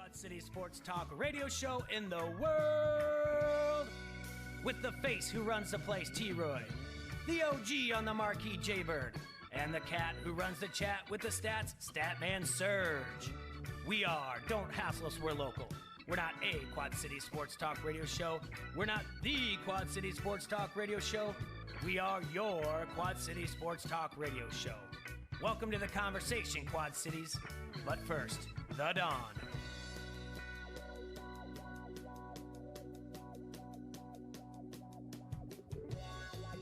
Quad City Sports Talk radio show in the world. With the face who runs the place, T-Roy. The OG on the marquee, J-Bird. And the cat who runs the chat with the stats, Statman Surge. We are Don't Hassle Us, We're Local. We're not a Quad City Sports Talk radio show. We're not the Quad City Sports Talk radio show. We are your Quad City Sports Talk radio show. Welcome to the conversation, Quad Cities. But first, the Dawn.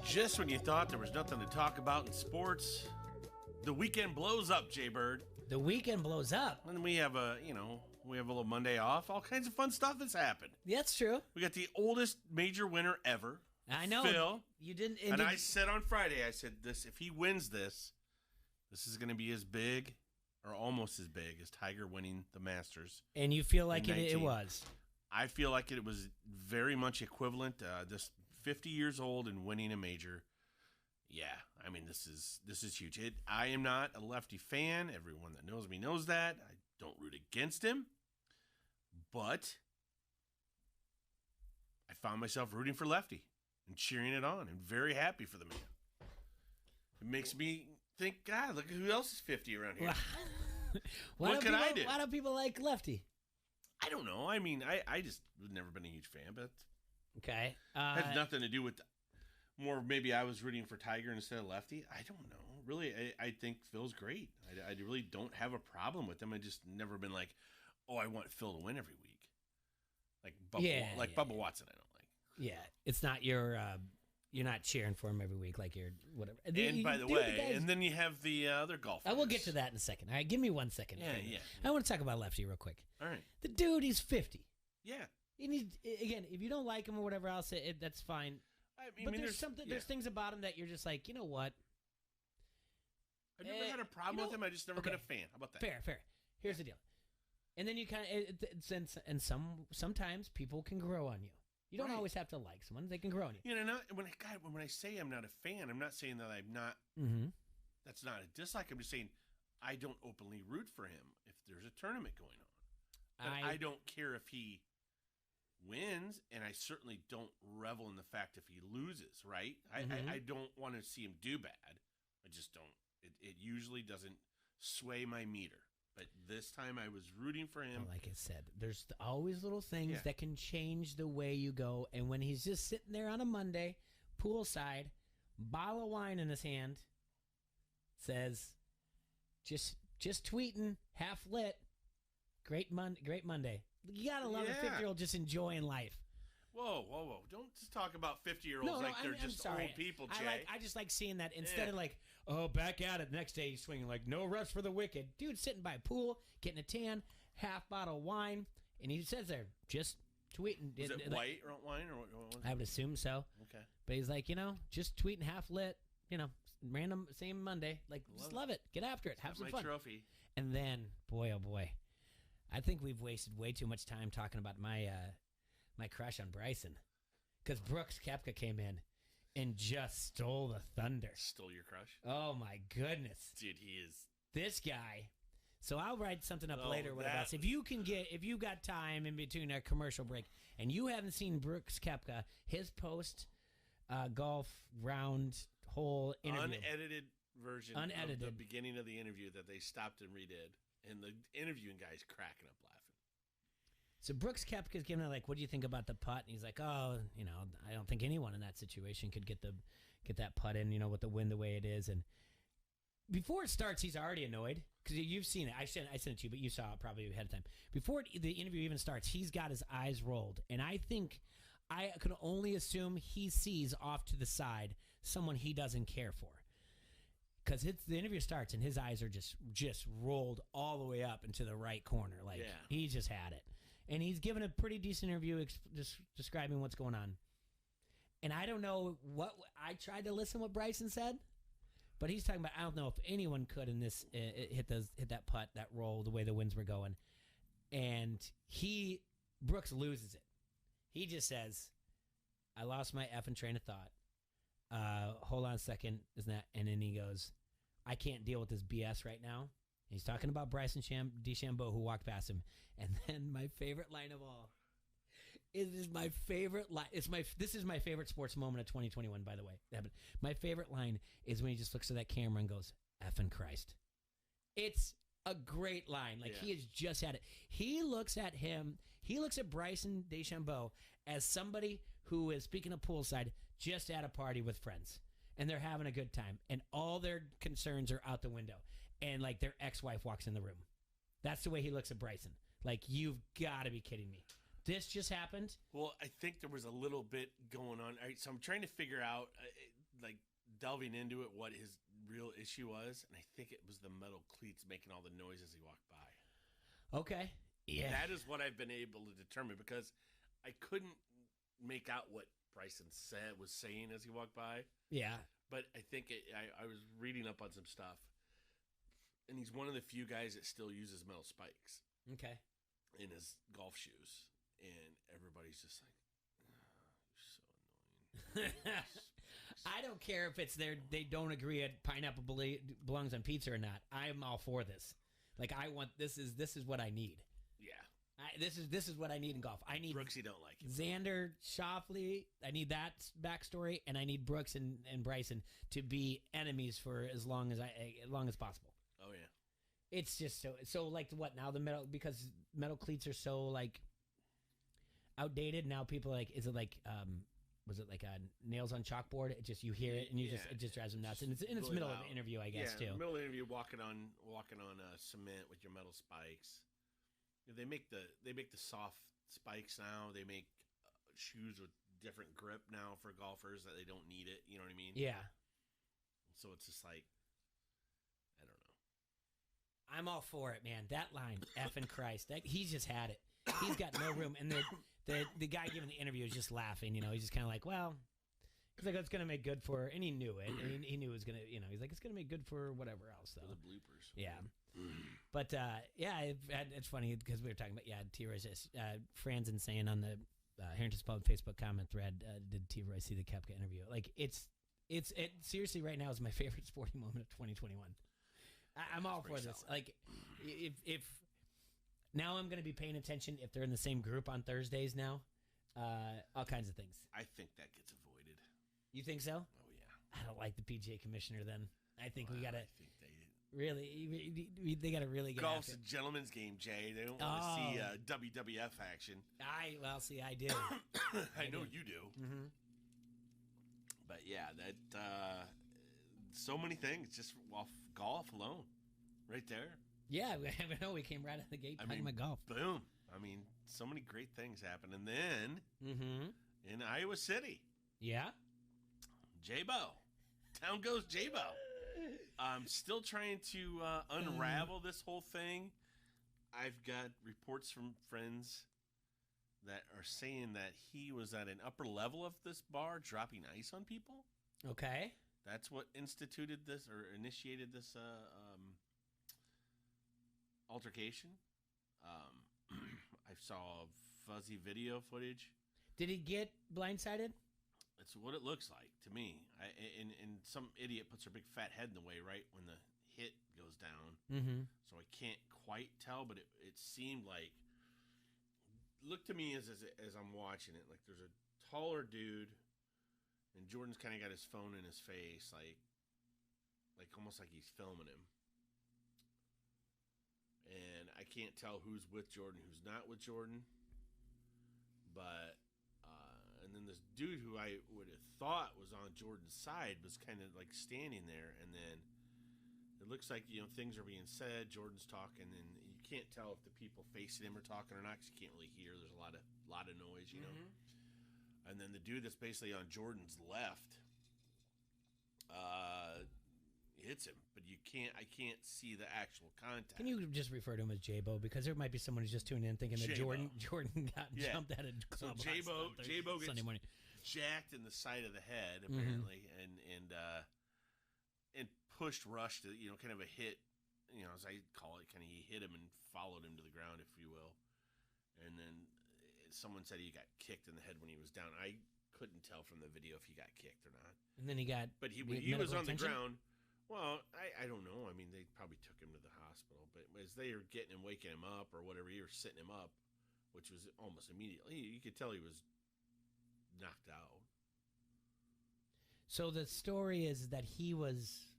Just when you thought there was nothing to talk about in sports, the weekend blows up, Jay-Bird. The weekend blows up. And we have a little Monday off. All kinds of fun stuff has happened. That's true. We got the oldest major winner ever. I know. Phil. You didn't. And I said on Friday, I said, if he wins this is going to be as big or almost as big as Tiger winning the Masters. And you feel like it was. I feel like it was very much equivalent. Just 50 years old and winning a major. Yeah, I mean, this is huge. I am not a lefty fan. Everyone that knows me knows that. I don't root against him. But I found myself rooting for lefty and cheering it on and very happy for the man. It makes me think, God, look at who else is 50 around here. What can I do? Why don't people like lefty? I don't know. I mean, I just have never been a huge fan, but okay. Has nothing to do with more. Maybe I was rooting for Tiger instead of lefty. I don't know. Really, I think Phil's great. I really don't have a problem with him. I just never been like, oh, I want Phil to win every week. Like Bubba Watson, I don't like. Yeah, it's not your. You're not cheering for him every week like you're whatever. And by the way, and then you have the other golfers. I will get to that in a second. All right, give me 1 second. Yeah. I want to talk about lefty real quick. All right. The dude, he's 50. Yeah. Again, if you don't like him or whatever else, that's fine. But there's things about him that you're just like, you know what? I've never had a problem with him. I just never been a fan. How about that? Fair. Here's the deal. And then you kind of, sometimes people can grow on you. You don't always have to like someone; they can grow on you. You know, when I say I'm not a fan, I'm not saying that I'm not. Mm-hmm. That's not a dislike. I'm just saying I don't openly root for him if there's a tournament going on. I don't care if he wins, and I certainly don't revel in the fact if he loses. Right? Mm-hmm. I don't want to see him do bad. I just don't. It usually doesn't sway my meter. But this time I was rooting for him. Like I said, there's always little things that can change the way you go. And when he's just sitting there on a Monday, poolside, bottle of wine in his hand, says, just tweeting, half lit, great Monday. You got to love a 50-year-old just enjoying life. Whoa. Don't just talk about 50-year-olds they're just old people, Jay. I just like seeing that instead of like, oh, back at it. The next day he's swinging like no rest for the wicked. Dude sitting by a pool, getting a tan, half bottle of wine, and he says there, just tweeting. Is it white wine or what? I would assume so. Okay. But he's like, just tweeting half lit, random, same Monday. Like, just love it. Get after it. Have some fun. Trophy. And then, boy, oh boy, I think we've wasted way too much time talking about my crush on Bryson. Because Brooks Koepka came in and just stole the thunder. Stole your crush? Oh, my goodness. Dude, he is. This guy. So I'll write something up later. If you got time in between our commercial break and you haven't seen Brooks Koepka, his post golf round hole interview. Unedited version of the beginning of the interview that they stopped and redid. And the interviewing guy's cracking up laughing. So Brooks Koepka's giving it like, what do you think about the putt? And he's like, oh, I don't think anyone in that situation could get that putt in, with the wind the way it is. And before it starts, he's already annoyed because you've seen it. I sent it to you, but you saw it probably ahead of time. Before the interview even starts, he's got his eyes rolled, and I think I could only assume he sees off to the side someone he doesn't care for. Because the interview starts and his eyes are just rolled all the way up into the right corner, like he just had it. And he's given a pretty decent interview describing what's going on. And I don't know what I tried to listen what Bryson said, but he's talking about I don't know if anyone could in this hit that putt, that roll, the way the winds were going. And Brooks loses it. He just says, "I lost my effing train of thought. Hold on a second, isn't that?" And then he goes, "I can't deal with this BS right now." He's talking about Bryson DeChambeau, who walked past him. And then my favorite line of all. It is my favorite line. This is my favorite sports moment of 2021, by the way. My favorite line is when he just looks at that camera and goes, "Effing Christ." It's a great line. Like, he has just had it. He looks at Bryson DeChambeau as somebody who is, speaking of poolside, just at a party with friends. And they're having a good time. And all their concerns are out the window. And, like, their ex-wife walks in the room. That's the way he looks at Bryson. Like, you've got to be kidding me. This just happened? Well, I think there was a little bit going on. All right, so I'm trying to figure out, delving into it, what his real issue was. And I think it was the metal cleats making all the noise as he walked by. Okay. Yeah. That is what I've been able to determine, because I couldn't make out what Bryson was saying as he walked by. Yeah. But I think I was reading up on some stuff, and he's one of the few guys that still uses metal spikes. Okay. In his golf shoes. And everybody's just like, oh, you're so annoying. I don't care if it's they don't agree at pineapple belongs on pizza or not. I'm all for this. Like, I want this is what I need. Yeah. This is what I need in golf. I need Brooksy don't like it. Xander Schauffele. I need that backstory, and I need Brooks and Bryson to be enemies for as long as possible. Oh yeah. It's just so like what now because metal cleats are so like outdated now. People are like, is it like was it like nails on chalkboard? It just, you hear it and it just drives them nuts. And it's really middle loud. of the interview, I guess, too. Middle of the interview, walking on cement with your metal spikes. They make the soft spikes now. They make shoes with different grip now for golfers that they don't need it. You know what I mean? Yeah. So it's just like, I don't know. I'm all for it, man. That line, effing Christ, he's just had it. He's got no room. And the guy giving the interview is just laughing. You know, he's just kind of like, well, he's like, it's going to make good for, and he knew it. And he knew it was going to, you know, he's like, it's going to make good for whatever else, though. For the bloopers. Yeah. But, it's funny because we were talking about, T-Royce, Franzen saying on the Harrington's Pub Facebook comment thread, did T-Royce see the Koepka interview? Like, it seriously right now is my favorite sporting moment of 2021. I'm all for this. Solid. Like, if now I'm going to be paying attention if they're in the same group on Thursdays now, all kinds of things. I think that gets avoided. You think so? Oh, yeah. I don't like the PGA commissioner then. I think we got to... I think they got to really get golf's a gentleman's game, Jay. They don't want to see WWF action. I do. I know you do. Mm-hmm. But yeah, that so many things just off golf alone, right there. Yeah, I know we came right out of the gate talking about golf. Boom. I mean, so many great things happen. And then in Iowa City. Yeah. J-Bo. Town goes J-Bo. I'm still trying to unravel this whole thing. I've got reports from friends that are saying that he was at an upper level of this bar dropping ice on people. Okay. That's what instituted this or initiated this altercation. I saw fuzzy video footage. Did he get blindsided? That's what it looks like to me. And some idiot puts her big fat head in the way right when the hit goes down. Mm-hmm. So I can't quite tell, but it seemed like, look to me as I'm watching it, like there's a taller dude, and Jordan's kind of got his phone in his face, like almost like he's filming him. And I can't tell who's with Jordan, who's not with Jordan. But and then this dude who I would have thought was on Jordan's side was kind of like standing there, and then it looks like, you know, things are being said. Jordan's talking, and you can't tell if the people facing him are talking or not because you can't really hear. There's a lot of noise, you know. And then the dude that's basically on Jordan's left hits him, but I can't see the actual contact. Can you just refer to him as J-Bo? Because there might be someone who's just tuning in thinking that Jordan got jumped at a club. So J-Bo gets Sunday morning. jacked in the side of the head apparently, and rushed, you know, kind of a hit, you know, as I call it, kind of he hit him and followed him to the ground, if you will. And then someone said he got kicked in the head when he was down. I couldn't tell from the video if he got kicked or not. And then he got, but he was on the ground Well, I don't know. I mean, they probably took him to the hospital, but as they were getting him, waking him up or whatever, you were sitting him up, which was almost immediately. You could tell he was knocked out. So the story is that he was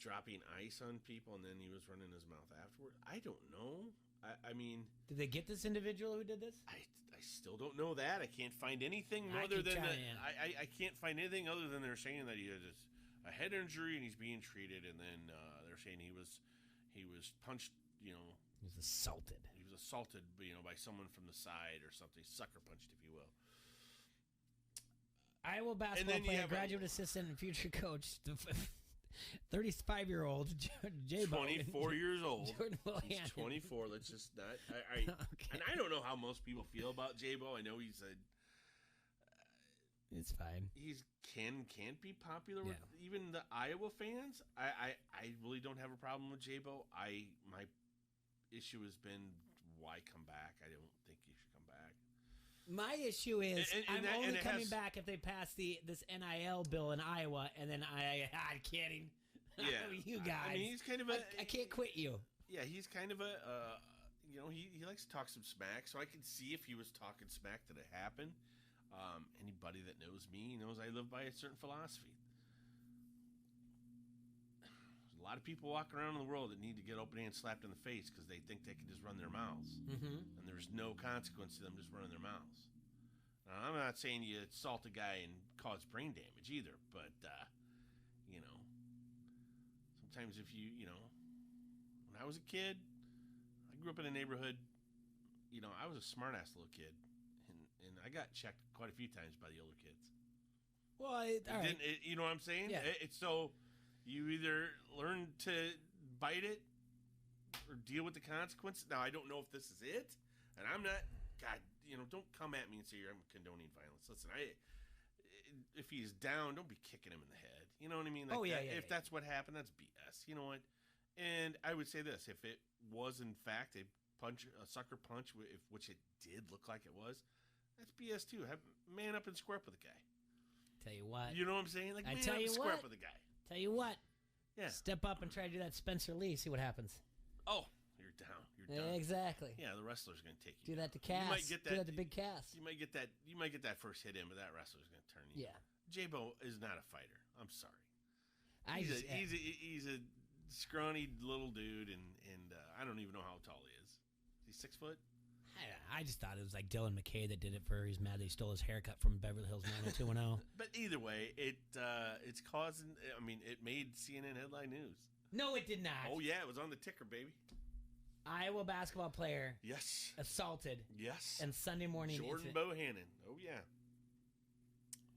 dropping ice on people, and then he was running his mouth afterward. I don't know. I mean, did they get this individual who did this? I still don't know that. I can't find anything other than that. I can't find anything other than they're saying that he had a head injury and he's being treated, and then they're saying he was punched. You know, he was assaulted. He was assaulted, by someone from the side or something, sucker punched, if you will. Iowa basketball player, graduate assistant, and future coach. 35-year-old J-Bo. 24 years old. Jordan He's 24. Let's just not. Okay. And I don't know how most people feel about J-Bo. I know he's it's fine. He's can't be popular with even the Iowa fans. I really don't have a problem with J-Bo. My issue has been, why come back? I don't think you should come back. My issue is I'm only coming back if they pass this NIL bill in Iowa, and then I'm kidding. Yeah, you guys. I mean, he's kind of I can't quit you. Yeah, he's kind of he likes to talk some smack, so I can see if he was talking smack that it happened. Anybody that knows me knows I live by a certain philosophy. There's a lot of people walking around in the world that need to get open hand slapped in the face because they think they can just run their mouths. Mm-hmm. And there's no consequence to them just running their mouths. Now, I'm not saying you assault a guy and cause brain damage either, but, sometimes if when I was a kid, I grew up in a neighborhood, I was a smart-ass little kid, and I got checked quite a few times by the older kids. Well, all right. You know what I'm saying? Yeah. It's so you either learn to bite it or deal with the consequences. Now, I don't know if this is it, and I'm not. God, don't come at me and say I'm condoning violence. Listen, if he's down, don't be kicking him in the head. You know what I mean? If that's what happened, that's BS. You know what? And I would say this: if it was in fact a sucker punch, which it did look like it was, that's BS too. Man up and square up with the guy. Tell you what. You know what I'm saying? Like, man up and square up with the guy. Tell you what. Yeah. Step up and try to do that Spencer Lee. See what happens. Oh, you're down. You're done. Exactly. Yeah, the wrestler's going to take you. Do that to Cass. You might get that. Do that to Big Cass. You might get that first hit in, but that wrestler's going to turn you. Yeah. J-Bo is not a fighter. I'm sorry. He's a scrawny little dude, and I don't even know how tall he is. Is he 6 foot? I just thought it was like Dylan McKay that did it for her. He's mad they stole his haircut from Beverly Hills 90210. But either way, it's causing. I mean, it made CNN headline news. No, it did not. Oh yeah, it was on the ticker, baby. Iowa basketball player. Yes. Assaulted. Yes. And Sunday morning. Jordan Bohannon. Oh yeah.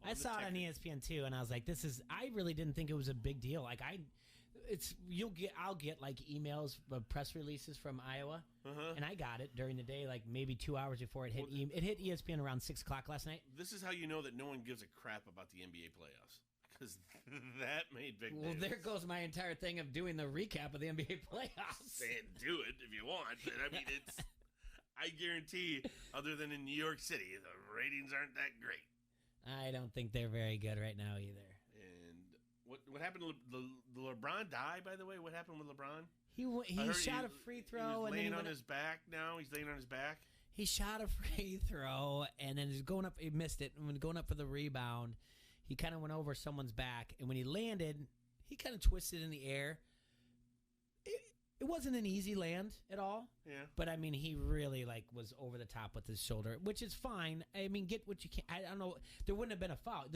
I saw it on ESPN too, and I was like, "This is." I really didn't think it was a big deal. Like I'll get like emails, press releases from Iowa, and I got it during the day, like maybe 2 hours before it hit. It hit ESPN around 6:00 last night. This is how you know that no one gives a crap about the NBA playoffs, because that made big news. Well, there goes my entire thing of doing the recap of the NBA playoffs. Saying do it if you want, but I mean I guarantee, other than in New York City, the ratings aren't that great. I don't think they're very good right now either. And what happened? The LeBron die, by the way. What happened with LeBron? He shot a free throw. He's laying on his back now. He's laying on his back. He shot a free throw, and then he's going up. He missed it. And when going up for the rebound, he kind of went over someone's back. And when he landed, he kind of twisted in the air. It wasn't an easy land at all. Yeah. But I mean, he really was over the top with his shoulder, which is fine. I mean, get what you can. I don't know. There wouldn't have been a foul.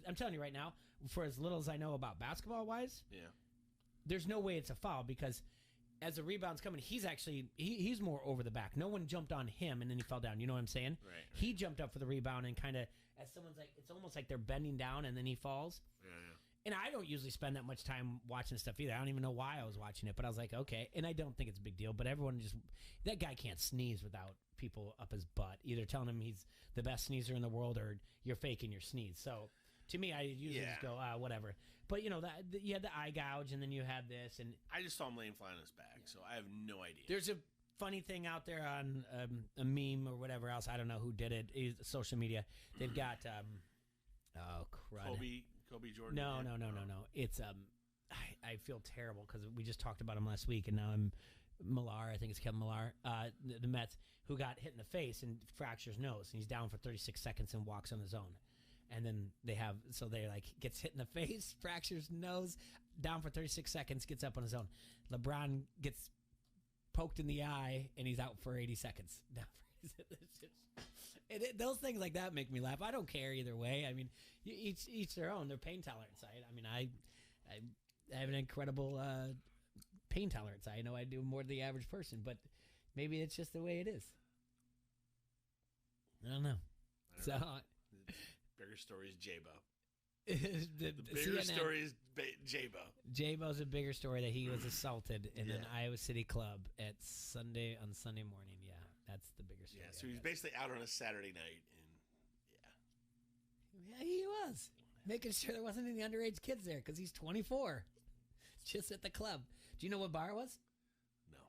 I'm telling you right now, for as little as I know about basketball wise, there's no way it's a foul, because as the rebound's coming, he's actually he's more over the back. No one jumped on him and then he fell down. You know what I'm saying? Right. He jumped up for the rebound and kind of, as someone's like, it's almost like they're bending down and then he falls. Yeah. And I don't usually spend that much time watching stuff either. I don't even know why I was watching it, but I was like, okay. And I don't think it's a big deal, but everyone that guy can't sneeze without people up his butt, either telling him he's the best sneezer in the world or you're faking your sneeze. So to me, I usually just go, whatever. But you had the eye gouge, and then you had this, and I just saw him laying flat on his back, so I have no idea. There's a funny thing out there on a meme or whatever else. I don't know who did it. It's social media. They've got Kobe Jordan. No. It's I feel terrible because we just talked about him last week, and now Millar, I think it's Kevin Millar, the Mets, who got hit in the face and fractures nose, and he's down for 36 seconds and walks on his own. And then they gets hit in the face, fractures nose, down for 36 seconds, gets up on his own. LeBron gets poked in the eye, and he's out for 80 seconds. Those things like that make me laugh. I don't care either way. I mean, each their own. Their pain tolerance. I mean, I have an incredible pain tolerance. I know I do more than the average person, but maybe it's just the way it is. I don't know. Bigger story is J-Bo. the bigger story is J-Bo. J-Bo's a bigger story that he was assaulted in an Iowa City club on Sunday morning. Yeah, that's the bigger story. Yeah, so he was basically out on a Saturday night, and yeah, he was making sure there wasn't any underage kids there because he's 24, just at the club. Do you know what bar it was? No.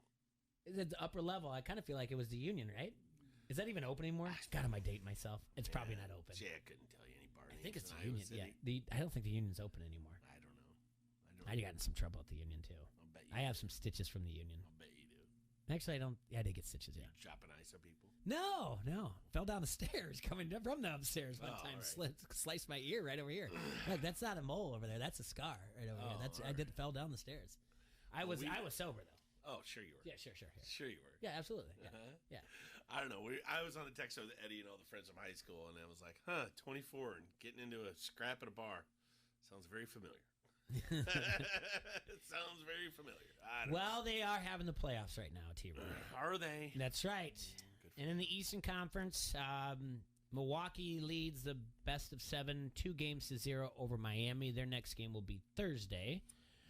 It's the upper level. I kind of feel like it was the Union, right? Is that even open anymore? God, am I dating myself? It's probably not open. Jay, I couldn't tell you any bar names. I think it's the in Union. Iowa City. Yeah, I don't think the Union's open anymore. I don't know. I got in some trouble at the Union too. I'll bet you. I have some stitches from the Union. I'll bet you do. Actually, I don't. Yeah, I did get stitches. Yeah. Dropping ice on people? No. Fell down the stairs coming from the upstairs one time. Right. Sliced my ear right over here. Look, that's not a mole over there. That's a scar right over here. I fell down the stairs. I was sober though. Oh, sure you were. Yeah, sure. Sure you were. Yeah, absolutely. Yeah. Yeah. I don't know. I was on a text with Eddie and all the friends from high school, and I was like, 24 and getting into a scrap at a bar. Sounds very familiar. It sounds very familiar. Well, they are having the playoffs right now, T-Roy. Are they? That's right. And in the Eastern Conference, Milwaukee leads the best of 7, 2-0 over Miami. Their next game will be Thursday.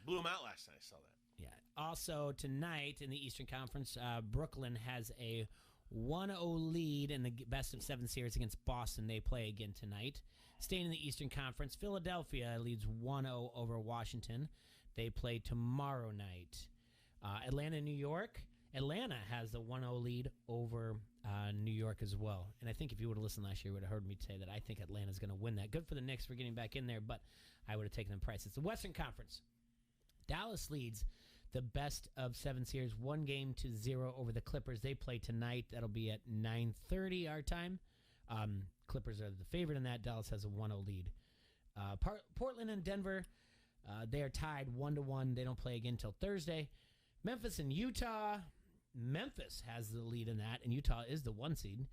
Blew them out last night. I saw that. Yeah. Also, tonight in the Eastern Conference, Brooklyn has a 1-0 lead in the best of 7 series against Boston. They play again tonight. Staying in the Eastern Conference, Philadelphia leads 1-0 over Washington. They play tomorrow night. Atlanta, New York. Atlanta has the 1-0 lead over New York as well. And I think if you would have listened last year, you would have heard me say that I think Atlanta's going to win that. Good for the Knicks for getting back in there, but I would have taken them prices. The Western Conference. Dallas leads the best of 7 series, 1-0 over the Clippers. They play tonight. That'll be at 9:30 our time. Clippers are the favorite in that. Dallas has a 1-0 lead. Portland and Denver, they are tied 1-1. They don't play again until Thursday. Memphis and Utah. Memphis has the lead in that, and Utah is the 1 seed.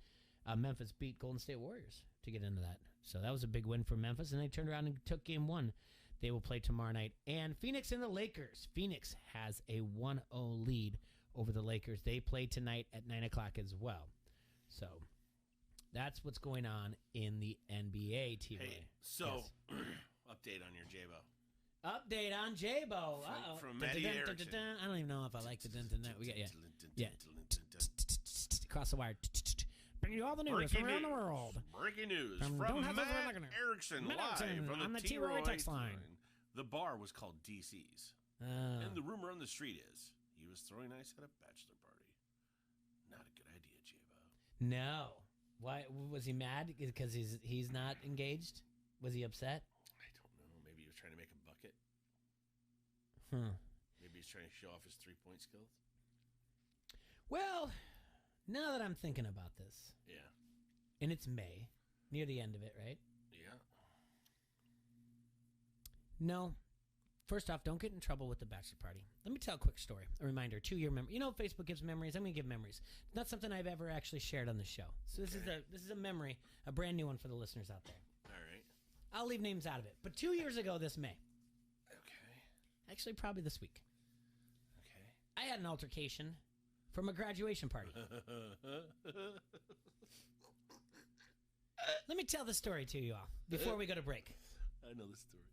Memphis beat Golden State Warriors to get into that. So that was a big win for Memphis, and they turned around and took game 1. They will play tomorrow night. And Phoenix and the Lakers. Phoenix has a 1-0 lead over the Lakers. They play tonight at 9 o'clock as well. So that's what's going on in the NBA, T-Ray. Hey, so update on your J-Bo. Update on J-Bo. From Eddie Erickson. I don't even know if I like the dun-dun-dun. We got, yeah. Across the wire. Bringing you all the news from around the world. Breaking news from Matt Erickson live on the T-Roy text line. The bar was called DC's. And the rumor on the street is he was throwing ice at a bachelor party. Not a good idea, J-Bo. No. Why was he mad? Because he's not engaged? Was he upset? I don't know. Maybe he was trying to make a bucket. Maybe he's trying to show off his 3-point skills. Well, now that I'm thinking about this. Yeah. And it's May, near the end of it, right? Yeah. No. First off, don't get in trouble with the bachelor party. Let me tell a quick story. A reminder, 2-year memory. You know, Facebook gives memories. I'm going to give memories. It's not something I've ever actually shared on the show. So this is a memory, a brand new one for the listeners out there. All right. I'll leave names out of it. But 2 years ago this May. Okay. Actually, probably this week. Okay. I had an altercation from a graduation party. Let me tell the story to you all before we go to break. I know the story.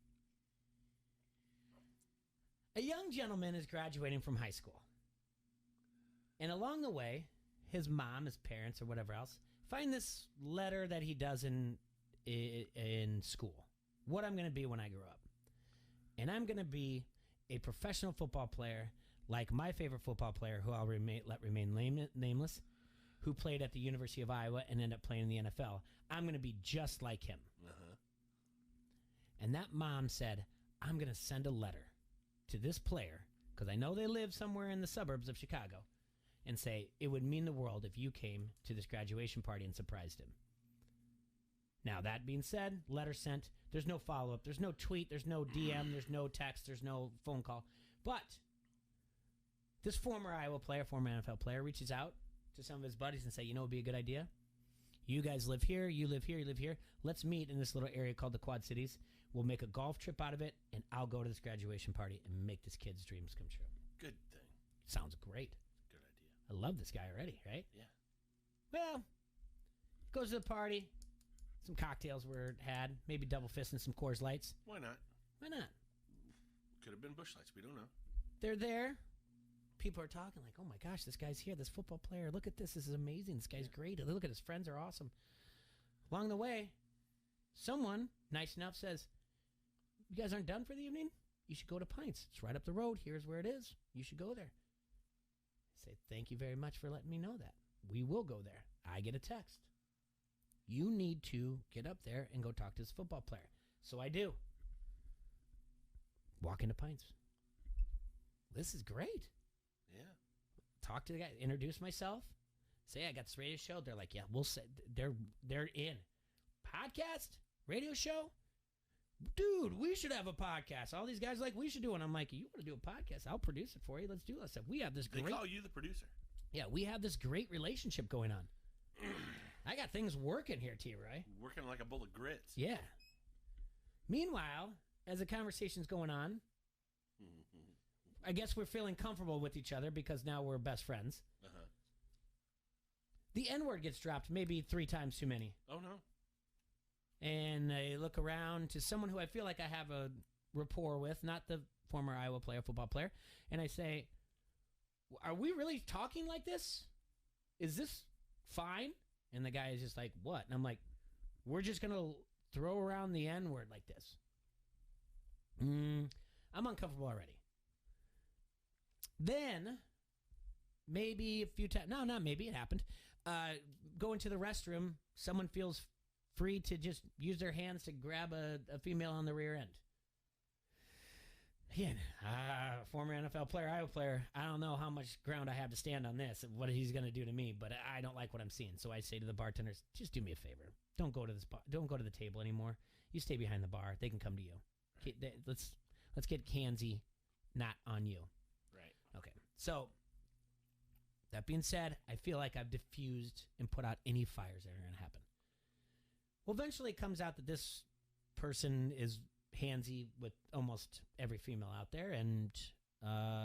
A young gentleman is graduating from high school. And along the way, his mom, his parents, or whatever else, find this letter that he does in school. What I'm going to be when I grow up. And I'm going to be a professional football player, like my favorite football player, who I'll let remain nameless, who played at the University of Iowa and ended up playing in the NFL. I'm going to be just like him. Uh-huh. And that mom said, I'm going to send a letter to this player, because I know they live somewhere in the suburbs of Chicago, and say, it would mean the world if you came to this graduation party and surprised him. Now, that being said, letter sent. There's no follow-up. There's no tweet. There's no DM. There's no text. There's no phone call. But this former Iowa player, former NFL player, reaches out to some of his buddies and say, you know what would be a good idea? You guys live here. You live here. You live here. Let's meet in this little area called the Quad Cities. We'll make a golf trip out of it, and I'll go to this graduation party and make this kid's dreams come true. Good thing. Sounds great. Good idea. I love this guy already, right? Yeah. Well, goes to the party. Some cocktails were had. Maybe double fist and some Coors Lights. Why not? Why not? Could have been Busch Lights. We don't know. They're there. People are talking like, oh my gosh, this guy's here. This football player. Look at this. This is amazing. This guy's great. Look at his friends are awesome. Along the way, someone nice enough says, you guys aren't done for the evening? You should go to Pints. It's right up the road. Here's where it is. You should go there. I say, thank you very much for letting me know that. We will go there. I get a text. You need to get up there and go talk to this football player. So I do. Walk into Pints. This is great. Yeah. Talk to the guy. Introduce myself. Say, I got this radio show. They're like, yeah, we'll say they're in. Podcast? Radio show? Dude, we should have a podcast. All these guys are like, we should do it. I'm like, you want to do a podcast? I'll produce it for you. Let's do it. I said, we have this great... They call you the producer. Yeah, we have this great relationship going on. I got things working here, T-Roy. Working like a bowl of grits. Yeah. Meanwhile, as the conversation's going on, I guess we're feeling comfortable with each other because now we're best friends. Uh-huh. The N-word gets dropped maybe 3 times too many. Oh, no. And I look around to someone who I feel like I have a rapport with, not the former Iowa player, football player, and I say, are we really talking like this? Is this fine? And the guy is just like, what? And I'm like, we're just going to throw around the N-word like this. I'm uncomfortable already. Then, maybe a few times, no, not maybe, it happened. Go into the restroom, someone feels free to just use their hands to grab a female on the rear end. Again, former NFL player, Iowa player, I don't know how much ground I have to stand on this, what he's going to do to me, but I don't like what I'm seeing. So I say to the bartenders, just do me a favor. Don't go to this bar. Don't go to the table anymore. You stay behind the bar. They can come to you. Okay, let's get handsy, not on you. Right. Okay. So, that being said, I feel like I've diffused and put out any fires that are going to happen. Well, eventually it comes out that this person is handsy with almost every female out there, and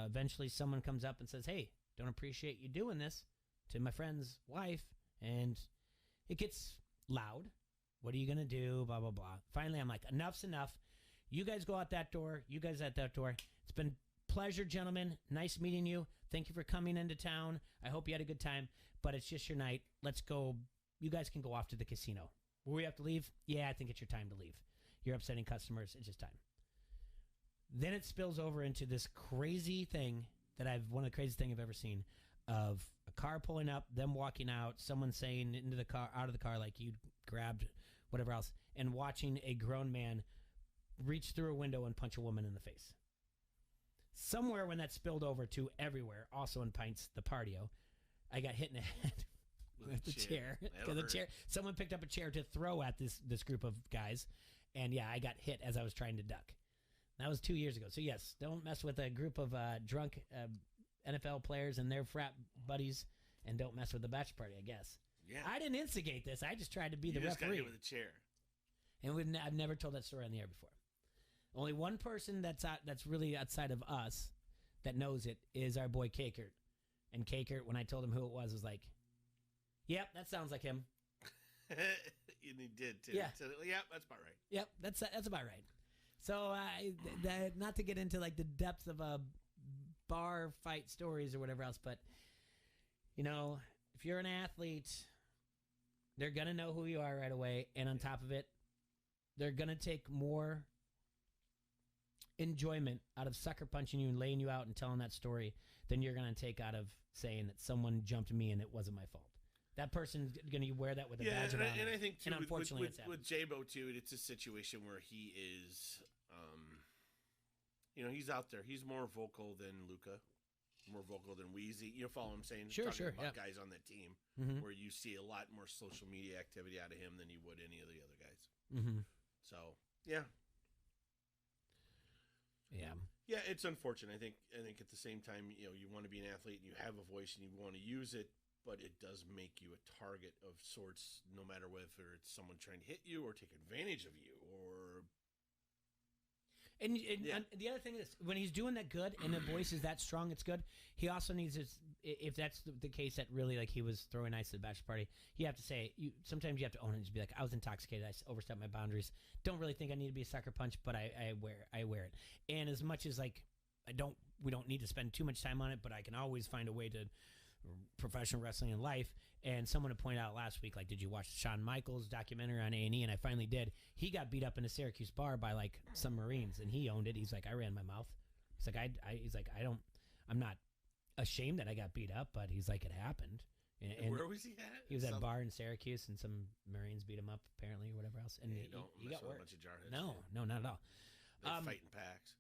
eventually someone comes up and says, hey, don't appreciate you doing this to my friend's wife, and it gets loud. What are you going to do? Blah, blah, blah. Finally, I'm like, enough's enough. You guys go out that door. You guys at that door. It's been pleasure, gentlemen. Nice meeting you. Thank you for coming into town. I hope you had a good time, but it's just your night. Let's go. You guys can go off to the casino. Will we have to leave? Yeah, I think it's your time to leave. You're upsetting customers. It's just time. Then it spills over into this crazy thing one of the craziest things I've ever seen, of a car pulling up, them walking out, someone saying into the car, out of the car, like you grabbed whatever else, and watching a grown man reach through a window and punch a woman in the face. Somewhere when that spilled over to everywhere, also in Pints, the patio, I got hit in the head with the chair. Someone picked up a chair to throw at this group of guys, and yeah, I got hit as I was trying to duck. That was 2 years ago. So yes, don't mess with a group of drunk NFL players and their frat buddies, and don't mess with the bachelor party, I guess. Yeah. I didn't instigate this. I just tried to be the just referee. got hit with a chair. And I've never told that story on the air before. Only one person that's really outside of us that knows it is our boy Kakert. And Kakert, when I told him who it was like, yep, that sounds like him. And he did, too. Yeah. So, yep, that's about right. Yep, that's about right. So, not to get into like the depth of bar fight stories or whatever else, but, you know, if you're an athlete, they're going to know who you are right away. And on top of it, they're going to take more enjoyment out of sucker punching you and laying you out and telling that story than you're going to take out of saying that someone jumped me and it wasn't my fault. That person's going to wear that with a badge of honor. And I think, too, and unfortunately with J-Bo, too, it's a situation where he is he's out there. He's more vocal than Luka, more vocal than Wheezy. You follow what I'm saying? Sure, Talking sure. about Yeah. guys on that team where you see a lot more social media activity out of him than you would any of the other guys. Mm-hmm. So, yeah. Yeah. Yeah, it's unfortunate. I think at the same time, you want to be an athlete and you have a voice and you want to use it, but it does make you a target of sorts, no matter whether it's someone trying to hit you or take advantage of you or. And the other thing is, when he's doing that good and the voice is that strong, it's good. He also needs his, if that's the case that really, like, he was throwing ice at the bachelor party, you have to say, sometimes you have to own it and just be like, I was intoxicated, I overstepped my boundaries. Don't really think I need to be a sucker punch, but I wear it. And as much as, like, we don't need to spend too much time on it, but I can always find a way to professional wrestling in life. And someone had pointed out last week, like, did you watch Shawn Michaels documentary on A&E? And I finally did. He got beat up in a Syracuse bar by, like, some Marines, and he owned it. He's like, I ran my mouth. He's like, I'm not ashamed that I got beat up, but he's like, it happened. And where was he at? He was at a bar in Syracuse, and some Marines beat him up, apparently, or whatever else. And he got with work. a bunch of jarheads. No, not at all. They fight in packs.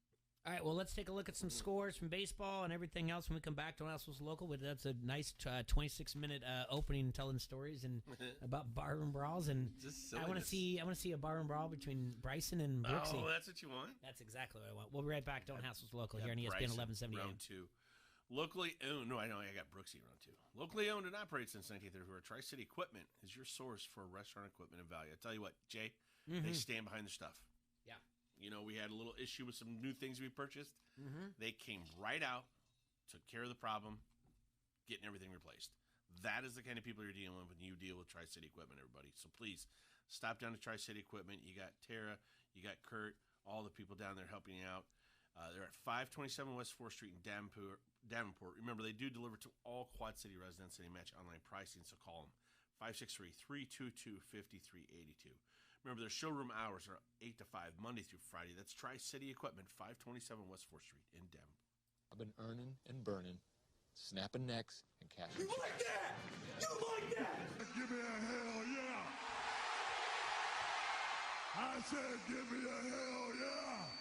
All right, well, let's take a look at some scores from baseball and everything else when we come back. Don't Ask What's Local. That's a nice 26-minute opening telling stories and about barroom brawls. And I want to see a barroom brawl between Bryson and Brooksy. Oh, that's what you want? That's exactly what I want. We'll be right back. Don't Ask What's Local here on ESPN Bryson, 1170. Round 2. Locally owned. No, I know. I got Brooksy round 2. Locally owned and operated since 1934. Tri-City Equipment is your source for restaurant equipment and value. I tell you what, Jay, they stand behind the stuff. Yeah. We had a little issue with some new things we purchased. They came right out, took care of the problem, getting everything replaced. That is the kind of people you're dealing with when you deal with Tri-City Equipment, everybody. So please, stop down to Tri-City Equipment. You got Tara, you got Kurt, all the people down there helping you out. They're at 527 West 4th Street in Davenport. Remember, they do deliver to all Quad City residents, and they match online pricing, so call them. 563-322-5382. Remember, their showroom hours are 8 to 5, Monday through Friday. That's Tri-City Equipment, 527 West 4th Street in Denver. I've been earning and burning, snapping necks and cashing. You like that? You like that? Give me a hell yeah! I said give me a hell yeah!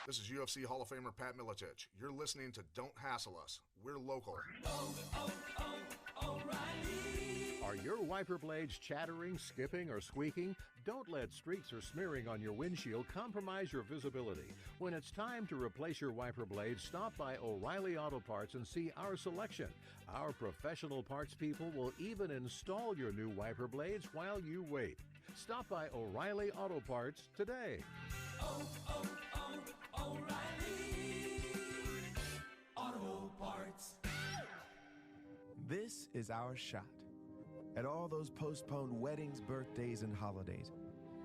This is UFC Hall of Famer Pat Miletich. You're listening to Don't Hassle Us. We're local. O'Reilly. Are your wiper blades chattering, skipping, or squeaking? Don't let streaks or smearing on your windshield compromise your visibility. When it's time to replace your wiper blades, stop by O'Reilly Auto Parts and see our selection. Our professional parts people will even install your new wiper blades while you wait. Stop by O'Reilly Auto Parts today. O'Reilly Auto Parts. This is our shot at all those postponed weddings, birthdays, and holidays.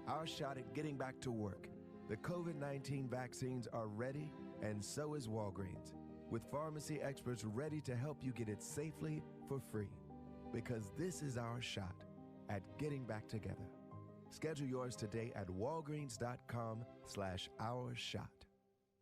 Our shot at getting back to work. The COVID-19 vaccines are ready, and so is Walgreens, with pharmacy experts ready to help you get it safely for free. Because this is our shot at getting back together. Schedule yours today at walgreens.com/ourshot.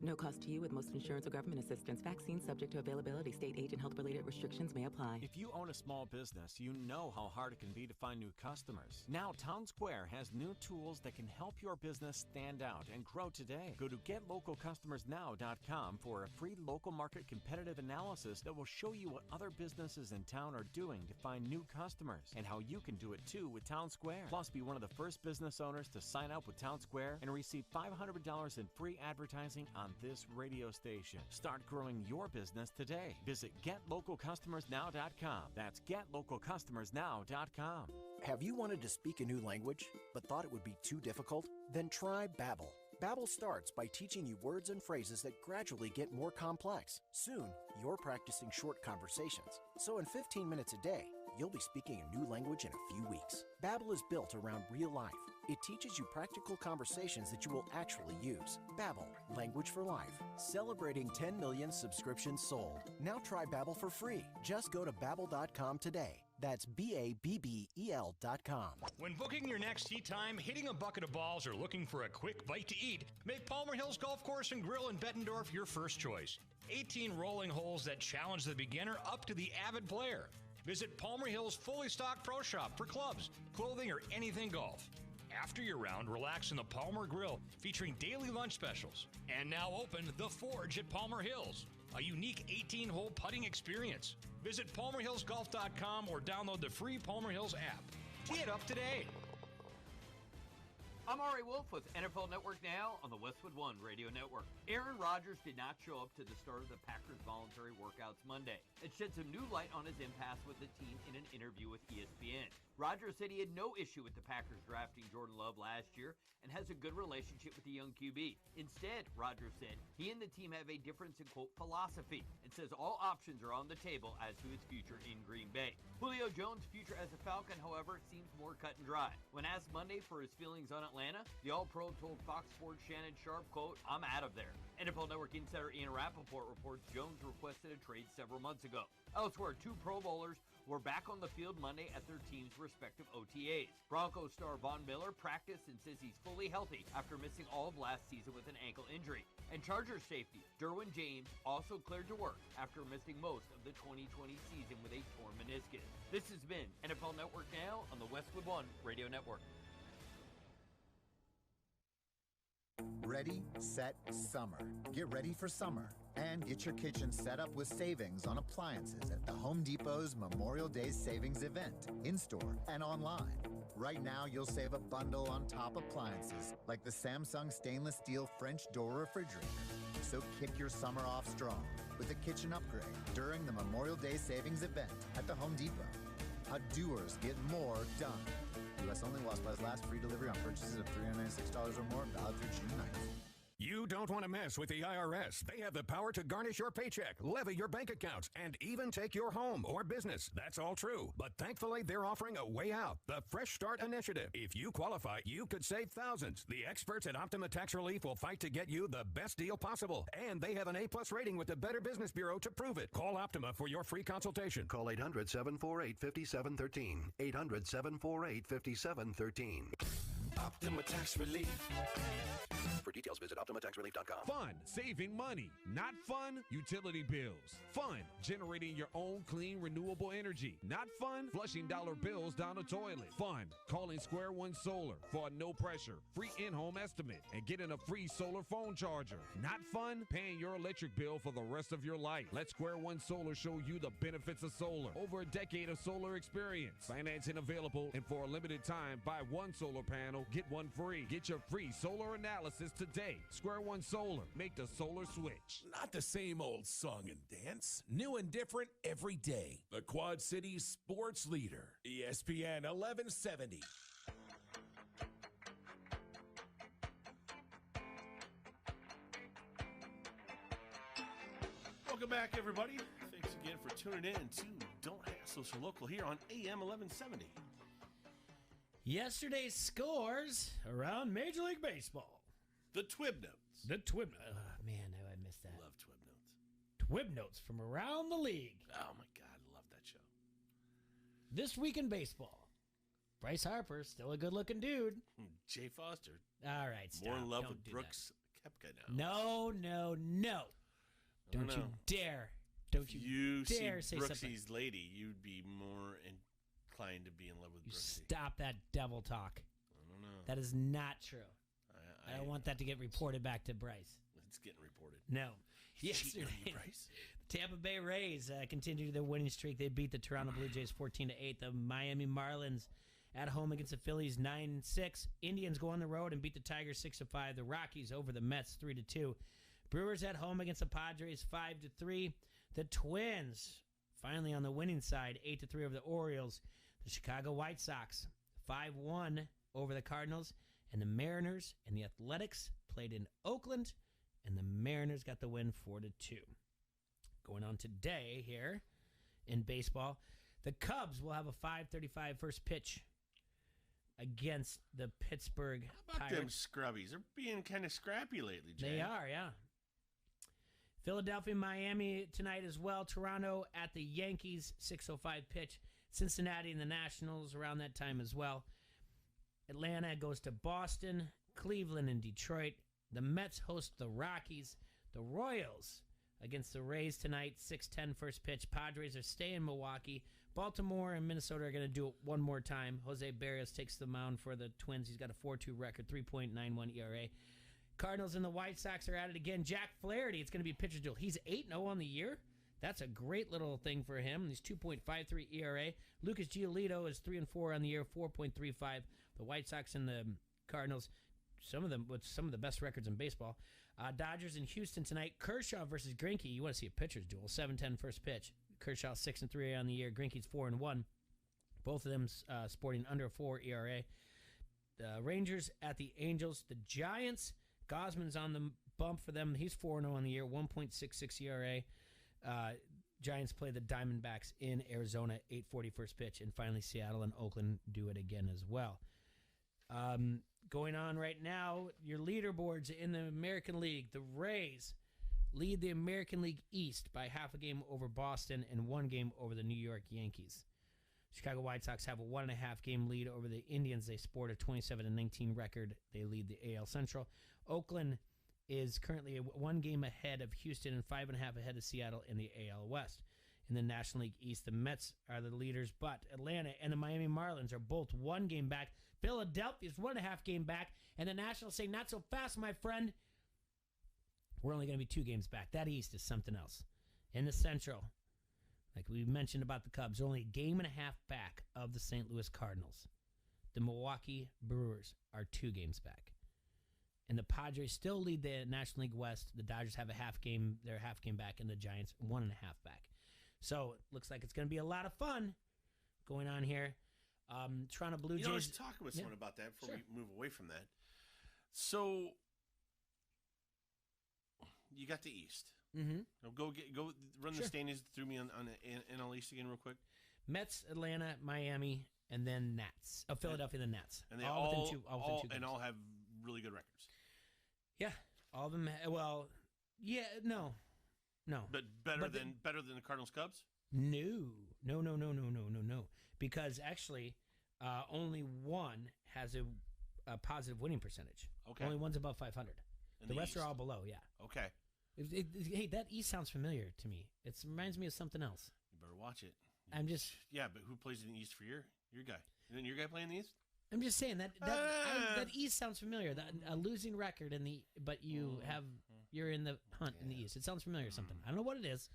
No cost to you with most insurance or government assistance. Vaccines subject to availability. State age and health-related restrictions may apply. If you own a small business, you know how hard it can be to find new customers. Now, Town Square has new tools that can help your business stand out and grow today. Go to GetLocalCustomersNow.com for a free local market competitive analysis that will show you what other businesses in town are doing to find new customers and how you can do it too with Town Square. Plus, be one of the first business owners to sign up with Town Square and receive $500 in free advertising on this radio station. Start growing your business today. Visit GetLocalCustomersNow.com. That's GetLocalCustomersNow.com. Have you wanted to speak a new language, but thought it would be too difficult? Then try Babbel. Babbel starts by teaching you words and phrases that gradually get more complex. Soon, you're practicing short conversations. So in 15 minutes a day, you'll be speaking a new language in a few weeks. Babbel is built around real life. It teaches you practical conversations that you will actually use. Babbel, language for life. Celebrating 10 million subscriptions sold. Now try Babbel for free. Just go to Babbel.com today. That's BABBEL.com. When booking your next tee time, hitting a bucket of balls, or looking for a quick bite to eat, make Palmer Hills Golf Course and Grill in Bettendorf your first choice. 18 rolling holes that challenge the beginner up to the avid player. Visit Palmer Hills' fully stocked pro shop for clubs, clothing, or anything golf. After your round, relax in the Palmer Grill, featuring daily lunch specials. And now open The Forge at Palmer Hills, a unique 18-hole putting experience. Visit palmerhillsgolf.com or download the free Palmer Hills app. Tee it up today. I'm Ari Wolf with NFL Network Now on the Westwood One Radio Network. Aaron Rodgers did not show up to the start of the Packers voluntary workouts Monday. It shed some new light on his impasse with the team in an interview with ESPN. Rodgers said he had no issue with the Packers drafting Jordan Love last year and has a good relationship with the young QB. Instead, Rodgers said he and the team have a difference in, quote, philosophy, and says all options are on the table as to his future in Green Bay. Julio Jones' future as a Falcon, however, seems more cut and dry. When asked Monday for his feelings on Atlanta, the All-Pro told Fox Sports' Shannon Sharp, quote, "I'm out of there." NFL Network insider Ian Rappaport reports Jones requested a trade several months ago. Elsewhere, two Pro Bowlers were back on the field Monday at their team's respective OTAs. Broncos star Von Miller practiced and says he's fully healthy after missing all of last season with an ankle injury. And Chargers safety Derwin James also cleared to work after missing most of the 2020 season with a torn meniscus. This has been NFL Network Now on the Westwood One Radio Network. Ready, set, summer. Get ready for summer and get your kitchen set up with savings on appliances at the Home Depot's Memorial Day Savings event, in-store and online. Right now, you'll save a bundle on top appliances like the Samsung stainless steel French door refrigerator. So kick your summer off strong with a kitchen upgrade during the Memorial Day Savings event at the Home Depot. How doers get more done. U.S. only, while supplies last. Free delivery on purchases of $396 or more, valid through June 9th. You don't want to mess with the IRS. They have the power to garnish your paycheck, levy your bank accounts, and even take your home or business. That's all true. But thankfully, they're offering a way out, the Fresh Start Initiative. If you qualify, you could save thousands. The experts at Optima Tax Relief will fight to get you the best deal possible. And they have an A-plus rating with the Better Business Bureau to prove it. Call Optima for your free consultation. Call 800-748-5713. 800-748-5713. Optima Tax Relief. For details, visit OptimaTaxRelief.com. Fun, saving money. Not fun, utility bills. Fun, generating your own clean, renewable energy. Not fun, flushing dollar bills down the toilet. Fun, calling Square One Solar for a no-pressure, free in-home estimate and getting a free solar phone charger. Not fun, paying your electric bill for the rest of your life. Let Square One Solar show you the benefits of solar. Over a decade of solar experience. Financing available, and for a limited time, buy one solar panel, get one free. Get your free solar analysis today. Square One Solar. Make the solar switch. Not the same old song and dance. New and different every day. The Quad Cities sports leader. ESPN 1170. Welcome back, everybody. Thanks again for tuning in to Don't Hassle So Local here on AM 1170. Yesterday's scores around Major League Baseball. The Twib Notes. The Twib Notes. Oh, man, I missed that. Love Twib Notes. Twib Notes from around the league. Oh, my God. I love that show. This week in baseball. Bryce Harper, still a good-looking dude. Jay Foster. All right, stop. More in love Don't with do Brooks Koepka now. No. Don't you dare. Don't you dare say Brooksy's something. lady, you'd be more inclined to be in love with Brooksy. Stop that devil talk. I don't know. That is not true. I don't want that to get reported back to Bryce. It's getting reported. No. Yesterday, Bryce. The Tampa Bay Rays continued their winning streak. They beat the Toronto Blue Jays 14-8. The Miami Marlins at home against the Phillies 9-6. Indians go on the road and beat the Tigers 6-5. The Rockies over the Mets 3-2. Brewers at home against the Padres 5-3. The Twins finally on the winning side 8-3 over the Orioles. The Chicago White Sox 5-1 over the Cardinals. And the Mariners and the Athletics played in Oakland, and the Mariners got the win 4-2. Going on today here in baseball, the Cubs will have a 5:35 first pitch against the Pittsburgh How about them Pirates. scrubbies? They're being kind of scrappy lately, Jay. They are, yeah. Philadelphia, Miami tonight as well. Toronto at the Yankees, 6:05 pitch. Cincinnati and the Nationals around that time as well. Atlanta goes to Boston, Cleveland and Detroit. The Mets host the Rockies. The Royals against the Rays tonight, 6:10 first pitch. Padres are staying in Milwaukee. Baltimore and Minnesota are going to do it one more time. Jose Barrios takes the mound for the Twins. He's got a 4.2 record, 3.91 ERA. Cardinals and the White Sox are at it again. Jack Flaherty, it's going to be a pitcher's duel. He's 8-0 on the year. That's a great little thing for him. He's 2.53 ERA. Lucas Giolito is 3-4 on the year, 4.35. The White Sox and the Cardinals, some of them with some of the best records in baseball. Dodgers in Houston tonight. Kershaw versus Greinke. You want to see a pitcher's duel. 7-10 first pitch. Kershaw 6-3 on the year. Greinke's 4-1. Both of them sporting under a 4 ERA. The Rangers at the Angels. The Giants. Gosman's on the bump for them. He's 4-0 on the year. 1.66 ERA. Giants play the Diamondbacks in Arizona. 8:40 first pitch. And finally, Seattle and Oakland do it again as well. Going on right now, your leaderboards in the American League. The Rays lead the American League East by half a game over Boston and 1 game over the New York Yankees. Chicago White Sox have a 1.5 game lead over the Indians. They sport a 27-19 record. They lead the AL Central. Oakland is currently 1 game ahead of Houston and 5.5 ahead of Seattle in the AL West. In the National League East, the Mets are the leaders, but Atlanta and the Miami Marlins are both 1 game back. Philadelphia's 1.5 game back, and the Nationals say, not so fast, my friend. We're only going to be 2 games back. That East is something else. In the Central, like we mentioned about the Cubs, they're only a game and a half back of the St. Louis Cardinals. The Milwaukee Brewers are 2 games back. And the Padres still lead the National League West. The Dodgers have they're a half game back, and the Giants 1.5 back. So it looks like it's going to be a lot of fun going on here. Toronto Blue Jays. I was talking with someone about that before we move away from that. So you got the East. Mm-hmm. Go run the standings through me on NL East again real quick. Mets, Atlanta, Miami, and then Nats. Philadelphia, and the Nats. And they all within two games. and all have really good records. Yeah, all of them. No. But better than the Cardinals Cubs? No. Because actually, only one has a positive winning percentage. Okay. Only one's above 500. The rest are all below. Yeah. Okay. Hey, that East sounds familiar to me. It reminds me of something else. You better watch it. Yeah, but who plays in the East for your guy? Isn't your guy playing the East? I'm just saying that East sounds familiar. A losing record but you're in the hunt in the East. It sounds familiar. Something. I don't know what it is.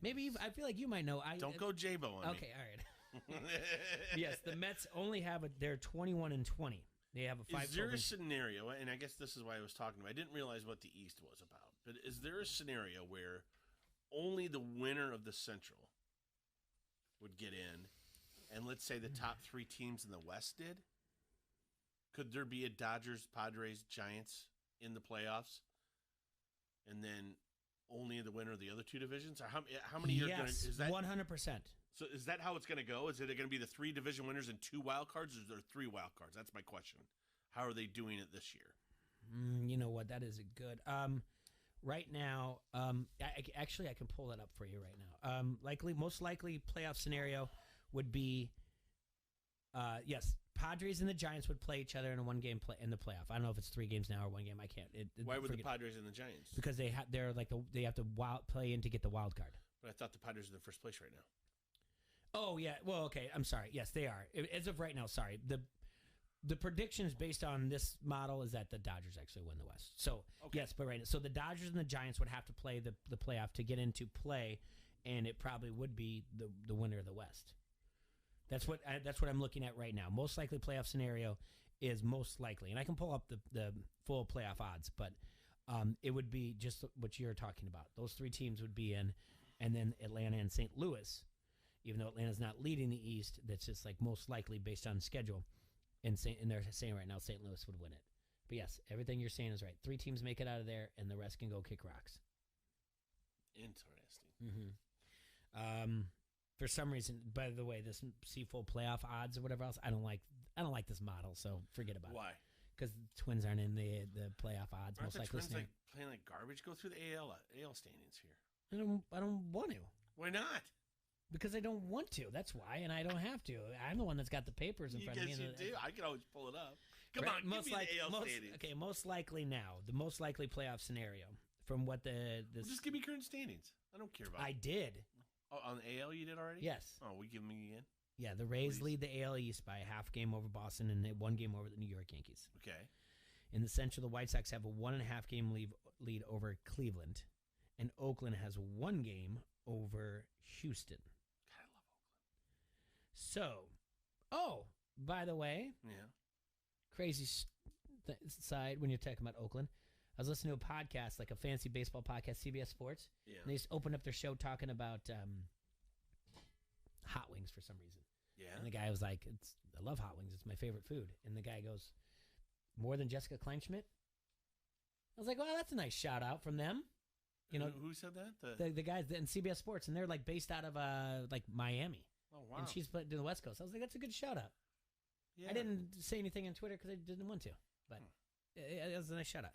Maybe I feel like you might know. Don't go J-Bo on me. Okay, all right. Yes, the Mets only have they're 21-20. They have a 5. Is there a scenario? And I guess this is why I was talking about. I didn't realize what the East was about. But is there a scenario where only the winner of the Central would get in, and let's say the top 3 teams in the West did? Could there be a Dodgers, Padres, Giants in the playoffs, and then only the winner of the other 2 divisions? Or how many are going to? Is that 100%? So is that how it's going to go? Is it going to be the 3 division winners and 2 wild cards, or is there 3 wild cards? That's my question. How are they doing it this year? You know what? That is a good. Right now, I can pull that up for you right now. Most likely playoff scenario would be, yes, Padres and the Giants would play each other in a 1 game in the playoff. I don't know if it's 3 games now or 1 game. I can't. Why would the Padres and the Giants? Because they have to play in to get the wild card. But I thought the Padres are in first place right now. Oh yeah. Well, okay. I'm sorry. Yes, they are. As of right now, sorry. The predictions based on this model is that the Dodgers actually win the West. So yes, but right now, so the Dodgers and the Giants would have to play the playoff to get into play, and it probably would be the winner of the West. That's what I'm looking at right now. Most likely playoff scenario is most likely, and I can pull up the full playoff odds, but it would be just what you're talking about. Those 3 teams would be in, and then Atlanta and St. Louis. Even though Atlanta's not leading the East, that's just like most likely based on schedule. And they're saying right now St. Louis would win it. But yes, everything you're saying is right. 3 teams make it out of there, and the rest can go kick rocks. Interesting. Mm-hmm. For some reason, by the way, this full playoff odds or whatever else, I don't like this model, so forget about it. Why? Because the Twins aren't in the playoff odds. Aren't most the likely Twins playing like garbage? Go through the AL standings here. I don't want to. Why not? Because I don't want to. That's why, and I don't have to. I'm the one that's got the papers in front of me. Yes, you do. I can always pull it up. Come on, give me the AL standings. Okay, most likely now, the most likely playoff scenario from what the just give me current standings. I don't care about. I did. Oh, on the AL you did already? Yes. Oh, we give them again? Yeah, the Rays lead the AL East by a half game over Boston and 1 game over the New York Yankees. Okay. In the Central, the White Sox have a 1.5 game lead over Cleveland, and Oakland has 1 game over Houston. God, I love Oakland. So, by the way, yeah, crazy side when you're talking about Oakland. I was listening to a podcast, like a fancy baseball podcast, CBS Sports. Yeah. And they just opened up their show talking about hot wings for some reason. Yeah. And the guy was like, I love hot wings. It's my favorite food. And the guy goes, more than Jessica Kleinschmidt? I was like, well, that's a nice shout out from them. You know, who said that? The guys in CBS Sports, and they're like based out of like Miami. Oh, wow. And she's put to the West Coast. I was like, that's a good shout out. Yeah. I didn't say anything on Twitter because I didn't want to, but it was a nice shout out.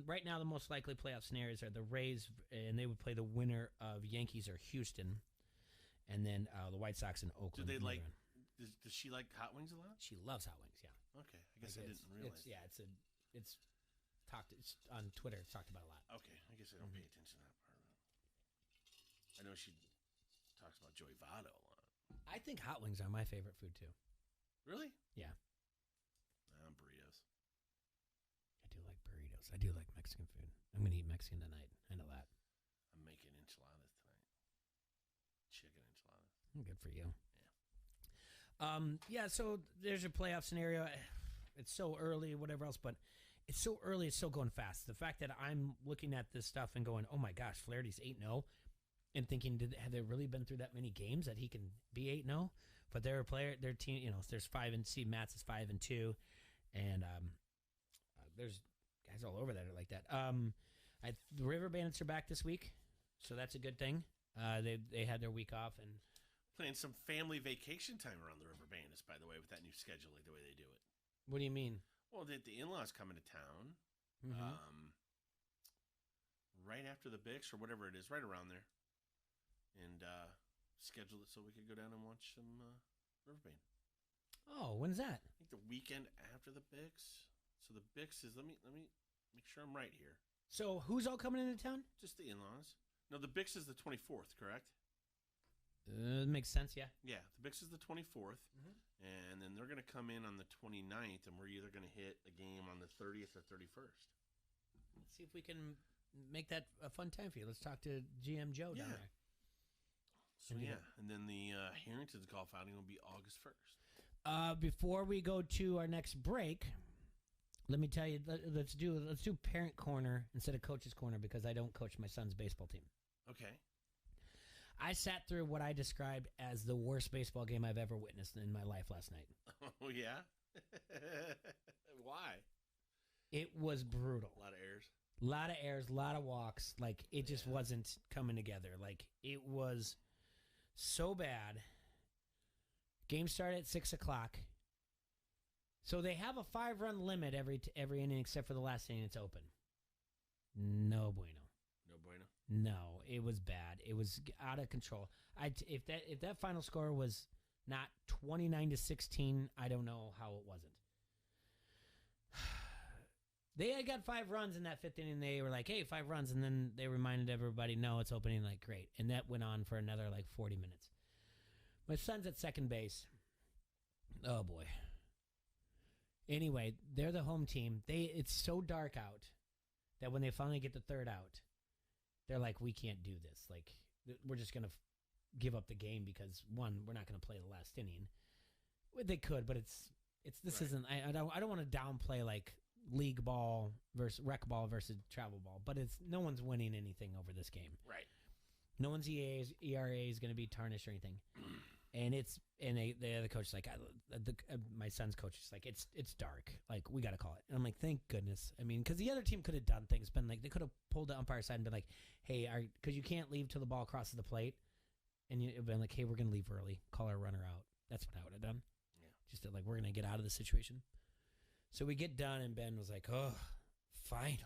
Right now, the most likely playoff scenarios are the Rays, and they would play the winner of Yankees or Houston, and then the White Sox and Oakland. Do they like? Does she like hot wings a lot? She loves hot wings. Yeah. Okay, I guess I didn't realize. It's talked. It's on Twitter. It's talked about a lot. Okay, I guess I don't pay attention to that part of it. I know she talks about Joey Votto a lot. I think hot wings are my favorite food too. Really? Yeah. Burritos. I do like burritos. I do like Mexican food. I'm gonna eat Mexican tonight. I know that. I'm making enchiladas tonight. Chicken enchiladas. Good for you. Yeah, so there's your playoff scenario. It's so early, whatever else, but it's so early, it's so going fast. The fact that I'm looking at this stuff and going, oh my gosh, Flaherty's 8-0, and thinking, have they really been through that many games that he can be 8-0? But their team, there's 5 and see Matt's is 5-2, and there's guys all over that are like that. The River Bandits are back this week, so that's a good thing. They had their week off and playing some family vacation time around the River Bandits, by the way, with that new schedule, like the way they do it. What do you mean? Well, the in-laws coming to town right after the Bix or whatever it is, right around there, and schedule it so we could go down and watch some River Band. Oh, when's that? I think the weekend after the Bix. So the Bix is, let me make sure I'm right here. So who's all coming into town? Just the in-laws. No, the Bix is the 24th, correct? Makes sense, yeah. Yeah, the Bix is the 24th, and then they're going to come in on the 29th, and we're either going to hit a game on the 30th or 31st. Let's see if we can make that a fun time for you. Let's talk to GM Joe down there. So, and then the Harrington's golf outing will be August 1st. Before we go to our next break, let me tell you, let's do parent corner instead of coach's corner because I don't coach my son's baseball team. Okay. I sat through what I described as the worst baseball game I've ever witnessed in my life last night. Oh, yeah? Why? It was brutal. A lot of errors. A lot of errors, a lot of walks. Like, it just wasn't coming together. Like, it was so bad. Game started at 6 o'clock. So they have a 5-run limit every inning except for the last inning it's open. No bueno. No bueno? No, it was bad. It was out of control. If that final score was not 29-16, I don't know how it wasn't. They had got 5 runs in that 5th inning. They were like, hey, 5 runs. And then they reminded everybody, no, it's opening. Like, great. And that went on for another, 40 minutes. My son's at second base. Oh, boy. Anyway, they're the home team. It's so dark out that when they finally get the third out, they're like, we can't do this. Like, we're just going to give up the game because, one, we're not going to play the last inning. They could, but this right. Isn't. I don't want to downplay league ball versus rec ball versus travel ball, but no one's winning anything over this game. Right. No one's ERA is going to be tarnished or anything. And the coach is like, my son's coach is like, it's dark. Like, we got to call it. And I'm like, thank goodness. I mean, because the other team could have done things, been like, they could have pulled the umpire aside and been like, hey, because you can't leave till the ball crosses the plate. And you've been like, hey, we're going to leave early. Call our runner out. That's what I would have done. Yeah. Just that, we're going to get out of the situation. So we get done, and Ben was like, oh, finally.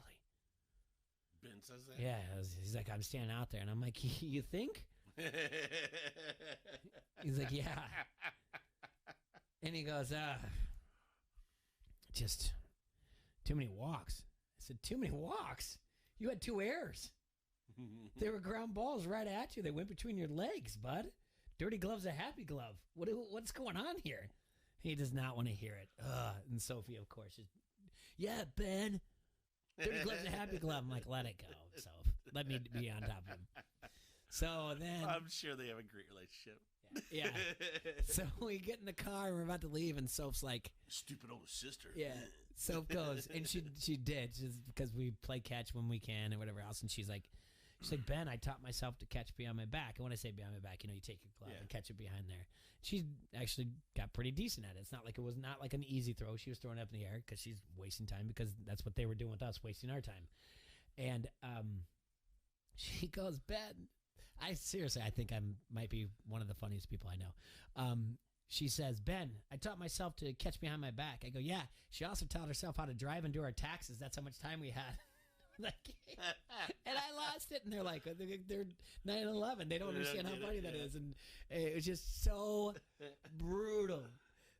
Ben says that? Yeah. He's like, I'm standing out there. And I'm like, you think? He's like, yeah. And he goes, just too many walks. I said, too many walks? You had 2 errors. They were ground balls right at you. They went between your legs, bud. Dirty glove's a happy glove. What's going on here? He does not want to hear it. And Sophie, of course, is, yeah, Ben. Dirty glove's a happy glove. I'm like, let it go. So let me be on top of him. So then, I'm sure they have a great relationship. Yeah. So we get in the car and we're about to leave, and Soph's like, stupid old sister. Yeah. Soph goes, and she did, just because we play catch when we can and whatever else. And she's like, Ben, I taught myself to catch behind my back. And when I say behind my back, you take your glove and catch it behind there. She actually got pretty decent at it. It's not like it was not like an easy throw. She was throwing it up in the air because she's wasting time, because that's what they were doing with us, wasting our time. And she goes, Ben, I think I might be one of the funniest people I know. She says, Ben, I taught myself to catch behind my back. I go, yeah. She also taught herself how to drive and do our taxes. That's how much time we had. And I lost it. And they're like, they're 9/11. They don't understand how funny that is. And it was just so brutal.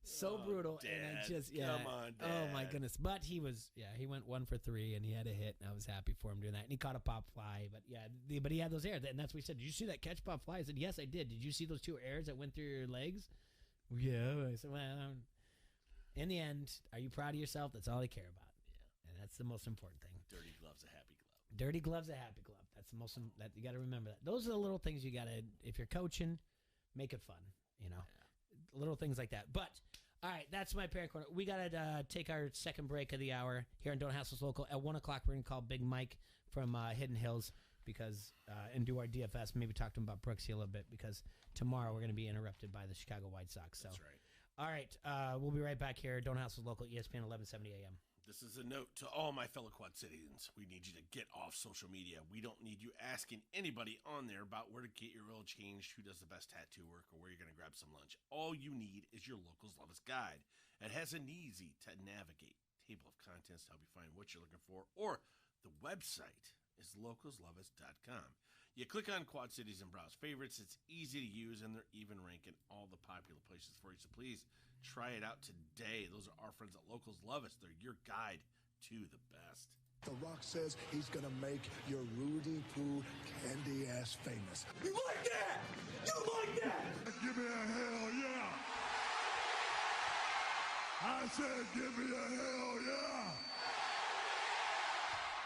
So brutal. Dad, and I just, come on, Dad. Oh my goodness. But he went 1 for 3 and he had a hit, and I was happy for him doing that. And he caught a pop fly. But but he had those airs. And that's what he said. Did you see that catch pop fly? I said, yes, I did. Did you see those 2 airs that went through your legs? Yeah. I said, well, in the end, are you proud of yourself? That's all I care about. Yeah. And that's the most important thing. Dirty glove's a happy glove. Dirty glove's a happy glove. That's the most, that you got to remember that. Those are the little things you got to, if you're coaching, make it fun, little things like that. But, all right, that's my parent corner. We got to take our second break of the hour here on Don't Hassle Us Local. At 1 o'clock, we're going to call Big Mike from Hidden Hills and do our DFS, maybe talk to him about Brooksy a little bit, because tomorrow we're going to be interrupted by the Chicago White Sox. So. That's right. All right, we'll be right back here. Don't Hassle Us Local, ESPN 1170 AM. This is a note to all my fellow Quad Cityans. We need you to get off social media. We don't need you asking anybody on there about where to get your oil changed, who does the best tattoo work, or where you're going to grab some lunch. All you need is your local's Lovest Guide. It has an easy-to-navigate table of contents to help you find what you're looking for, or the website is localslovest.com. You click on Quad Cities and browse favorites. It's easy to use, and they're even ranking all the popular places for you. So please try it out today. Those are our friends at Locals Love Us. They're your guide to the best. The Rock says he's gonna make your Rudy Poo candy ass famous. You like that? You like that? Give me a hell yeah! I said give me a hell yeah!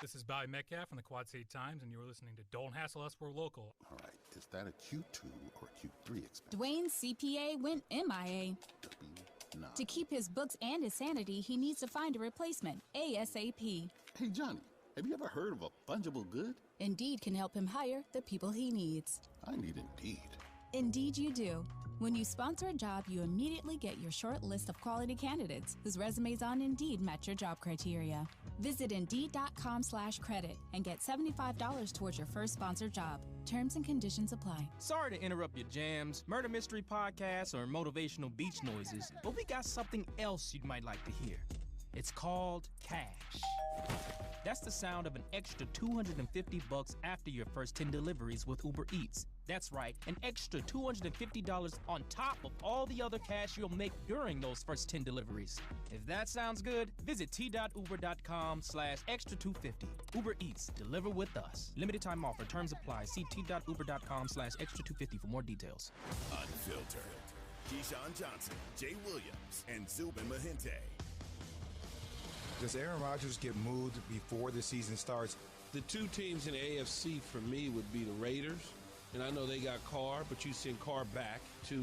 This is Bobby Metcalf from the Quad City Times, and you're listening to Don't Hassle Us, We're Local. All right, is that a Q2 or Q3 expense? Dwayne's CPA went MIA. W9. To keep his books and his sanity, he needs to find a replacement, ASAP. Hey, Johnny, have you ever heard of a fungible good? Indeed can help him hire the people he needs. I need Indeed. Indeed you do. When you sponsor a job, you immediately get your short list of quality candidates whose resumes on Indeed match your job criteria. Visit Indeed.com/credit and get $75 towards your first sponsored job. Terms and conditions apply. Sorry to interrupt your jams, murder mystery podcasts, or motivational beach noises, but we got something else you might like to hear. It's called cash. That's the sound of an extra $250 after your first 10 deliveries with Uber Eats. That's right, an extra $250 on top of all the other cash you'll make during those first 10 deliveries. If that sounds good, visit t.uber.com/extra250. Uber Eats, deliver with us. Limited time offer, terms apply. See t.uber.com/extra250 for more details. Unfiltered. Keyshawn Johnson, Jay Williams, and Zubin Mahente. Does Aaron Rodgers get moved before the season starts? The 2 teams in the AFC for me would be the Raiders. And I know they got Carr, but you send Carr back to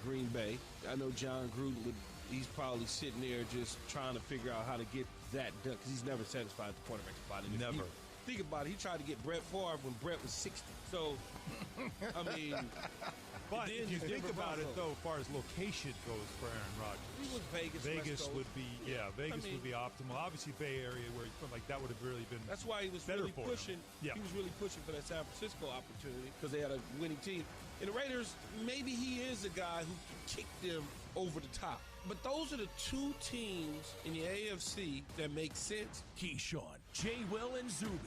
Green Bay. I know John Gruden he's probably sitting there just trying to figure out how to get that done, because he's never satisfied the quarterback spot. Never. Think about it. He tried to get Brett Favre when Brett was 60. So, I mean... But if you think about it, though, as far as location goes for Aaron Rodgers, he was Vegas would be, Vegas would be optimal. Obviously, Bay Area, where he's from, like that would have really been. That's why he was really pushing. Yeah. He was really pushing for that San Francisco opportunity, because they had a winning team. And the Raiders, maybe he is a guy who can kick them over the top. But those are the 2 teams in the AFC that make sense. Keyshawn, J. Will, and Zubin.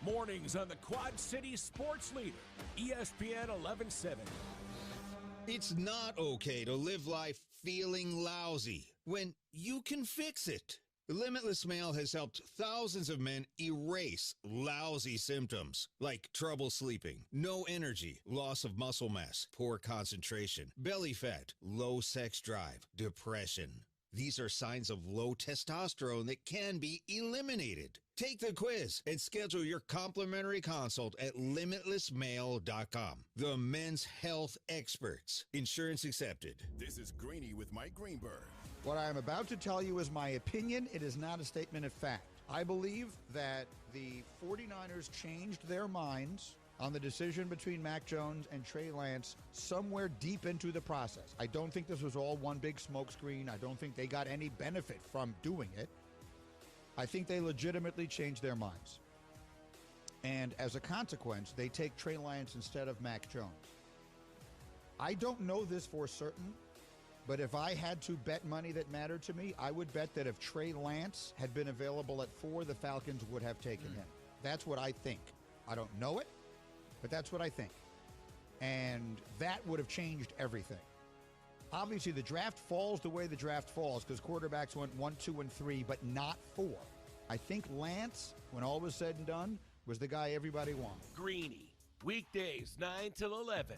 Mornings on the Quad City Sports Leader, ESPN 1170. It's not okay to live life feeling lousy when you can fix it. Limitless Male has helped thousands of men erase lousy symptoms like trouble sleeping, no energy, loss of muscle mass, poor concentration, belly fat, low sex drive, depression. These are signs of low testosterone that can be eliminated. Take the quiz and schedule your complimentary consult at limitlessmale.com. The men's health experts. Insurance accepted. This is Greeny with Mike Greenberg. What I am about to tell you is my opinion. It is not a statement of fact. I believe that the 49ers changed their minds on the decision between Mac Jones and Trey Lance somewhere deep into the process. I don't think this was all one big smokescreen. I don't think they got any benefit from doing it. I think they legitimately changed their minds. And as a consequence, they take Trey Lance instead of Mac Jones. I don't know this for certain, but if I had to bet money that mattered to me, I would bet that if Trey Lance had been available at 4, the Falcons would have taken him. That's what I think. I don't know it, but that's what I think. And that would have changed everything. Obviously, the draft falls the way the draft falls because quarterbacks went 1, 2, and 3, but not 4. I think Lance, when all was said and done, was the guy everybody wanted. Greeny, weekdays 9 till 11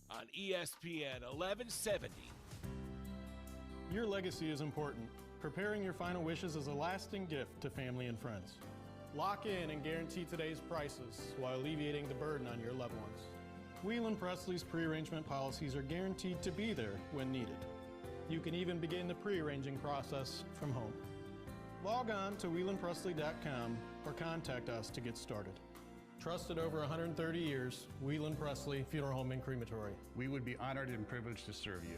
on ESPN 1170. Your legacy is important. Preparing your final wishes is a lasting gift to family and friends. Lock in and guarantee today's prices while alleviating the burden on your loved ones. Whelan Presley's pre-arrangement policies are guaranteed to be there when needed. You can even begin the pre-arranging process from home. Log on to WhelanPresley.com or contact us to get started. Trusted over 130 years, Whelan Presley Funeral Home and Crematory. We would be honored and privileged to serve you.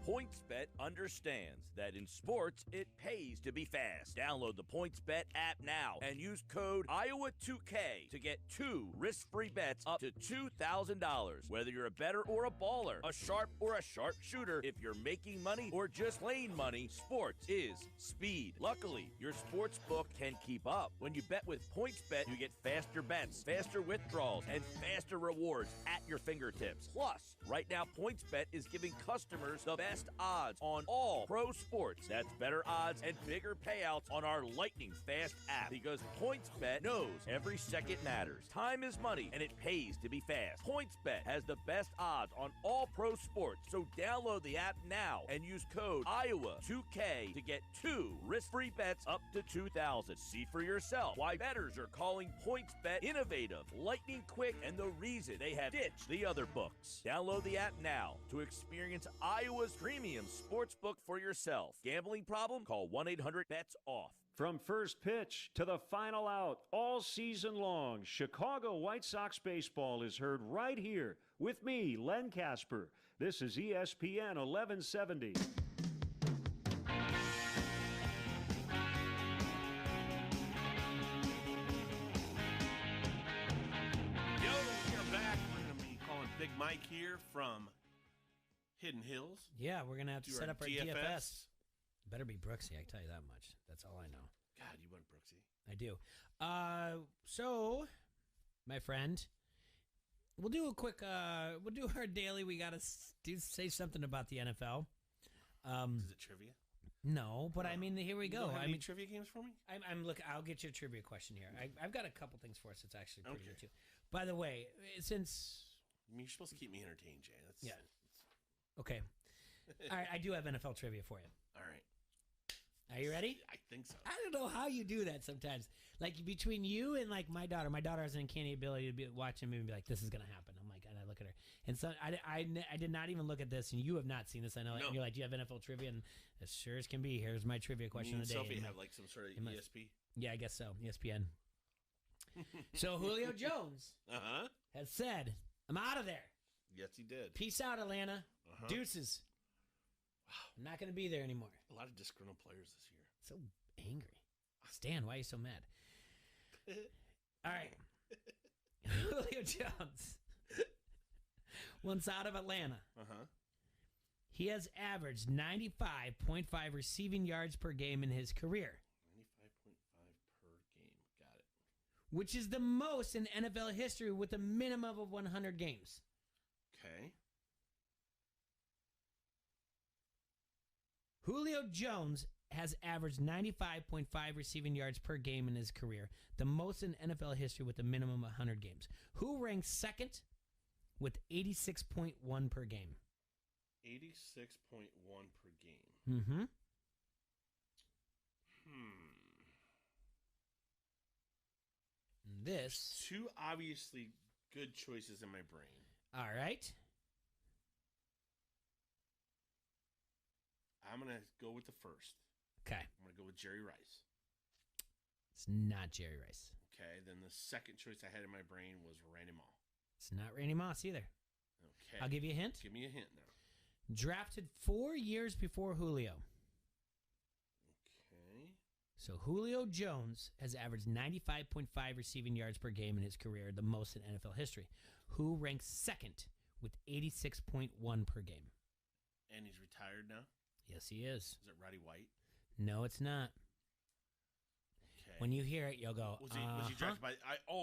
PointsBet understands that in sports, it pays to be fast. Download the PointsBet app now and use code Iowa2K to get 2 risk-free bets up to $2,000. Whether you're a bettor or a baller, a sharp or a sharpshooter, if you're making money or just laying money, sports is speed. Luckily, your sports book can keep up. When you bet with PointsBet, you get faster bets, faster withdrawals, and faster rewards at your fingertips. Plus, right now, PointsBet is giving customers the best odds on all pro sports. That's better odds and bigger payouts on our lightning fast app because PointsBet knows every second matters. Time is money and it pays to be fast. PointsBet has the best odds on all pro sports, so download the app now and use code Iowa2K to get 2 risk-free bets up to $2,000. See for yourself why bettors are calling PointsBet innovative, lightning quick, and the reason they have ditched the other books. Download the app now to experience Iowa's premium sportsbook for yourself. Gambling problem? Call 1-800-BETS-OFF. From first pitch to the final out, all season long, Chicago White Sox baseball is heard right here with me, Len Casper. This is ESPN 1170. Yo, we're back. We're going to be calling Big Mike here from Hidden Hills. Yeah, we're going to have to Do set our up our DFS. Better be Brooksy, I can tell you that much. That's all I know. God, you want Brooksy. I do. So, my friend, we'll do a quick, we'll do our daily. We got to say something about the NFL. Is it trivia? No, but I mean, here we go. You don't have I any mean, trivia games for me? I'm look. I'll get you a trivia question here. I've got a couple things for us. It's actually pretty good too. By the way, since you're supposed to keep me entertained, Jay. Yeah. Okay. All right, I do have NFL trivia for you. All right. Are you ready? I think so. I don't know how you do that sometimes. Like between you and like my daughter has an uncanny ability to be watching me and be like, "This is gonna happen." I'm like, and I look at her, and so I did not even look at this, and you have not seen this. I know. No. And you're like, "Do you have NFL trivia?" And as sure as can be, here's my trivia question of the day. Sophie have like some sort of ESP. Yeah, I guess so. ESPN. So Julio Jones has said, "I'm out of there." Yes, he did. Peace out, Atlanta. Deuces. Wow. I'm not going to be there anymore. A lot of disgruntled players this year. So angry. Stan, why are you so mad? All right. Julio Jones. Once out of Atlanta. He has averaged 95.5 receiving yards per game in his career. 95.5 per game. Got it. Which is the most in NFL history with a minimum of 100 games. Okay. Julio Jones has averaged 95.5 receiving yards per game in his career, the most in NFL history with a minimum of 100 games. Who ranks second with 86.1 per game? 86.1 per game. Mm-hmm. This. Two obviously good choices in my brain. All right. I'm going to go with the first. Okay. I'm going to go with Jerry Rice. It's not Jerry Rice. Okay. Then the second choice I had in my brain was Randy Moss. It's not Randy Moss either. Okay. I'll give you a hint. Give me a hint now. Drafted 4 years before Julio. Okay. So Julio Jones has averaged 95.5 receiving yards per game in his career, the most in NFL history. Who ranks second with 86.1 per game? And he's retired now? Yes, he is. Is it Roddy White? No, it's not. Okay. When you hear it, you'll go, Was he drafted by...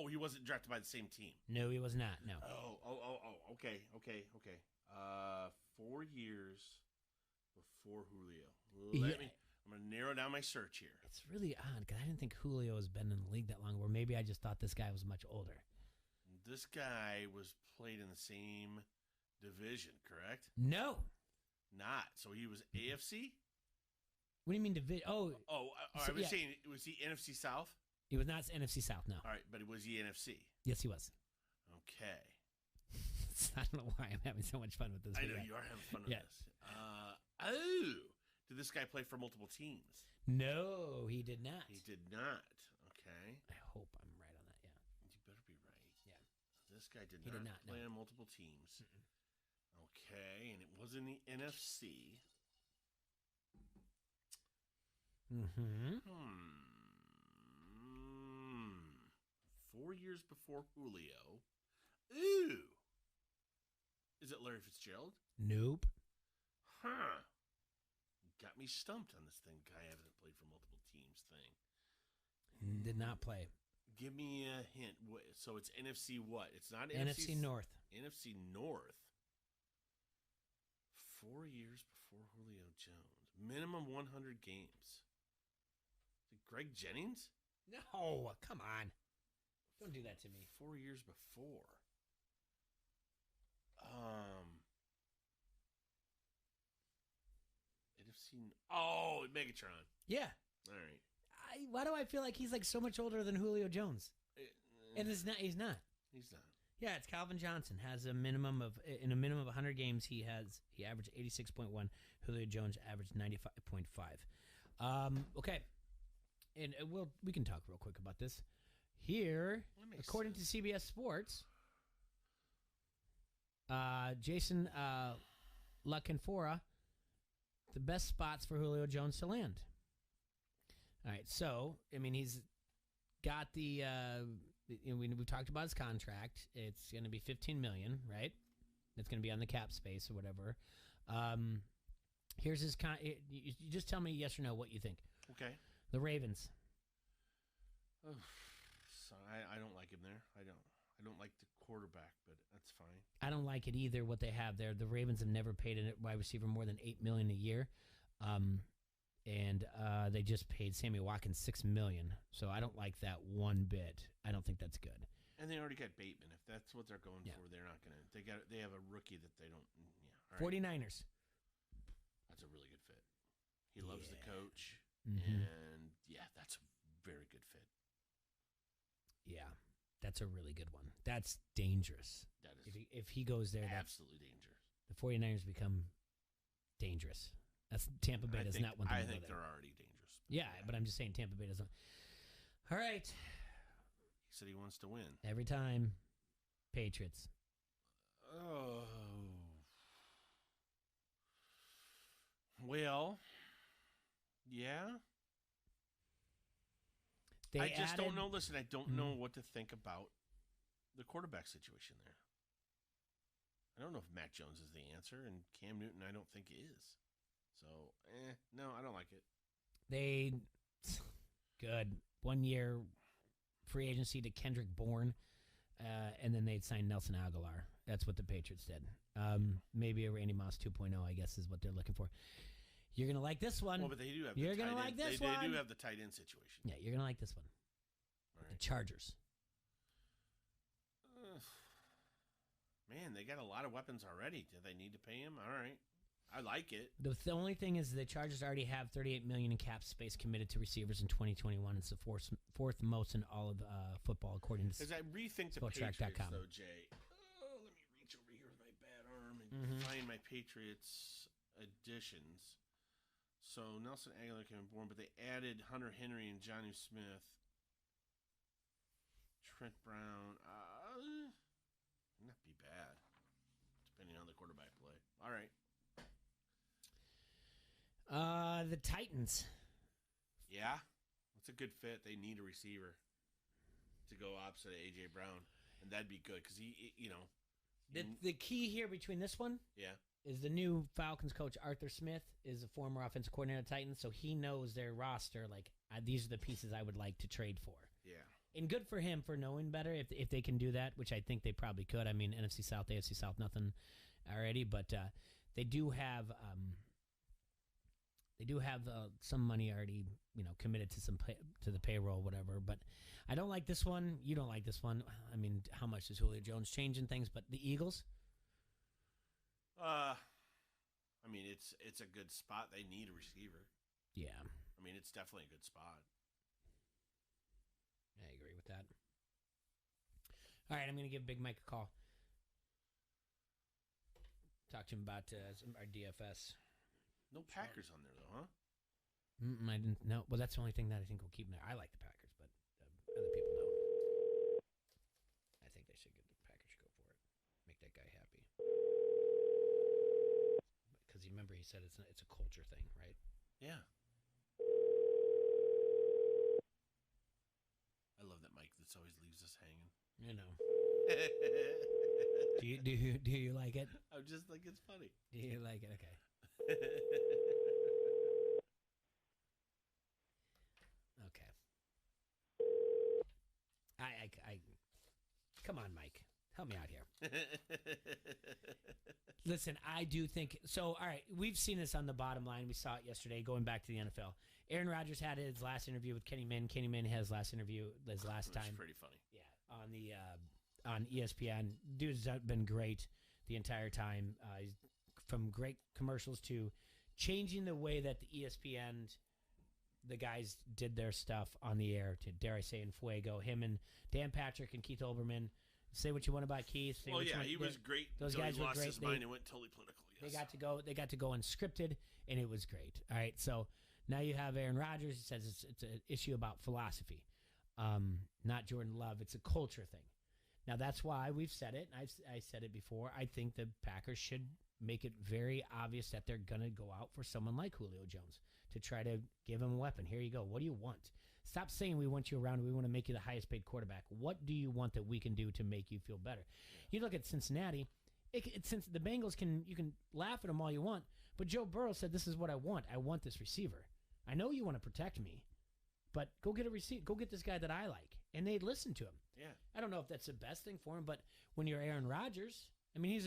he wasn't drafted by the same team. No, he was not, no. Oh. Okay. 4 years before Julio. I'm going to narrow down my search here. It's really odd because I didn't think Julio has been in the league that long, or maybe I just thought this guy was much older. This guy was played in the same division, correct? No. Not. So he was AFC? What do you mean division? I was saying, was he NFC South? He was not NFC South, no. All right, but was he NFC? Yes, he was. Okay. I don't know why I'm having so much fun with this. I know you are having fun with this. Did this guy play for multiple teams? No, he did not. He did not. Okay. I hope I'm right on that, yeah. You better be right. Yeah. This guy did He not did not, play no. on multiple teams. Okay, and it was in the NFC. Mm-hmm. 4 years before Julio. Ooh. Is it Larry Fitzgerald? Nope. Huh. Got me stumped on this thing. Guy hasn't played for multiple teams thing. Did not play. Give me a hint. So it's NFC what? It's not NFC North. NFC North. 4 years before Julio Jones. Minimum 100 games. Is it Greg Jennings? No, come on. Don't do that to me. 4 years before. NFC. Oh, Megatron. Yeah. All right. Why do I feel like he's like so much older than Julio Jones? And it's not. He's not. He's not. Yeah, it's Calvin Johnson. Has a minimum of 100 games. He averaged 86.1. Julio Jones averaged 95.5. Okay, and we can talk real quick about this. Here, according to CBS Sports, Jason La Canfora, the best spots for Julio Jones to land. All right, so I mean he's got the. We've talked about his contract. It's going to be $15 million, right? It's going to be on the cap space or whatever. Here's his you just tell me yes or no what you think. Okay. The Ravens. So I don't like him there. I don't like the quarterback, but that's fine. I don't like it either. What they have there, the Ravens have never paid a wide receiver more than $8 million a year, and they just paid Sammy Watkins $6 million. So I don't like that one bit. I don't think that's good. And they already got Bateman. If that's what they're going for, they're not gonna. They have a rookie that they don't. Yeah. All right. 49ers. That's a really good fit. He loves the coach, Mm-hmm. and that's a very good fit. Yeah, that's a really good one. That's dangerous. That is if he goes there, absolutely dangerous. The 49ers become dangerous. That's Tampa Bay does not want them to go there. I think they're already dangerous. Yeah, but I'm just saying Tampa Bay doesn't. All right. He said he wants to win every time. Patriots. Oh. Well. Yeah. I just don't know. Listen, I don't know what to think about the quarterback situation there. I don't know if Mac Jones is the answer, and Cam Newton I don't think is. So, no, I don't like it. Good. 1 year free agency to Kendrick Bourne, and then they'd sign Nelson Aguilar. That's what the Patriots did. Maybe a Randy Moss 2.0, I guess, is what they're looking for. You're gonna like this one. Well, but they do have. You're the gonna tight like end. this they, one. They do have the tight end situation. Yeah, you're gonna like this one. All right. The Chargers. Man, they got a lot of weapons already. Do they need to pay him? All right, I like it. The only thing is the Chargers already have $38 million in cap space committed to receivers in 2021. It's the fourth most in all of football, according to As I rethink the Patriots, though, Jay. Oh, let me reach over here with my bad arm and find my Patriots additions. So Nelson Aguilar came aboard, but they added Hunter Henry and Jonnu Smith, Trent Brown. Not be bad, depending on the quarterback play. All right. The Titans. Yeah, that's a good fit. They need a receiver to go opposite of A.J. Brown, and that'd be good because The key here between this one is the new Falcons coach, Arthur Smith, is a former offensive coordinator of Titans, so he knows their roster. Like, these are the pieces I would like to trade for. Yeah. And good for him for knowing better if they can do that, which I think they probably could. I mean, NFC South, AFC South, nothing already, but they do have some money already, committed to the payroll, whatever. But I don't like this one. You don't like this one. I mean, how much is Julio Jones changing things? But the Eagles. I mean, it's a good spot. They need a receiver. Yeah. I mean, it's definitely a good spot. I agree with that. All right, I'm going to give Big Mike a call. Talk to him about our DFS. No Packers on there, though, huh? I didn't know. Well, that's the only thing that I think we'll keep in there. I like the Packers, but other people don't. I think they should the Packers should go for it. Make that guy happy. Because remember, he said it's a culture thing, right? Yeah. I love that Mike. This always leaves us hanging. You know. Do you like it? I'm just like, it's funny. Do you like it? Okay. Okay. I come on, Mike. Help me out here. Listen, I do think so. All right, we've seen this on the bottom line. We saw it yesterday. Going back to the NFL, Aaron Rodgers had his last interview with Kenny Mann. Kenny Mann had his last interview his last time. Pretty funny. Yeah, on ESPN. Dude's been great the entire time. From great commercials to changing the way that the ESPN, the guys did their stuff on the air. To dare I say, in Fuego, him and Dan Patrick and Keith Olbermann. Say what you want about Keith. Well, yeah, he was great. Those guys he were lost great. his mind and went totally political. Yes. They got to go unscripted, and it was great. All right, so now you have Aaron Rodgers. He says it's an issue about philosophy, not Jordan Love. It's a culture thing. Now that's why we've said it. And I said it before. I think the Packers should make it very obvious that they're going to go out for someone like Julio Jones to try to give him a weapon. Here you go. What do you want? Stop saying we want you around. We want to make you the highest paid quarterback. What do you want that we can do to make you feel better? You look at Cincinnati. Since the Bengals you can laugh at them all you want, but Joe Burrow said, "This is what I want. I want this receiver. I know you want to protect me, but go get a receiver. Go get this guy that I like." And they listened to him. Yeah. I don't know if that's the best thing for him, but when you're Aaron Rodgers, I mean,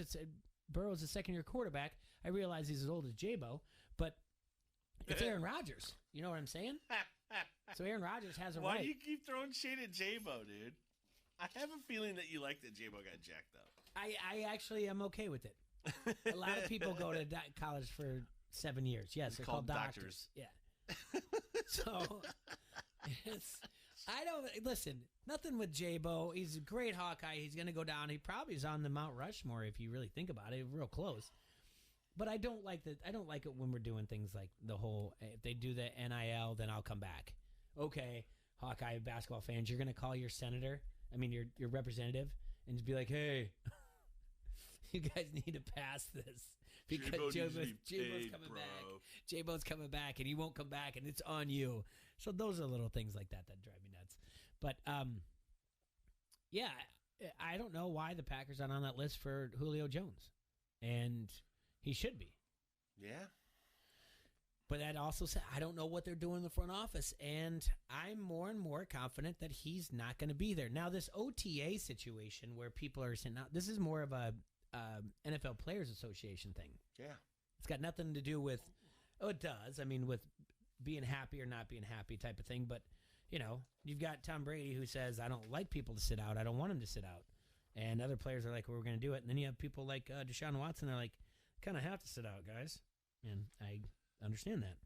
Burrow's a second-year quarterback. I realize he's as old as J-Bo, but it's Aaron Rodgers. You know what I'm saying? So Aaron Rodgers has a right. Why do you keep throwing shade at J-Bo, dude? I have a feeling that you like that J-Bo got jacked up. I actually am okay with it. A lot of people go to college for 7 years. Yes, they're called doctors. Yeah. So I don't listen. Nothing with J-Bo. He's a great Hawkeye. He's going to go down. He probably is on the Mount Rushmore if you really think about it. Real close. But I don't like it when we're doing things like the whole. If they do the NIL, then I'll come back. Okay, Hawkeye basketball fans, you're going to call your senator. I mean, your representative, and just be like, "Hey, you guys need to pass this because J-Bo's coming back. J-Bo's coming back, and he won't come back, and it's on you." So those are little things like that drive me nuts. But yeah, I don't know why the Packers aren't on that list for Julio Jones, and he should be. Yeah. But that also said, I don't know what they're doing in the front office, and I'm more and more confident that he's not going to be there. Now, this OTA situation where people are saying, now, this is more of a NFL Players Association thing. Yeah. It's got nothing to do with Oh, it does. I mean, with being happy or not being happy type of thing. But, you've got Tom Brady who says, I don't like people to sit out. I don't want them to sit out. And other players are like, well, we're going to do it. And then you have people like Deshaun Watson. They're like, kind of have to sit out, guys. And I understand that.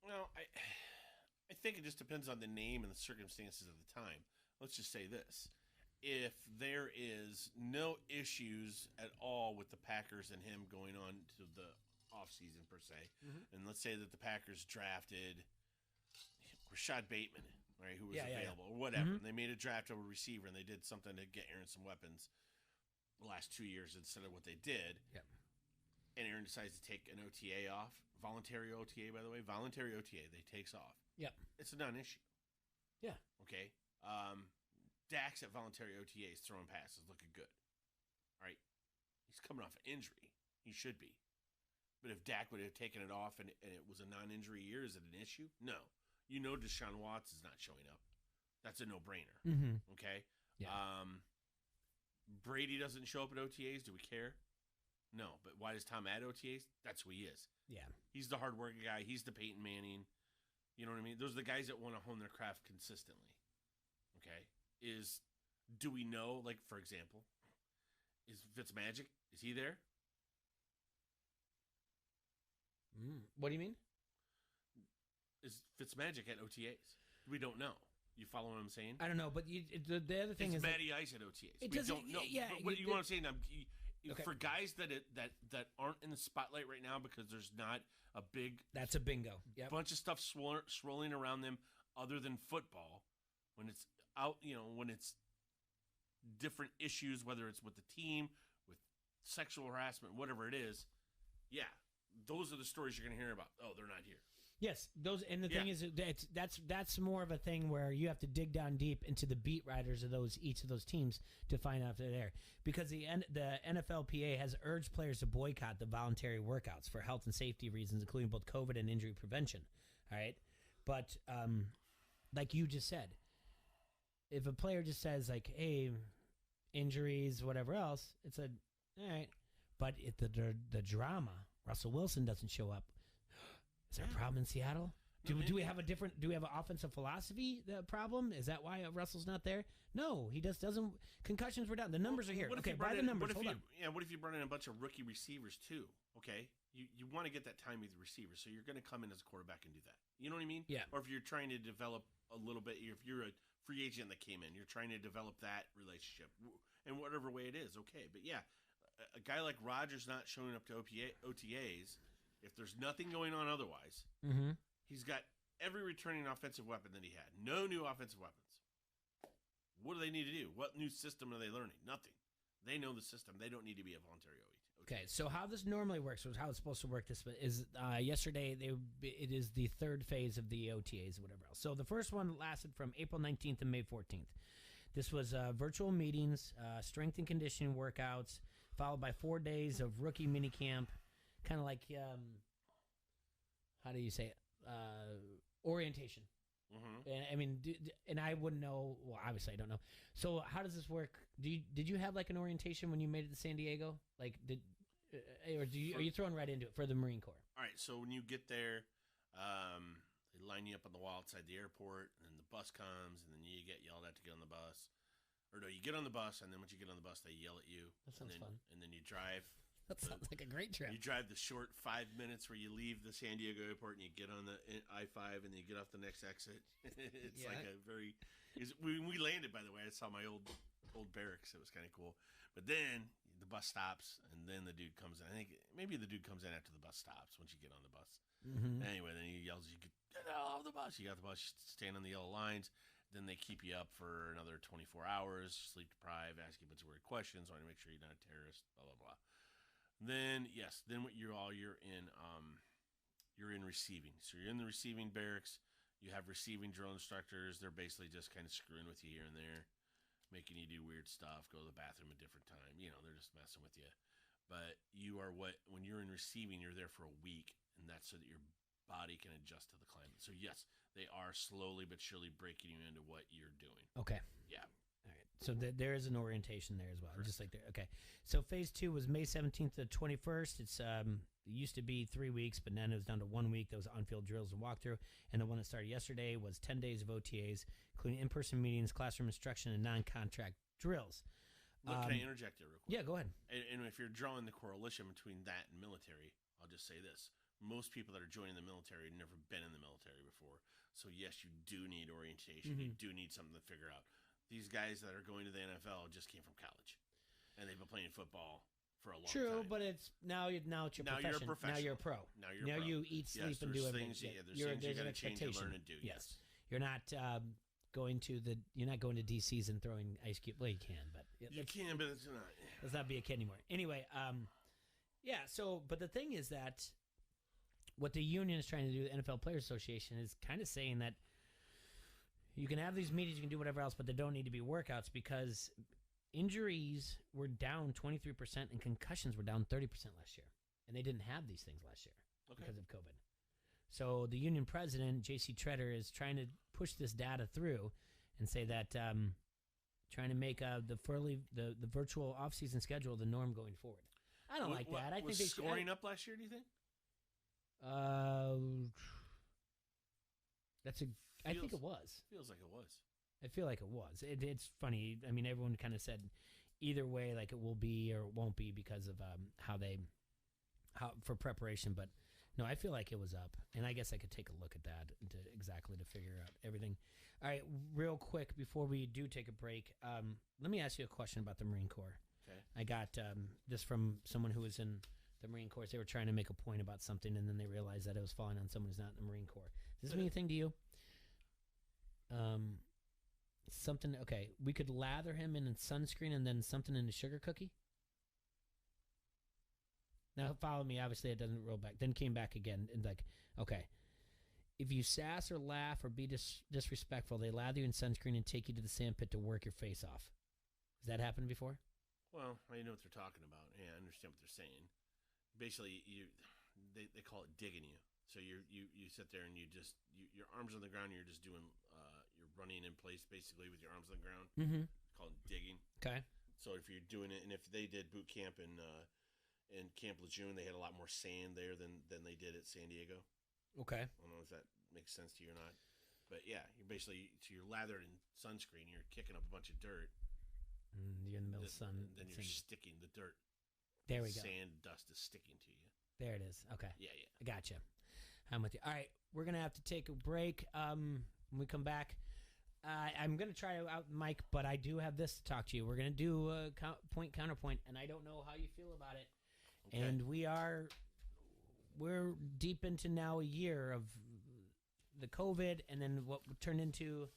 Well, I think it just depends on the name and the circumstances of the time. Let's just say this. If there is no issues at all with the Packers and him going on to the offseason per se, and let's say that the Packers drafted Rashad Bateman, right, who was available or whatever, and they made a draft of a receiver and they did something to get Aaron some weapons the last 2 years instead of what they did, and Aaron decides to take an OTA off, voluntary OTA, by the way, voluntary OTA, they takes off. It's a non-issue. Okay. Dak's at voluntary OTAs throwing passes, looking good. All right. He's coming off an injury. He should be. But if Dak would have taken it off and it was a non-injury year, is it an issue? No. Deshaun Watson is not showing up. That's a no-brainer. Okay? Brady doesn't show up at OTAs. Do we care? No. But why does Tom add OTAs? That's who he is. Yeah. He's the hard-working guy. He's the Peyton Manning. You know what I mean? Those are the guys that want to hone their craft consistently. Okay? Do we know, like, for example, is Fitzmagic, is he there? What do you mean? Is Fitzmagic at OTAs? We don't know. You follow what I'm saying? I don't know, but the other thing is Matty Ice at OTAs. It We doesn't- don't know. yeah, But what it- you want to say? Okay. For guys that aren't in the spotlight right now because there's not a big That's a bingo. Yep. bunch of stuff swirling around them other than football, when it's out, when it's different issues, whether it's with the team, with sexual harassment, whatever it is, those are the stories you're going to hear about. Oh, they're not here. Yes, those, and the thing is, that's more of a thing where you have to dig down deep into the beat writers of each of those teams to find out if they're there, because the NFLPA has urged players to boycott the voluntary workouts for health and safety reasons, including both COVID and injury prevention. All right, but like you just said, if a player just says like, "Hey, injuries, whatever else," it's all right. But if the drama, Russell Wilson doesn't show up. Is there a problem in Seattle? Do we have an offensive philosophy problem? Is that why Russell's not there? No, he just doesn't. Concussions were down. The numbers are here. Okay, by the numbers. Hold on. What if you brought in a bunch of rookie receivers too? Okay, you want to get that time with the receivers, so you're going to come in as a quarterback and do that. You know what I mean? Yeah. Or if you're trying to develop a little bit, if you're a free agent that came in, you're trying to develop that relationship in whatever way it is. Okay, but yeah, a guy like Rodgers not showing up to OTAs. If there's nothing going on otherwise, he's got every returning offensive weapon that he had. No new offensive weapons. What do they need to do? What new system are they learning? Nothing. They know the system. They don't need to be a voluntary OTA. Okay, so how this normally works, or how it's supposed to work, this is yesterday. It is the third phase of the OTAs or whatever else. So the first one lasted from April 19th to May 14th. This was virtual meetings, strength and conditioning workouts, followed by 4 days of rookie minicamp. Kind of like, how do you say it? Orientation. And I mean, and I wouldn't know. Well, obviously, I don't know. So, how does this work? Did you have like an orientation when you made it to San Diego? Like, are you throwing right into it for the Marine Corps? All right. So when you get there, they line you up on the wall outside the airport, and then the bus comes, and then you get yelled at to get on the bus. Or no, you get on the bus, and then once you get on the bus, they yell at you. That sounds fun. And then you drive. That sounds like a great trip. You drive the short 5 minutes where you leave the San Diego airport and you get on the I-5 and then you get off the next exit. It's like a very. When we landed, by the way, I saw my old barracks. It was kind of cool. But then the bus stops, and then the dude comes in. I think maybe the dude comes in after the bus stops once you get on the bus. Anyway, then he yells, "You get off the bus!" You got the bus, you stand on the yellow lines. Then they keep you up for another 24 hours, sleep deprived, ask you a bunch of weird questions, want to make sure you're not a terrorist, blah blah blah. Then you're in receiving. So you're in the receiving barracks. You have receiving drill instructors. They're basically just kind of screwing with you here and there, making you do weird stuff, go to the bathroom a different time. They're just messing with you. But when you're in receiving, you're there for a week, and that's so that your body can adjust to the climate. So yes, they are slowly but surely breaking you into what you're doing. Okay. Yeah. All right. So there is an orientation there as well, just like there. Okay. So phase 2 was May 17th to 21st. It's used to be 3 weeks, but then it was down to 1 week. That was on-field drills and walkthrough. And the one that started yesterday was 10 days of OTAs, including in-person meetings, classroom instruction, and non-contract drills. Look, can I interject here real quick? Yeah, go ahead. And if you're drawing the correlation between that and military, I'll just say this. Most people that are joining the military have never been in the military before. So, yes, you do need orientation. You do need something to figure out. These guys that are going to the NFL just came from college. And they've been playing football for a long time. True, but it's now it's your Now profession. you're a professional. Now you're a pro. Now you're a pro. You eat, sleep, Yes, and do there's everything. things- yeah, there's things you there's an gotta change and learn expectation. and do, yes. You're not going to the. You're not going to DC's and throwing ice cube. Well, you can, but You can, but it's not. let's not be a kid anymore. Anyway, yeah. So, but the thing is that what the union is trying to do, the NFL Players Association, is kind of saying that you can have these meetings, you can do whatever else, but there don't need to be workouts because injuries were down 23% and concussions were down 30% last year, and they didn't have these things last year because of COVID. So the union president, J.C. Treader, is trying to push this data through and say that trying to make the virtual offseason schedule the norm going forward. I don't like that. I was think scoring up last year, do you think? I think it was. Feels like it was. I feel like it was. It's funny. I mean, everyone kind of said either way, like it will be or it won't be because of how for preparation. But no, I feel like it was up, and I guess I could take a look at that to figure out everything. All right, real quick before we do take a break, let me ask you a question about the Marine Corps. Okay. I got this from someone who was in the Marine Corps. They were trying to make a point about something, and then they realized that it was falling on someone who's not in the Marine Corps. Does this mean anything to you? Something. Okay, we could lather him in sunscreen and then something in a sugar cookie. Now follow me. Obviously, it doesn't roll back. Then came back again and like, okay, if you sass or laugh or be disrespectful, they lather you in sunscreen and take you to the sandpit to work your face off. Has that happened before? Well, I know what they're talking about. Yeah, I understand what they're saying. Basically, they call it digging you. So you sit there and your arms on the ground. You're just doing you're running in place basically with your arms on the ground. Mm-hmm. Called digging. Okay. So if you're doing it, and if they did boot camp in Camp Lejeune, they had a lot more sand there than they did at San Diego. Okay. I don't know if that makes sense to you or not, but yeah, you're lathered in sunscreen. You're kicking up a bunch of dirt. You're in the middle of the sun. Then you're sticking the dirt. There we go. Sand dust is sticking to you. There it is. Okay. Yeah. I gotcha. I'm with you. All right, we're gonna have to take a break. When we come back, I'm gonna try out Mike, but I do have this to talk to you. We're gonna do a point counterpoint, and I don't know how you feel about it. Okay. And we're deep into now a year of the COVID, and then what turned into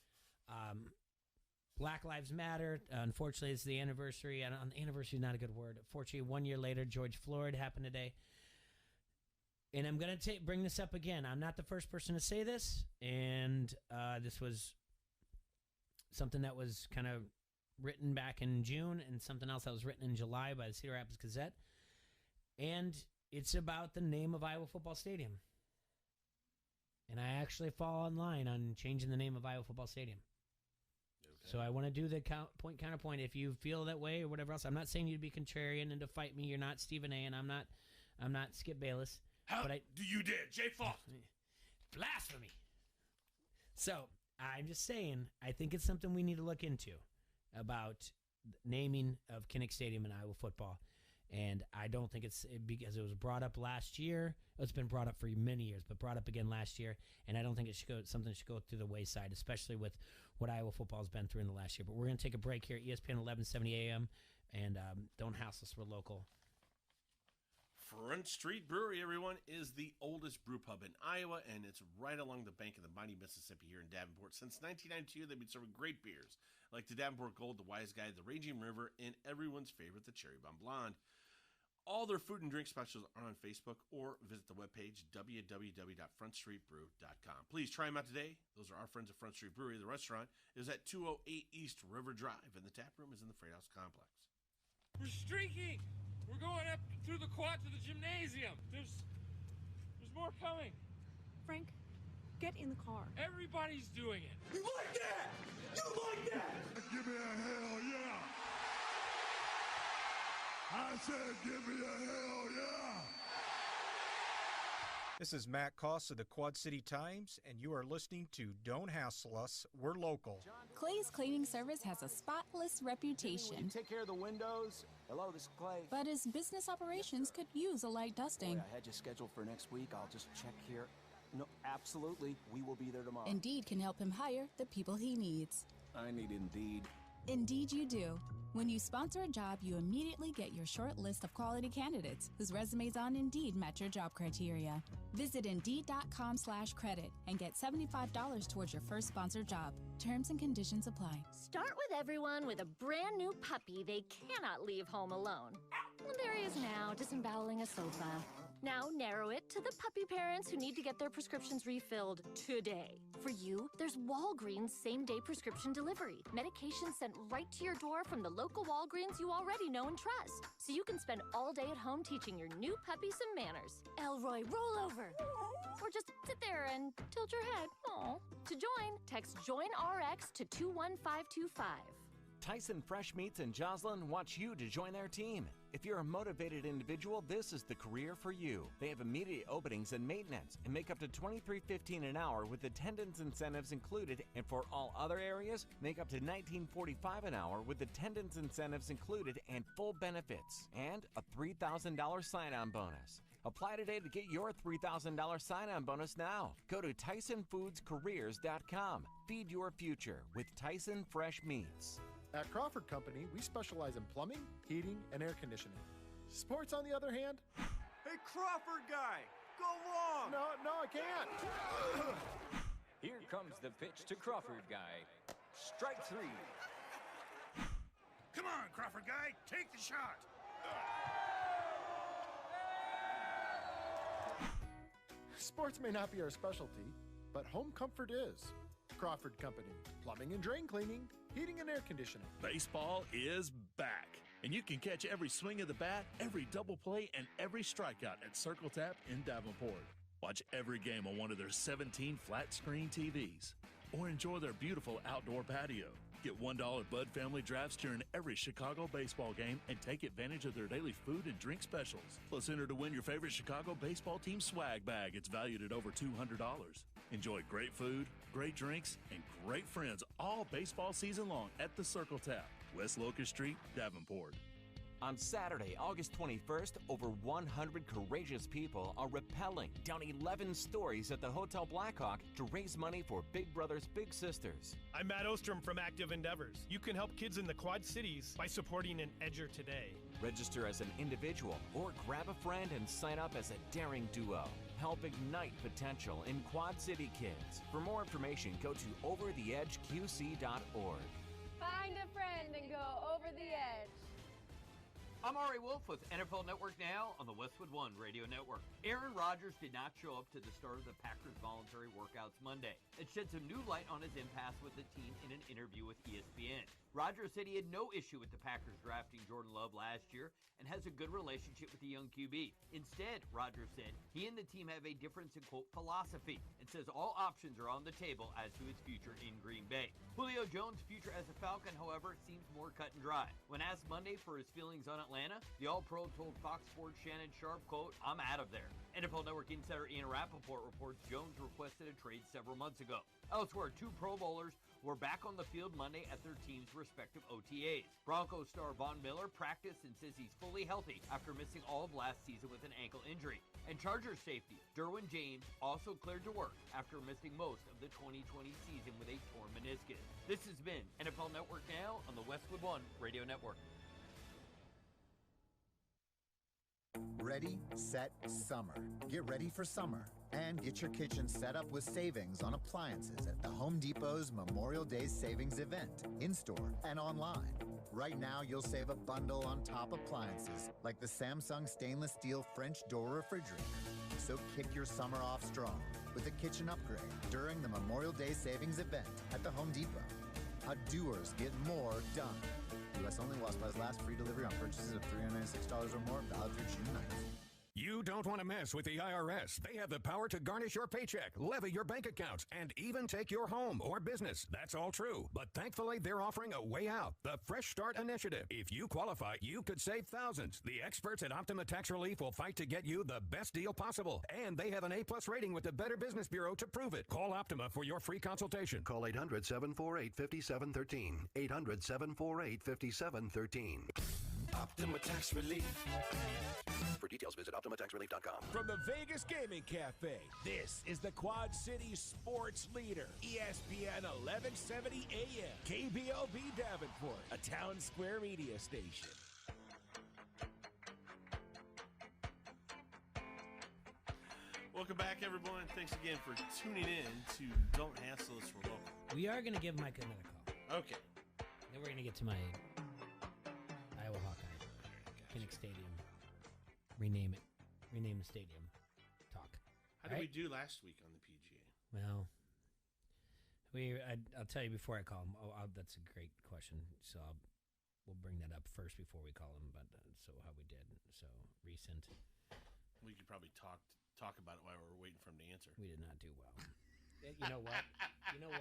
Black Lives Matter. Unfortunately, it's the anniversary. Anniversary is not a good word. Fortunately, 1 year later, George Floyd happened today. And I'm going to bring this up again. I'm not the first person to say this, and this was something that was kind of written back in June and something else that was written in July by the Cedar Rapids Gazette. And it's about the name of Iowa Football Stadium. And I actually fall in line on changing the name of Iowa Football Stadium. Okay. So I want to do the point counterpoint. If you feel that way or whatever else, I'm not saying you to be contrarian and to fight me. You're not Stephen A. and I'm not Skip Bayless. How do you dare, Jay Fox? Blasphemy. So I'm just saying, I think it's something we need to look into about naming of Kinnick Stadium in Iowa football. And I don't think it's because it was brought up last year. It's been brought up for many years, but brought up again last year. And I don't think something should go through the wayside, especially with what Iowa football has been through in the last year. But we're going to take a break here at ESPN 1170 AM. And don't hassle us. We're local. Front Street Brewery, everyone, is the oldest brew pub in Iowa, and it's right along the bank of the mighty Mississippi here in Davenport. Since 1992, they've been serving great beers like the Davenport Gold, the Wise Guy, the Raging River, and everyone's favorite, the Cherry Bomb Blonde. All their food and drink specials are on Facebook, or visit the webpage, www.frontstreetbrew.com. Please try them out today. Those are our friends at Front Street Brewery. The restaurant is at 208 East River Drive, and the tap room is in the Freight House Complex. We're streaking! We're going up through the quad to the gymnasium. There's more coming. Frank, get in the car. Everybody's doing it. You like that? You like that? Give me a hell yeah. I said give me a hell yeah. This is Matt Koss of the Quad City Times, and you are listening to Don't Hassle Us, We're Local. Clay's Cleaning Service has a spotless reputation. Will you take care of the windows? Hello, this is Clay. But his business operations could use a light dusting. Boy, I had you scheduled for next week. I'll just check here. No, absolutely. We will be there tomorrow. Indeed can help him hire the people he needs. I need Indeed. Indeed you do. When you sponsor a job, you immediately get your short list of quality candidates whose resumes on Indeed match your job criteria. Visit Indeed.com/credit and get $75 towards your first sponsored job. Terms and conditions apply. Start with everyone with a brand new puppy they cannot leave home alone. And there he is now, disemboweling a sofa. Now narrow it to the puppy parents who need to get their prescriptions refilled today. For you, there's Walgreens same-day prescription delivery. Medication sent right to your door from the local Walgreens you already know and trust. So you can spend all day at home teaching your new puppy some manners. Elroy, roll over. Or just sit there and tilt your head. Aw. To join, text JOIN-RX to 21525. Tyson Fresh Meats in Joslin wants you to join their team. If you're a motivated individual, this is the career for you. They have immediate openings in maintenance and make up to $23.15 an hour with attendance incentives included, and for all other areas, make up to $19.45 an hour with attendance incentives included and full benefits, and a $3,000 sign-on bonus. Apply today to get your $3,000 sign-on bonus now. Go to TysonFoodsCareers.com. Feed your future with Tyson Fresh Meats. At Crawford Company, we specialize in plumbing, heating, and air conditioning. Sports, on the other hand... Hey, Crawford guy, go long! No, I can't. Here comes the pitch to Crawford guy. Strike three. Come on, Crawford guy, take the shot. Sports may not be our specialty, but home comfort is. Crawford Company, plumbing and drain cleaning, heating and air conditioning. Baseball is back, and you can catch every swing of the bat, every double play, and every strikeout at Circle Tap in Davenport. Watch every game on one of their 17 flat-screen TVs, or enjoy their beautiful outdoor patio. Get $1 Bud Family Drafts during every Chicago baseball game and take advantage of their daily food and drink specials. Plus, enter to win your favorite Chicago baseball team swag bag. It's valued at over $200. Enjoy great food, great drinks, and great friends all baseball season long at the Circle Tap, West Locust Street, Davenport. On Saturday, August 21st, over 100 courageous people are rappelling down 11 stories at the Hotel Blackhawk to raise money for Big Brothers Big Sisters. I'm Matt Ostrom from Active Endeavors. You can help kids in the Quad Cities by supporting an Edger today. Register as an individual or grab a friend and sign up as a daring duo. Help ignite potential in Quad City kids. For more information, go to overtheedgeqc.org. Find a friend and go over the edge. I'm Ari Wolf with NFL Network Now on the Westwood One Radio Network. Aaron Rodgers did not show up to the start of the Packers voluntary workouts Monday. It shed some new light on his impasse with the team in an interview with ESPN. Rodgers said he had no issue with the Packers drafting Jordan Love last year and has a good relationship with the young QB. Instead, Rodgers said he and the team have a difference in, quote, philosophy, and says all options are on the table as to his future in Green Bay. Julio Jones' future as a Falcon, however, seems more cut and dry. When asked Monday for his feelings on Atlanta, the All-Pro told Fox Sports' Shannon Sharp, quote, "I'm out of there." NFL Network insider Ian Rappaport reports Jones requested a trade several months ago. Elsewhere, two Pro Bowlers were back on the field Monday at their team's respective OTAs. Broncos star Von Miller practiced and says he's fully healthy after missing all of last season with an ankle injury. And Chargers safety Derwin James also cleared to work after missing most of the 2020 season with a torn meniscus. This has been NFL Network Now on the Westwood One Radio Network. Ready, set, summer. Get ready for summer and get your kitchen set up with savings on appliances at the Home Depot's Memorial Day Savings event, in-store and online. Right now, you'll save a bundle on top appliances like the Samsung stainless steel French door refrigerator. So kick your summer off strong with a kitchen upgrade during the Memorial Day Savings event at the Home Depot. How doers get more done. U.S. only while supplies last. Free delivery on purchases of $396 or more, valid through June 9th. You don't don't want to mess with the IRS. They have the power to garnish your paycheck, levy your bank accounts, and even take your home or business. That's all true. But thankfully, they're offering a way out, the Fresh Start Initiative. If you qualify, you could save thousands. The experts at Optima Tax Relief will fight to get you the best deal possible. And they have an A-plus rating with the Better Business Bureau to prove it. Call Optima for your free consultation. Call 800-748-5713. 800-748-5713. Optima Tax Relief. For details, visit OptimaTaxRelief.com. From the Vegas Gaming Cafe, this is the Quad City sports leader, ESPN 1170 AM, KBOB Davenport, a Town Square media station. Welcome back, everyone. Thanks again for tuning in to Don't Hassle Us, We're Local. We are going to give Mike another call. Okay. Then we're going to get to my Iowa Hawkeye. Kinnick Stadium. Rename it. Rename the stadium. Talk. How did we do last week on the PGA? Well, I'll tell you before I call him. That's a great question. So we'll bring that up first before we call him. But so how we did. So recent. We could probably talk about it while we're waiting for him to answer. We did not do well. You know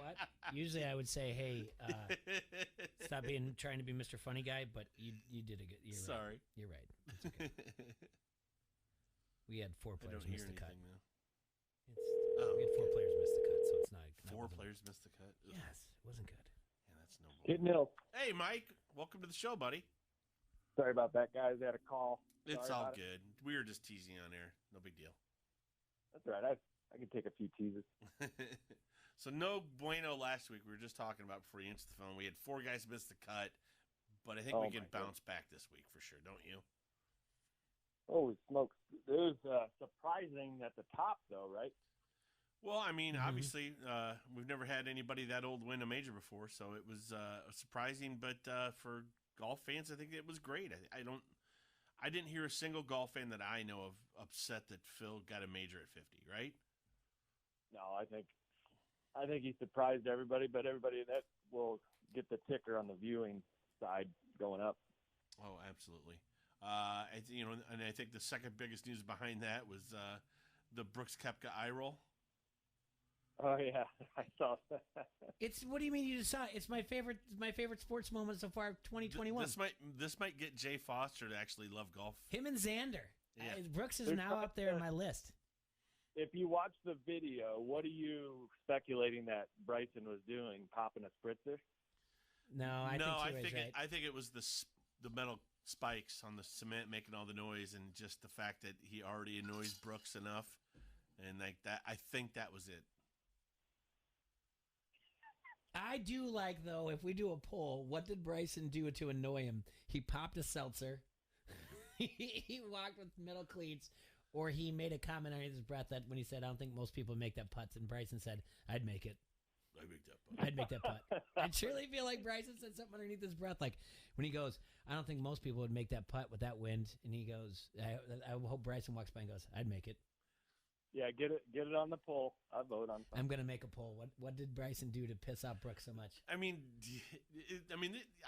what? Usually I would say, hey, stop trying to be Mr. Funny Guy, but you did a good. You're Sorry. Right. You're right. It's okay. We had 4 players miss the cut. We had 4 players miss the cut, so it's not. 4 players missed the cut? Ugh. Yes, it wasn't good. Yeah, that's no. Getting ill. Hey, Mike. Welcome to the show, buddy. Sorry about that, guys. I had a call. It's Sorry all about good. We were just teasing on air. No big deal. That's all right. I can take a few teases. So no bueno last week. We were just talking about before you answered the phone. We had 4 guys miss the cut, but I think we can bounce back this week for sure, don't you? Holy smokes. It was surprising at the top, though, right? Well, I mean, obviously, we've never had anybody that old win a major before, so it was surprising. But for golf fans, I think it was great. I didn't hear a single golf fan that I know of upset that Phil got a major at 50, right? No, I think he surprised everybody, but everybody that will get the ticker on the viewing side going up. Oh, absolutely. And I think the second biggest news behind that was the Brooks Koepka eye roll. Oh yeah, I saw that. It's what do you mean you just saw it? It's my favorite sports moment so far of 2021. This might get Jay Foster to actually love golf. Him and Xander. Yeah. Brooks is now up there in my list. If you watch the video, what are you speculating that Bryson was doing? Popping a spritzer? I think it was the metal spikes on the cement making all the noise, and just the fact that he already annoys Brooks enough, and like that. I think that was it. I do like, though, if we do a poll, what did Bryson do to annoy him? He popped a seltzer. He walked with metal cleats, or he made a comment under his breath that when he said, I don't think most people make that putts, and Bryson said, I'd make it. I'd make that putt. I truly feel like Bryson said something underneath his breath, like when he goes, I don't think most people would make that putt with that wind, and he goes, I hope Bryson walks by and goes, I'd make it. Yeah, get it on the poll. I vote on something. I'm going to make a poll. What did Bryson do to piss off Brooks so much? I mean,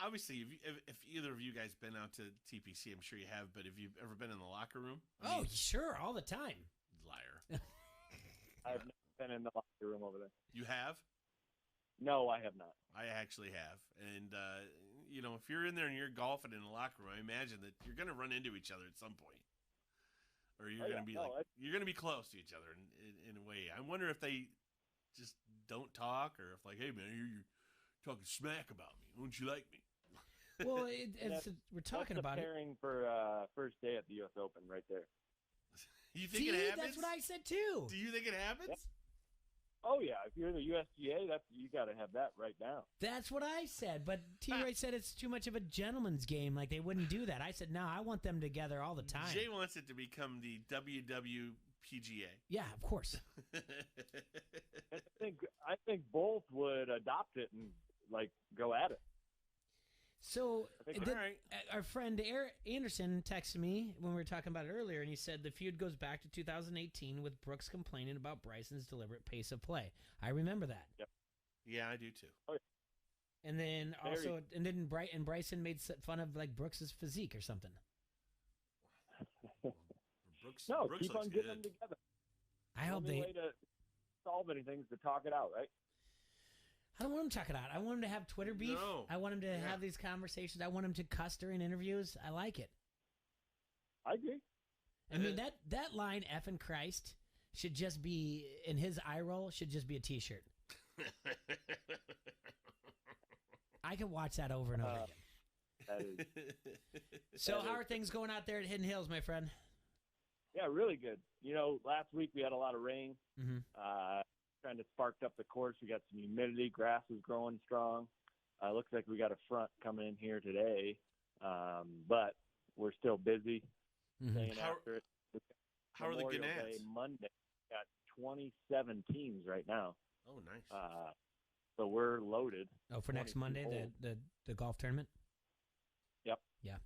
obviously, if either of you guys been out to TPC, I'm sure you have, but have you ever been in the locker room? Sure, all the time. Liar. I've never been in the locker room over there. You have? No, I have not. I actually have. And, if you're in there and you're golfing in the locker room, I imagine that you're going to run into each other at some point. Or you're going to be you're going to be close to each other in a way. I wonder if they just don't talk, or if like, hey man, you're talking smack about me. Don't you like me? Well, we're talking about preparing for first day at the U.S. Open right there. You think it happens? That's what I said too. Do you think it happens? Yeah. Oh yeah, if you're the USGA, you got to have that right now. That's what I said, but T-Ray said it's too much of a gentleman's game. Like they wouldn't do that. I said no, I want them together all the time. Jay wants it to become the WWPGA. Yeah, of course. I think both would adopt it and like go at it. So our friend Anderson texted me when we were talking about it earlier, and he said the feud goes back to 2018 with Brooks complaining about Bryson's deliberate pace of play. I remember that. Yep. Yeah, I do too. Oh, yeah. And then Bryson made fun of like Brooks's physique or something. For Brooks keep looks on getting them good. together. I hope The only they. way to solve anything is to talk it out, right? I don't want him to talk it out. I want him to have Twitter beef. No. I want him to have these conversations. I want him to cuss during interviews. I like it. I agree. I mean, that line, effing Christ, should just be, in his eye roll, should just be a T-shirt. I can watch that over and over again. That is, So how are things going out there at Hidden Hills, my friend? yeah, really good. Last week we had a lot of rain. Mm-hmm. Kind of sparked up the course. We got some humidity. Grass is growing strong. Looks like we got a front coming in here today, but we're still busy. Staying after it. How are the Memorial Gannats? Day, Monday, we got 27 teams right now. Oh, nice. So we're loaded. Oh, for next 22 Monday, holes. the golf tournament? Yep. Yeah.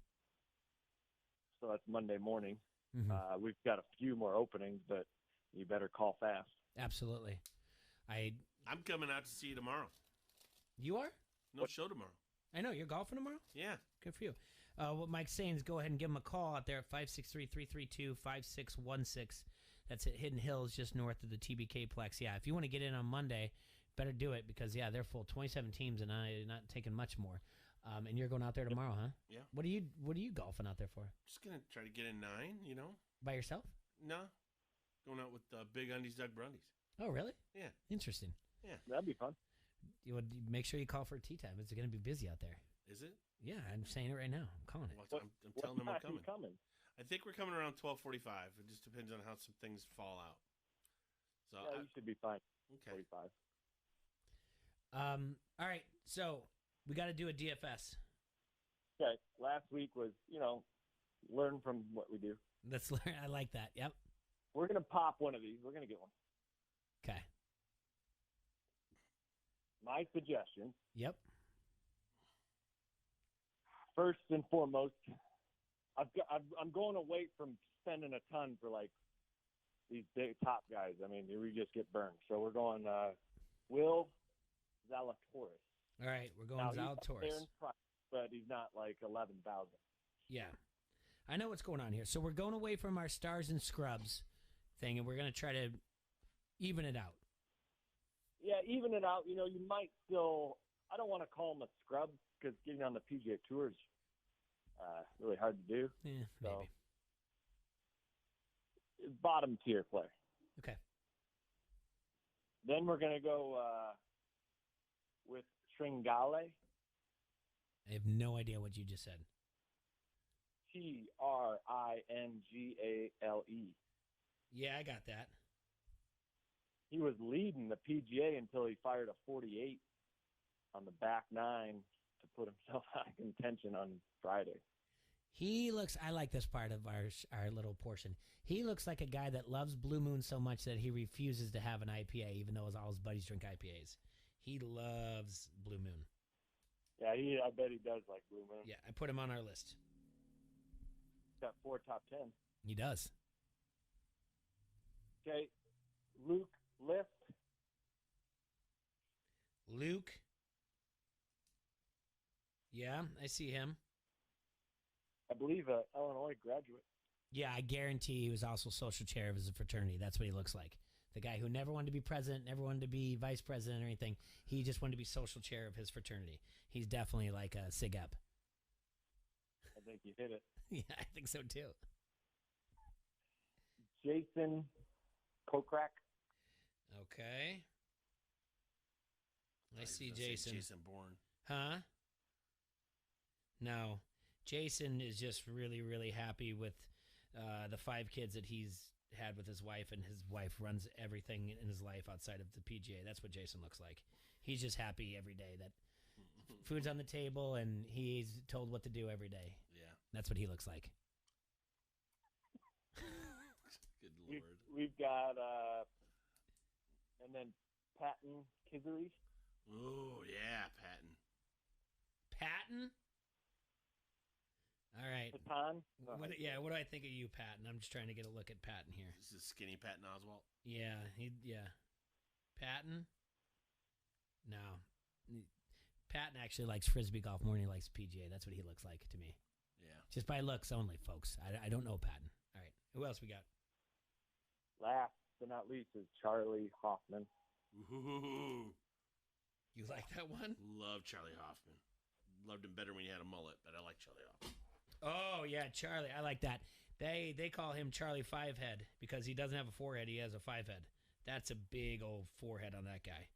So that's Monday morning. Mhm. We've got a few more openings, but you better call fast. Absolutely. I'm coming out to see you tomorrow. You are? No show tomorrow. I know. You're golfing tomorrow? Yeah. Good for you. What Mike's saying is go ahead and give him a call out there at 563-332-5616. That's at Hidden Hills, just north of the TBK Plex. Yeah, if you want to get in on Monday, better do it because, yeah, they're full. 27 teams, and I'm not taking much more. And you're going out there tomorrow, huh? Yeah. What are you golfing out there for? Just going to try to get in 9, By yourself? No. Going out with Big Undies, Doug Brundies. Oh, really? Yeah. Interesting. Yeah. That'd be fun. You would make sure you call for a tea time. It's going to be busy out there. Is it? Yeah, I'm saying it right now. I'm calling it. Well, I'm telling them I'm time are you coming. I think we're coming around 12:45. It just depends on how some things fall out. So Yeah, you should be fine. Okay. 45. All right, so we got to do a DFS. Okay. Last week was, learn from what we do. Let's learn. I like that. Yep. We're going to pop one of these. We're going to get one. Okay. My suggestion. Yep. First and foremost, I'm going away from spending a ton for like these big top guys. I mean, we just get burned. So we're going Will Zalatoris. All right, we're going Now, he's Zalatoris. up there in price, but he's not like 11,000. Yeah. I know what's going on here. So we're going away from our stars and scrubs thing, and we're going to try to even it out. Yeah, even it out. You might still. I don't want to call him a scrub because getting on the PGA Tour is really hard to do. Yeah, maybe. Bottom tier player. Okay. Then we're gonna go with Tringale. I have no idea what you just said. Tringale. Yeah, I got that. He was leading the PGA until he fired a 48 on the back 9 to put himself out of contention on Friday. He looks, I like this part of our little portion. He looks like a guy that loves Blue Moon so much that he refuses to have an IPA, even though all his buddies drink IPAs. He loves Blue Moon. Yeah, I bet he does like Blue Moon. Yeah, I put him on our list. Got 4 top 10. He does. Okay, Luke Lift. Luke. Yeah, I see him. I believe an Illinois graduate. Yeah, I guarantee he was also social chair of his fraternity. That's what he looks like. The guy who never wanted to be president, never wanted to be vice president or anything. He just wanted to be social chair of his fraternity. He's definitely like a Sig Up. I think you hit it. Yeah, I think so too. Jason Kokrak. Okay. I see Jason. Jason Bourne. Huh? No. Jason is just really, really happy with the 5 kids that he's had with his wife, and his wife runs everything in his life outside of the PGA. That's what Jason looks like. He's just happy every day that food's on the table and he's told what to do every day. Yeah. That's what he looks like. Good Lord. We've got, and then Patton Kizery. Oh, yeah, Patton. Patton? All right. Patton? What do I think of you, Patton? I'm just trying to get a look at Patton here. This is skinny Patton Oswalt. Yeah, Patton? No. Patton actually likes Frisbee golf more than he likes PGA. That's what he looks like to me. Yeah. Just by looks only, folks. I don't know Patton. All right. Who else we got? last but not least is Charlie Hoffman. Ooh. You like that one? Love Charlie Hoffman. Loved him better when he had a mullet, but I like Charlie Hoffman. Oh, yeah, Charlie. I like that. They call him Charlie Fivehead because he doesn't have a forehead. He has a fivehead. That's a big old forehead on that guy.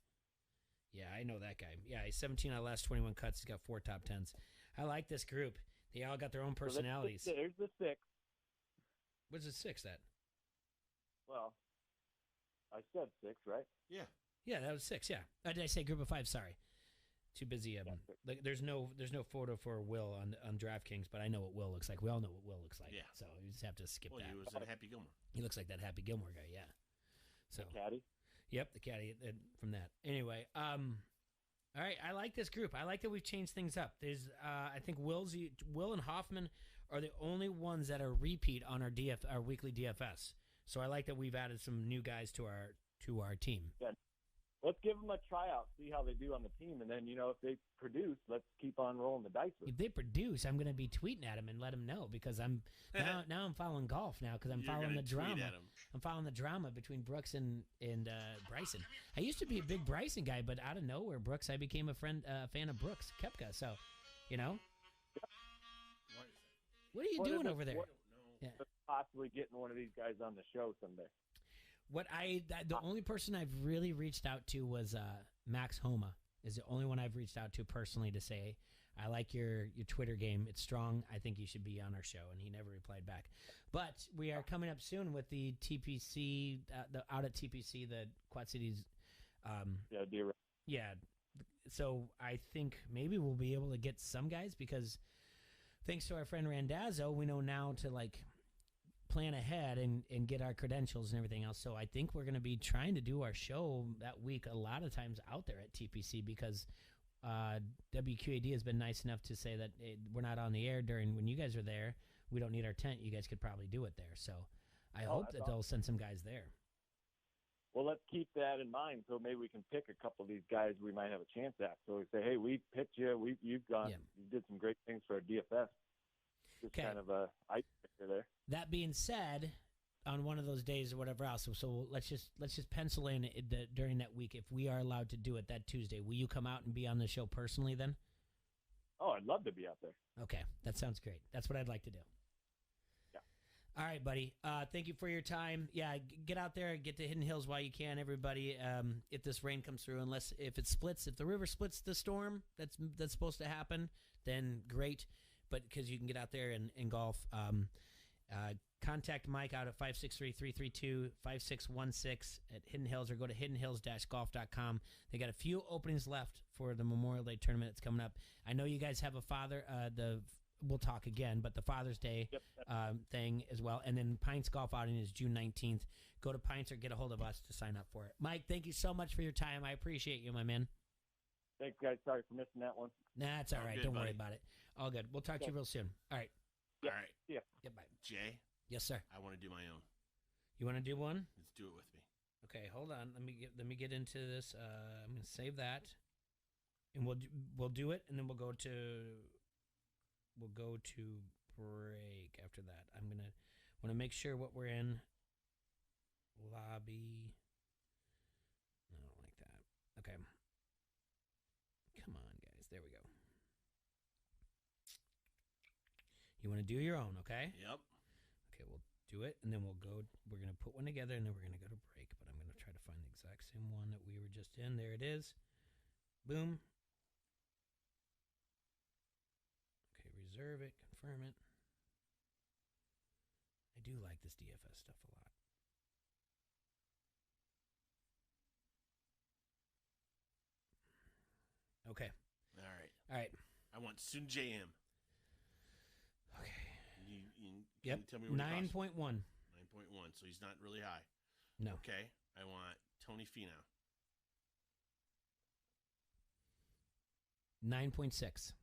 Yeah, I know that guy. Yeah, he's 17 out of the last 21 cuts. He's got 4 top 10s. I like this group. They all got their own personalities. So there's the 6. What's the 6 at? Well, I said 6, right? Yeah. Yeah, that was 6. Yeah. Did I say group of 5? Sorry. Too busy. Like there's no photo for Will on DraftKings, but I know what Will looks like. We all know what Will looks like. Yeah. So you just have to skip that. He was in Happy Gilmore. He looks like that Happy Gilmore guy. Yeah. So the caddy. Yep, the caddy from that. Anyway, all right. I like this group. I like that we've changed things up. There's, I think Will and Hoffman are the only ones that are repeat on our weekly DFS. So I like that we've added some new guys to our team. Yeah. Let's give them a tryout, see how they do on the team, and then if they produce, let's keep on rolling the dice with them. If they produce, I'm going to be tweeting at them and let them know because I'm now I'm following golf now because I'm following the drama. I'm following the drama between Brooks and Bryson. I used to be a big Bryson guy, but out of nowhere, Brooks, I became a fan of Brooks Koepka. So, what are you doing over there? Possibly getting one of these guys on the show someday. The only person I've really reached out to was Max Homa. Is the only one I've reached out to personally to say, I like your Twitter game. It's strong. I think you should be on our show. And he never replied back. But we are coming up soon with the TPC, out at TPC, the Quad Cities. Yeah. So I think maybe we'll be able to get some guys because thanks to our friend Randazzo, we know now to plan ahead and get our credentials and everything else. So I think we're going to be trying to do our show that week a lot of times out there at TPC because WQAD has been nice enough to say that we're not on the air during when you guys are there. We don't need our tent. You guys could probably do it there. So I hope that they'll send some guys there. Well, let's keep that in mind. So maybe we can pick a couple of these guys we might have a chance at. So we say, hey, we picked you. You've gone. Yeah. You did some great things for our DFS. Just kind of a icebreaker there. That being said, on one of those days or whatever else, so let's just pencil in during that week if we are allowed to do it that Tuesday. Will you come out and be on the show personally then? Oh, I'd love to be out there. Okay, that sounds great. That's what I'd like to do. Yeah. All right, buddy. Thank you for your time. Yeah, get out there, get to Hidden Hills while you can, everybody. If this rain comes through, if the river splits the storm that's supposed to happen, then great. But because you can get out there and golf, contact Mike out at 563-332-5616 at Hidden Hills or go to hiddenhills-golf.com. They got a few openings left for the Memorial Day tournament that's coming up. I know you guys have we'll talk again, but the Father's Day thing as well. And then Pints Golf outing is June 19th. Go to Pints or get a hold of us to sign up for it. Mike, thank you so much for your time. I appreciate you, my man. Thanks, guys. Sorry for missing that one. Nah, it's all right. Don't worry about it. All good. We'll talk to you real soon. All right. All right. Yeah. Yeah, bye. Jay? Yes, sir. I want to do my own. You want to do one? Let's do it with me. Okay, hold on. Let me get into this. I'm going to save that. And we'll do it and then we'll go to break after that. I want to make sure what we're in. Lobby. No, I don't like that. Okay. Come on, guys. There we go. You want to do your own, okay? Yep. Okay, we'll do it, and then we're going to put one together, and then we're going to go to break, but I'm going to try to find the exact same one that we were just in. There it is. Boom. Okay, reserve it, confirm it. I do like this DFS stuff a lot. Okay. All right. I want Sun JM. Okay. Can you tell me what 9.1. 9.1, so he's not really high. No. Okay. I want Tony Finau. 9.6.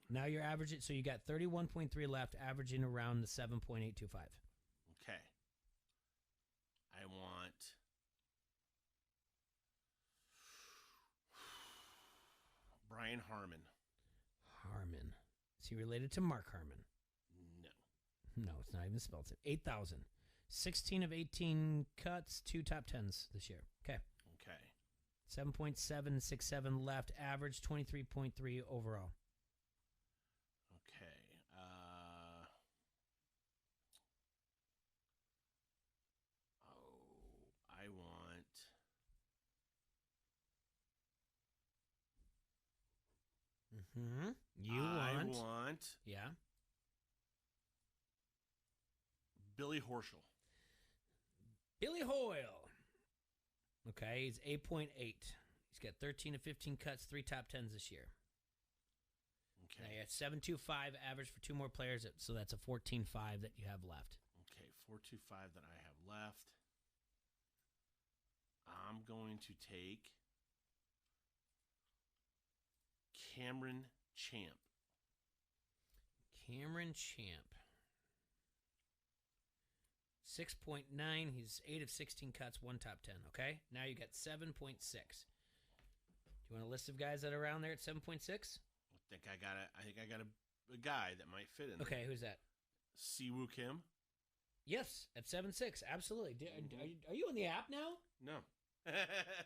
Now you're averaging, so you got 31.3 left, averaging around the 7.825. Okay. I want Brian Harmon. Harmon. Is he related to Mark Harmon? No. No, it's not even spelled. It's 8,000. 16 of 18 cuts, 2 top 10s this year. Okay. Okay. 7.767 left, average 23.3 overall. Okay. I want. I want. Yeah. Billy Horschel. Billy Hoyle. Okay, he's 8.8. He's got 13 to 15 cuts, 3 top 10s this year. Okay. Now you got 7.25 average for 2 more players, so that's a 14.5 that you have left. Okay, 4.25 that I have left. I'm going to take Cameron Champ. Cameron Champ. 6.9. He's 8 of 16 cuts, 1 top 10. Okay, now you got 7.6. Do you want a list of guys that are around there at 7.6? I think I got a guy that might fit in there. Okay, who's that? Siwoo Kim. Yes, at 7.6. Absolutely. Are you on the app now? No.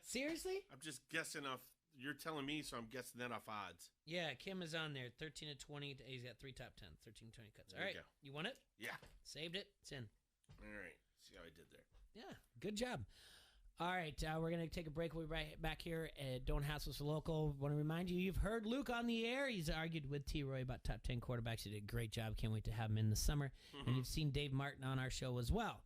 Seriously? I'm just guessing off. You're telling me, so I'm guessing that off odds. Yeah, Kim is on there. 13 to 20. He's got 3 top 10s, 13 to 20 cuts. All There right. you go. You want it? Yeah. Saved it. It's in. All right. See how I did there. Yeah, good job. All right, we're going to take a break. We'll be right back here at Don't Hassle Us Local. Want to remind you, you've heard Luke on the air. He's argued with T. Roy about top 10 quarterbacks. He did a great job. Can't wait to have him in the summer. And you've seen Dave Martin on our show as well.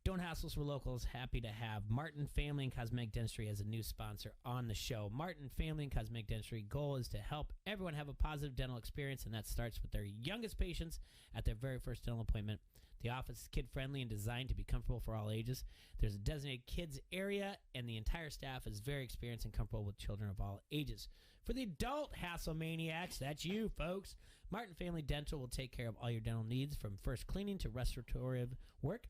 Don't Hassle Us Locals. Happy to have Martin Family and Cosmetic Dentistry as a new sponsor on the show. Martin Family and Cosmetic Dentistry goal is to help everyone have a positive dental experience, and that starts with their youngest patients at their very first dental appointment. The office is kid-friendly and designed to be comfortable for all ages. There's a designated kids area, and the entire staff is very experienced and comfortable with children of all ages. For the adult hassle maniacs, that's you, folks. Martin Family Dental will take care of all your dental needs, from first cleaning to restorative work.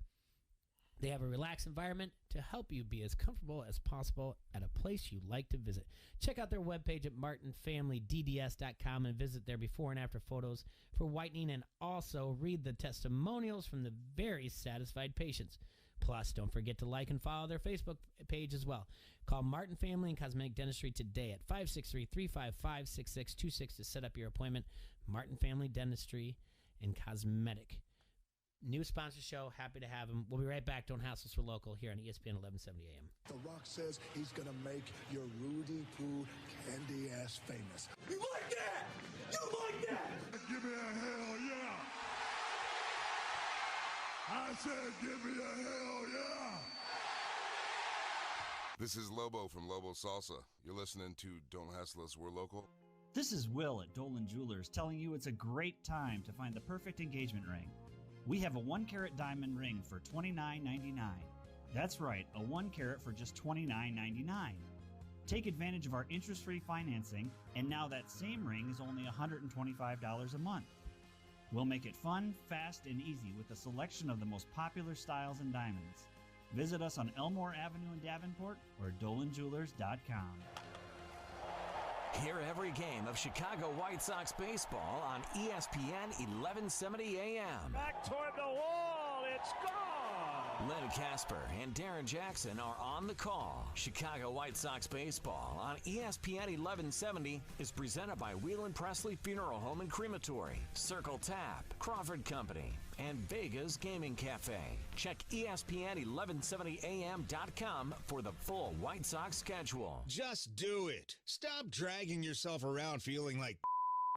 They have a relaxed environment to help you be as comfortable as possible at a place you like to visit. Check out their webpage at martinfamilydds.com and visit their before and after photos for whitening, and also read the testimonials from the very satisfied patients. Plus, don't forget to like and follow their Facebook page as well. Call Martin Family and Cosmetic Dentistry today at 563-355-6626 to set up your appointment. Martin Family Dentistry and Cosmetic. New sponsor show. Happy to have him. We'll be right back. Don't Hassle Us for Local here on ESPN 1170 AM. The Rock says he's going to make your Rudy Poo candy ass famous. You like that? You like that? Give me a hell yeah. I said give me a hell yeah. This is Lobo from Lobo Salsa. You're listening to Don't Hassle Us, We're Local. This is Will at Dolan Jewelers telling you it's a great time to find the perfect engagement ring. We have a 1-carat diamond ring for $29.99. That's right, a 1-carat for just $29.99. Take advantage of our interest-free financing, and now that same ring is only $125 a month. We'll make it fun, fast, and easy with a selection of the most popular styles and diamonds. Visit us on Elmore Avenue in Davenport or dolanjewelers.com. Hear every game of Chicago White Sox baseball on ESPN 1170 AM. Back toward the wall, it's gone! Len Casper and Darren Jackson are on the call. Chicago White Sox baseball on ESPN 1170 is presented by Wheelan Presley Funeral Home and Crematory, Circle Tap, Crawford Company, and Vegas Gaming Cafe. Check ESPN1170am.com for the full White Sox schedule. Just do it. Stop dragging yourself around feeling like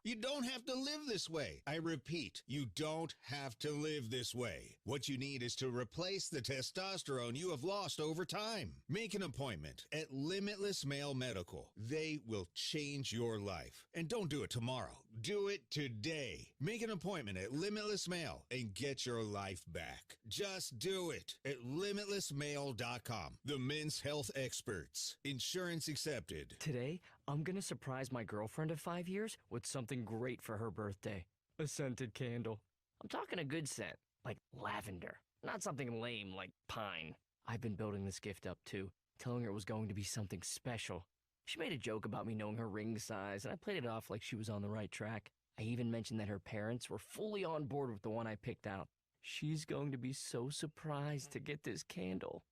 you don't have to live this way. I repeat, you don't have to live this way. What you need is to replace the testosterone you have lost over time. Make an appointment at Limitless Male Medical. They will change your life. And don't do it tomorrow. Do it today. Make an appointment at Limitless Male and get your life back. Just do it at limitlessmale.com. The men's health experts. Insurance accepted. Today, I'm gonna surprise my girlfriend of 5 years with something great for her birthday. A scented candle. I'm talking a good scent, like lavender. Not something lame like pine. I've been building this gift up too, telling her it was going to be something special. She made a joke about me knowing her ring size, and I played it off like she was on the right track. I even mentioned that her parents were fully on board with the one I picked out. She's going to be so surprised to get this candle.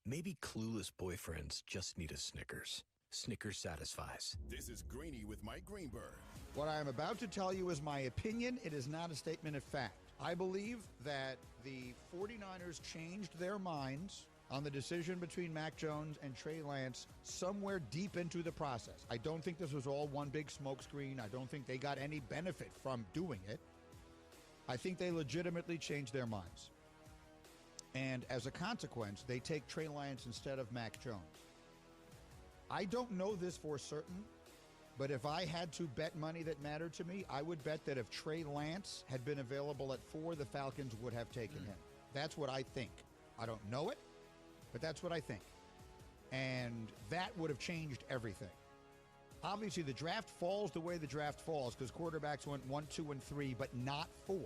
Maybe clueless boyfriends just need a Snickers. Snickers satisfies. This is Greeny with Mike Greenberg. What I am about to tell you is my opinion. It is not a statement of fact. I believe that the 49ers changed their minds on the decision between Mac Jones and Trey Lance somewhere deep into the process. I don't think this was all one big smokescreen. I don't think they got any benefit from doing it. I think they legitimately changed their minds. And as a consequence, they take Trey Lance instead of Mac Jones. I don't know this for certain, but if I had to bet money that mattered to me, I would bet that if Trey Lance had been available at 4, the Falcons would have taken him. That's what I think. I don't know it, but that's what I think. And that would have changed everything. Obviously, the draft falls the way the draft falls because quarterbacks went 1, 2, and 3, but not 4.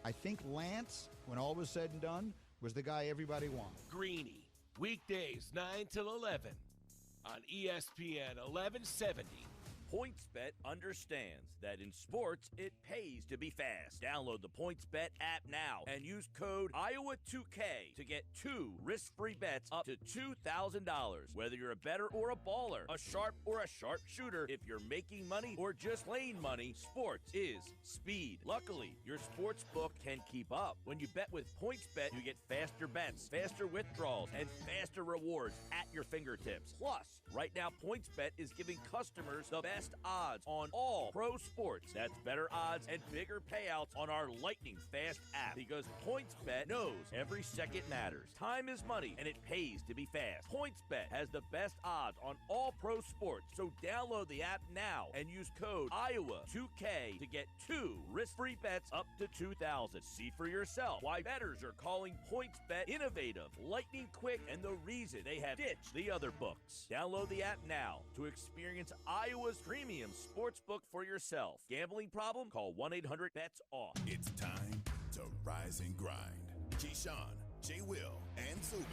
I think Lance, when all was said and done, was the guy everybody wanted. Greeny, weekdays 9 till 11 on ESPN 1170. PointsBet understands that in sports, it pays to be fast. Download the PointsBet app now and use code Iowa2K to get 2 risk-free bets up to $2,000. Whether you're a bettor or a baller, a sharp or a sharpshooter, if you're making money or just laying money, sports is speed. Luckily, your sports book can keep up. When you bet with PointsBet, you get faster bets, faster withdrawals, and faster rewards at your fingertips. Plus, right now, PointsBet is giving customers the best odds on all pro sports. That's better odds and bigger payouts on our lightning fast app because PointsBet knows every second matters. Time is money and it pays to be fast. PointsBet has the best odds on all pro sports, so download the app now and use code Iowa2K to get 2 risk-free bets up to $2,000. See for yourself why bettors are calling PointsBet innovative, lightning quick, and the reason they have ditched the other books. Download the app now to experience Iowa's premium sportsbook for yourself. Gambling problem? Call 1-800-BETS-OFF. It's time to rise and grind. Keyshawn, J. Will, and Zubin.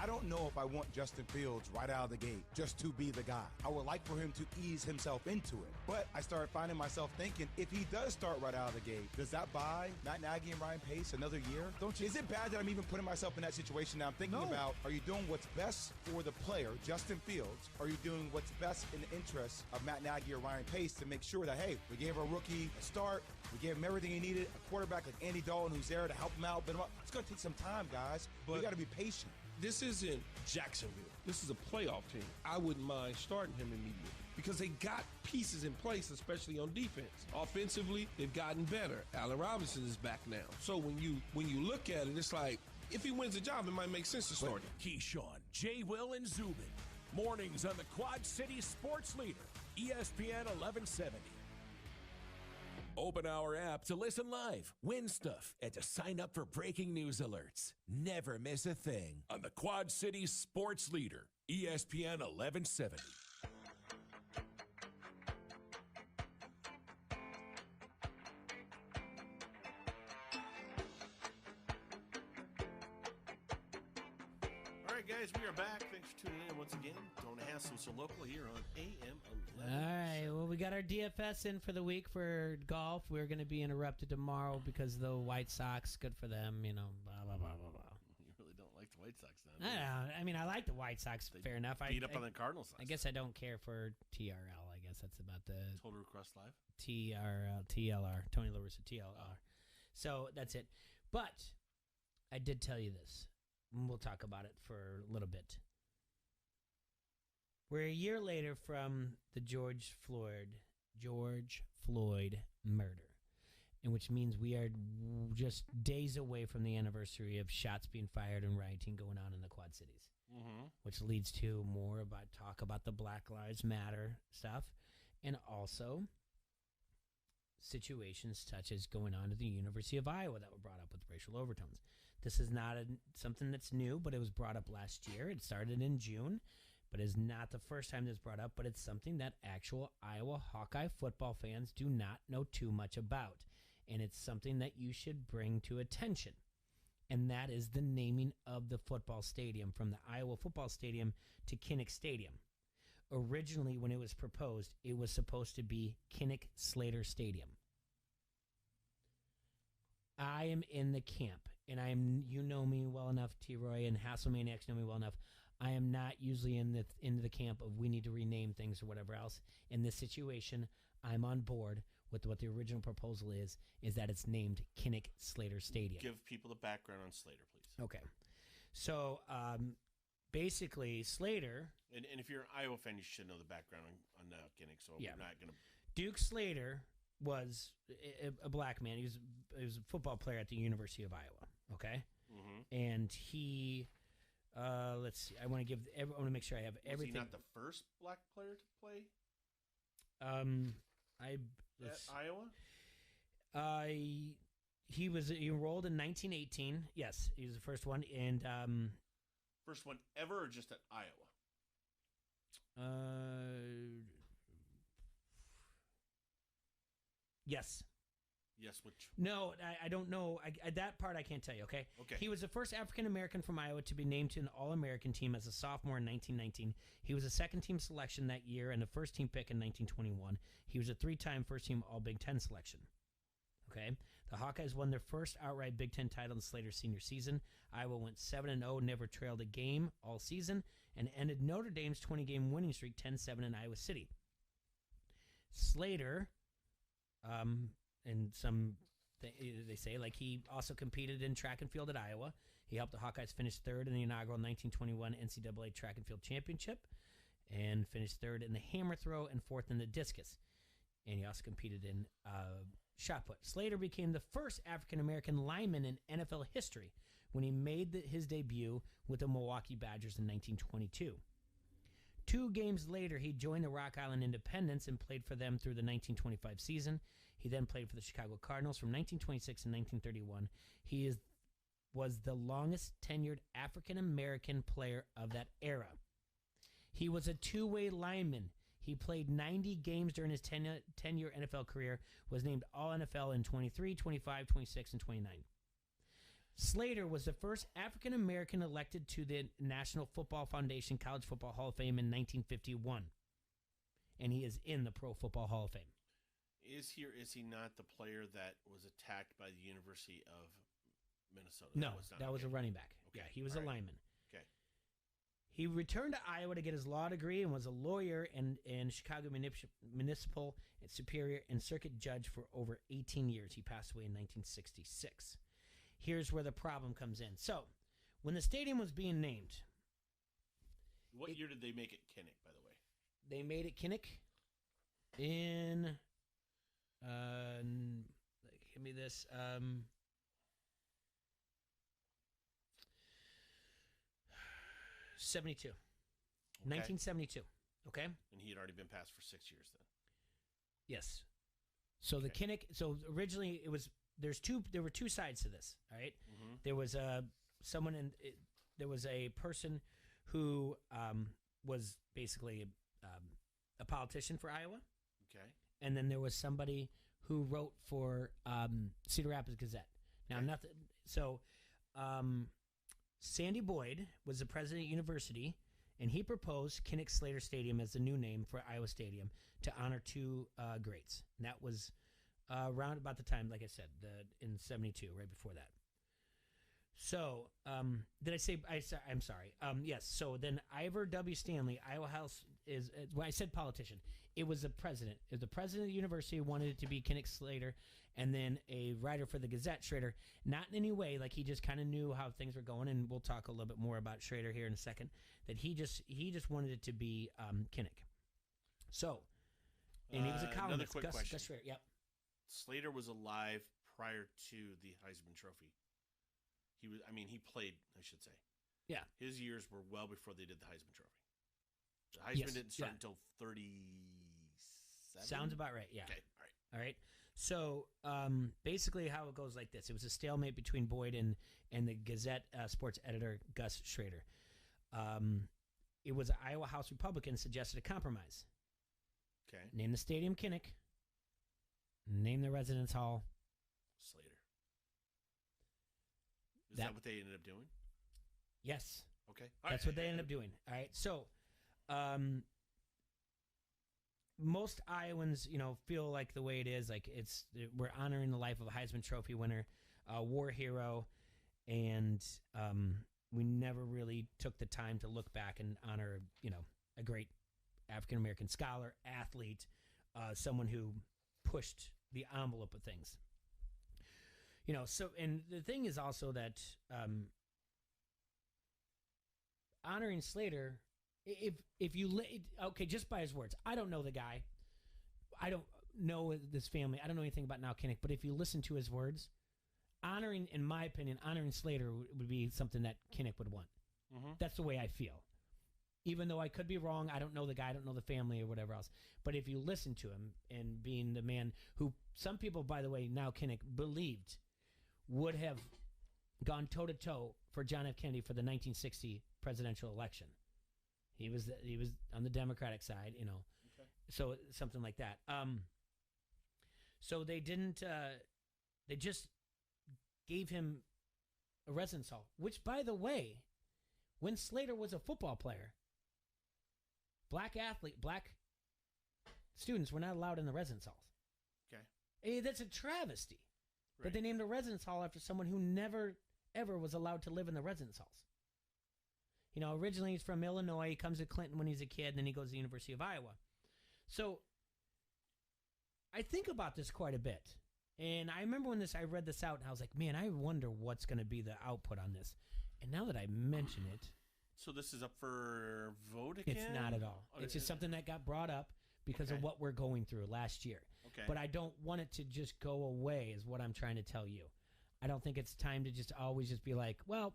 I don't know if I want Justin Fields right out of the gate just to be the guy. I would like for him to ease himself into it. But I started finding myself thinking, if he does start right out of the gate, does that buy Matt Nagy and Ryan Pace another year? Is it bad that I'm even putting myself in that situation now? I'm thinking about, are you doing what's best for the player, Justin Fields? Are you doing what's best in the interest of Matt Nagy or Ryan Pace to make sure that, hey, we gave our rookie a start, we gave him everything he needed, a quarterback like Andy Dalton who's there to help him out, build him up. It's going to take some time, guys, but we got to be patient. This isn't Jacksonville. This is a playoff team. I wouldn't mind starting him immediately because they got pieces in place, especially on defense. Offensively, they've gotten better. Allen Robinson is back now. So when you look at it, it's like, if he wins the job, it might make sense to start him. Keyshawn, J. Will, and Zubin. Mornings on the Quad City Sports Leader, ESPN 1170. Open our app to listen live, win stuff, and to sign up for breaking news alerts. Never miss a thing on the Quad City Sports Leader, ESPN 1170. All right, guys, we are back. Thanks for tuning in once again. Don't Hassle So Local here on AM 11. All right, well, we got our DFS in for the week for golf. We're going to be interrupted tomorrow because the White Sox, good for them, blah, blah, blah, blah, blah. You really don't like the White Sox, then? I don't know. I mean, I like the White Sox, fair enough. Beat up on the Cardinals. I guess I don't care for TRL. I guess that's about the... Total Request Live? TLR. Tony La Russa, TLR. So that's it. But I did tell you this. We'll talk about it for a little bit. We're a year later from the George Floyd murder, and which means we are just days away from the anniversary of shots being fired and rioting going on in the Quad Cities, which leads to more about talk about the Black Lives Matter stuff, and also situations such as going on at the University of Iowa that were brought up with racial overtones. This is not something that's new, but it was brought up last year. It started in June. But it's not the first time this brought up, but it's something that actual Iowa Hawkeye football fans do not know too much about. And it's something that you should bring to attention. And that is the naming of the football stadium from the Iowa football stadium to Kinnick Stadium. Originally, when it was proposed, it was supposed to be Kinnick Slater Stadium. I am in the camp, and you know me well enough, T-Roy, and Hasselmaniacs know me well enough. I am not usually into the camp of we need to rename things or whatever else. In this situation, I'm on board with what the original proposal is that it's named Kinnick Slater Stadium. Give people the background on Slater, please. Okay. So basically, Slater... And if you're an Iowa fan, you should know the background on Kinnick, so Yeah. we're not going to... Duke Slater was a black man. He was a football player at the University of Iowa, okay? Mm-hmm. And he... let's see. I want to make sure I have everything. Was he not the first black player to play? At Iowa? He enrolled in 1918. Yes, he was the first one, and first one ever, or just at Iowa? Yes. Yes, which? No, I don't know. That part I can't tell you, okay? Okay. He was the first African-American from Iowa to be named to an All-American team as a sophomore in 1919. He was a second-team selection that year and a first-team pick in 1921. He was a three-time first-team All-Big Ten selection. Okay? The Hawkeyes won their first outright Big Ten title in Slater's senior season. Iowa went 7-0, never trailed a game all season, and ended Notre Dame's 20-game winning streak 10-7 in Iowa City. Slater... and they say, like, he also competed in track and field at Iowa. He helped the Hawkeyes finish third in the inaugural 1921 NCAA Track and Field Championship and finished third in the hammer throw and fourth in the discus. And he also competed in shot put. Slater became the first African-American lineman in NFL history when he made his debut with the Milwaukee Badgers in 1922. 2 games later, he joined the Rock Island Independents and played for them through the 1925 season. He then played for the Chicago Cardinals from 1926 to 1931. He was the longest tenured African-American player of that era. He was a two-way lineman. He played 90 games during his 10-year NFL career, was named All-NFL in 23, 25, 26, and 29. Slater was the first African-American elected to the National Football Foundation College Football Hall of Fame in 1951. And he is in the Pro Football Hall of Fame. Is he or is he not the player that was attacked by the University of Minnesota? No, that was a running back. Okay. Yeah, he was a lineman. Okay. He returned to Iowa to get his law degree and was a lawyer and Chicago Municipal and Superior and Circuit Judge for over 18 years. He passed away in 1966. Here's where the problem comes in. So, when the stadium was being named... What year did they make it Kinnick, by the way? They made it Kinnick in... give me this. 72. Okay. 1972. Okay? And he had already been passed for 6 years then. Yes. So the Kinnick... So originally it was... There were two sides to this, all right? Mm-hmm. There was there was a person who was basically a politician for Iowa. Okay. And then there was somebody who wrote for Cedar Rapids Gazette. Now, nothing. So, Sandy Boyd was the president of university, and he proposed Kinnick Slater Stadium as the new name for Iowa Stadium to honor 2 greats. And that was around about the time, like I said, in 72, right before that. So, did I say? I'm sorry. Yes. So then, Ivor W. Stanley, Iowa House is. When I said politician, it was the president. It was the president of the university wanted it to be Kinnick Slater, and then a writer for the Gazette, Schrader. Not in any way, like he just kind of knew how things were going, and we'll talk a little bit more about Schrader here in a second. That he just wanted it to be Kinnick. So, and he was a columnist. Another quick question. Gus Schrader. Yep. Slater was alive prior to the Heisman Trophy. He played, I should say. Yeah. His years were well before they did the Heisman Trophy. The Heisman didn't start until 37? Sounds about right, yeah. Okay, all right. So, basically how it goes like this. It was a stalemate between Boyd and the Gazette sports editor, Gus Schrader. It was Iowa House Republicans suggested a compromise. Okay. Name the stadium Kinnick. Name the residence hall Slater. Is that what they ended up doing? Yes. Okay. That's what they ended up doing. All right. So, most Iowans, feel like the way it is, like we're honoring the life of a Heisman Trophy winner, war hero, and we never really took the time to look back and honor, a great African-American scholar, athlete, someone who pushed the envelope of things. And the thing is also that honoring Slater, if you just by his words, I don't know the guy, I don't know this family, I don't know anything about Now Kinnick, but if you listen to his words, in my opinion, honoring Slater would be something that Kinnick would want. Mm-hmm. That's the way I feel. Even though I could be wrong, I don't know the guy, I don't know the family or whatever else. But if you listen to him, and being the man who some people, by the way, Now Kinnick believed would have gone toe-to-toe for John F. Kennedy for the 1960 presidential election. He was on the Democratic side, Okay. So something like that. So they didn't, they just gave him a residence hall, which, by the way, when Slater was a football player, black students were not allowed in the residence halls. Okay. That's a travesty. That they named a residence hall after someone who never, ever was allowed to live in the residence halls. Originally he's from Illinois. He comes to Clinton when he's a kid, and then he goes to the University of Iowa. So I think about this quite a bit. And I remember when I read this out, and I was like, man, I wonder what's going to be the output on this. And now that I mention it. So this is up for vote again? It's not at all. It's just something that got brought up because of what we're going through last year. Okay. But I don't want it to just go away, is what I'm trying to tell you. I don't think it's time to just always just be like, well,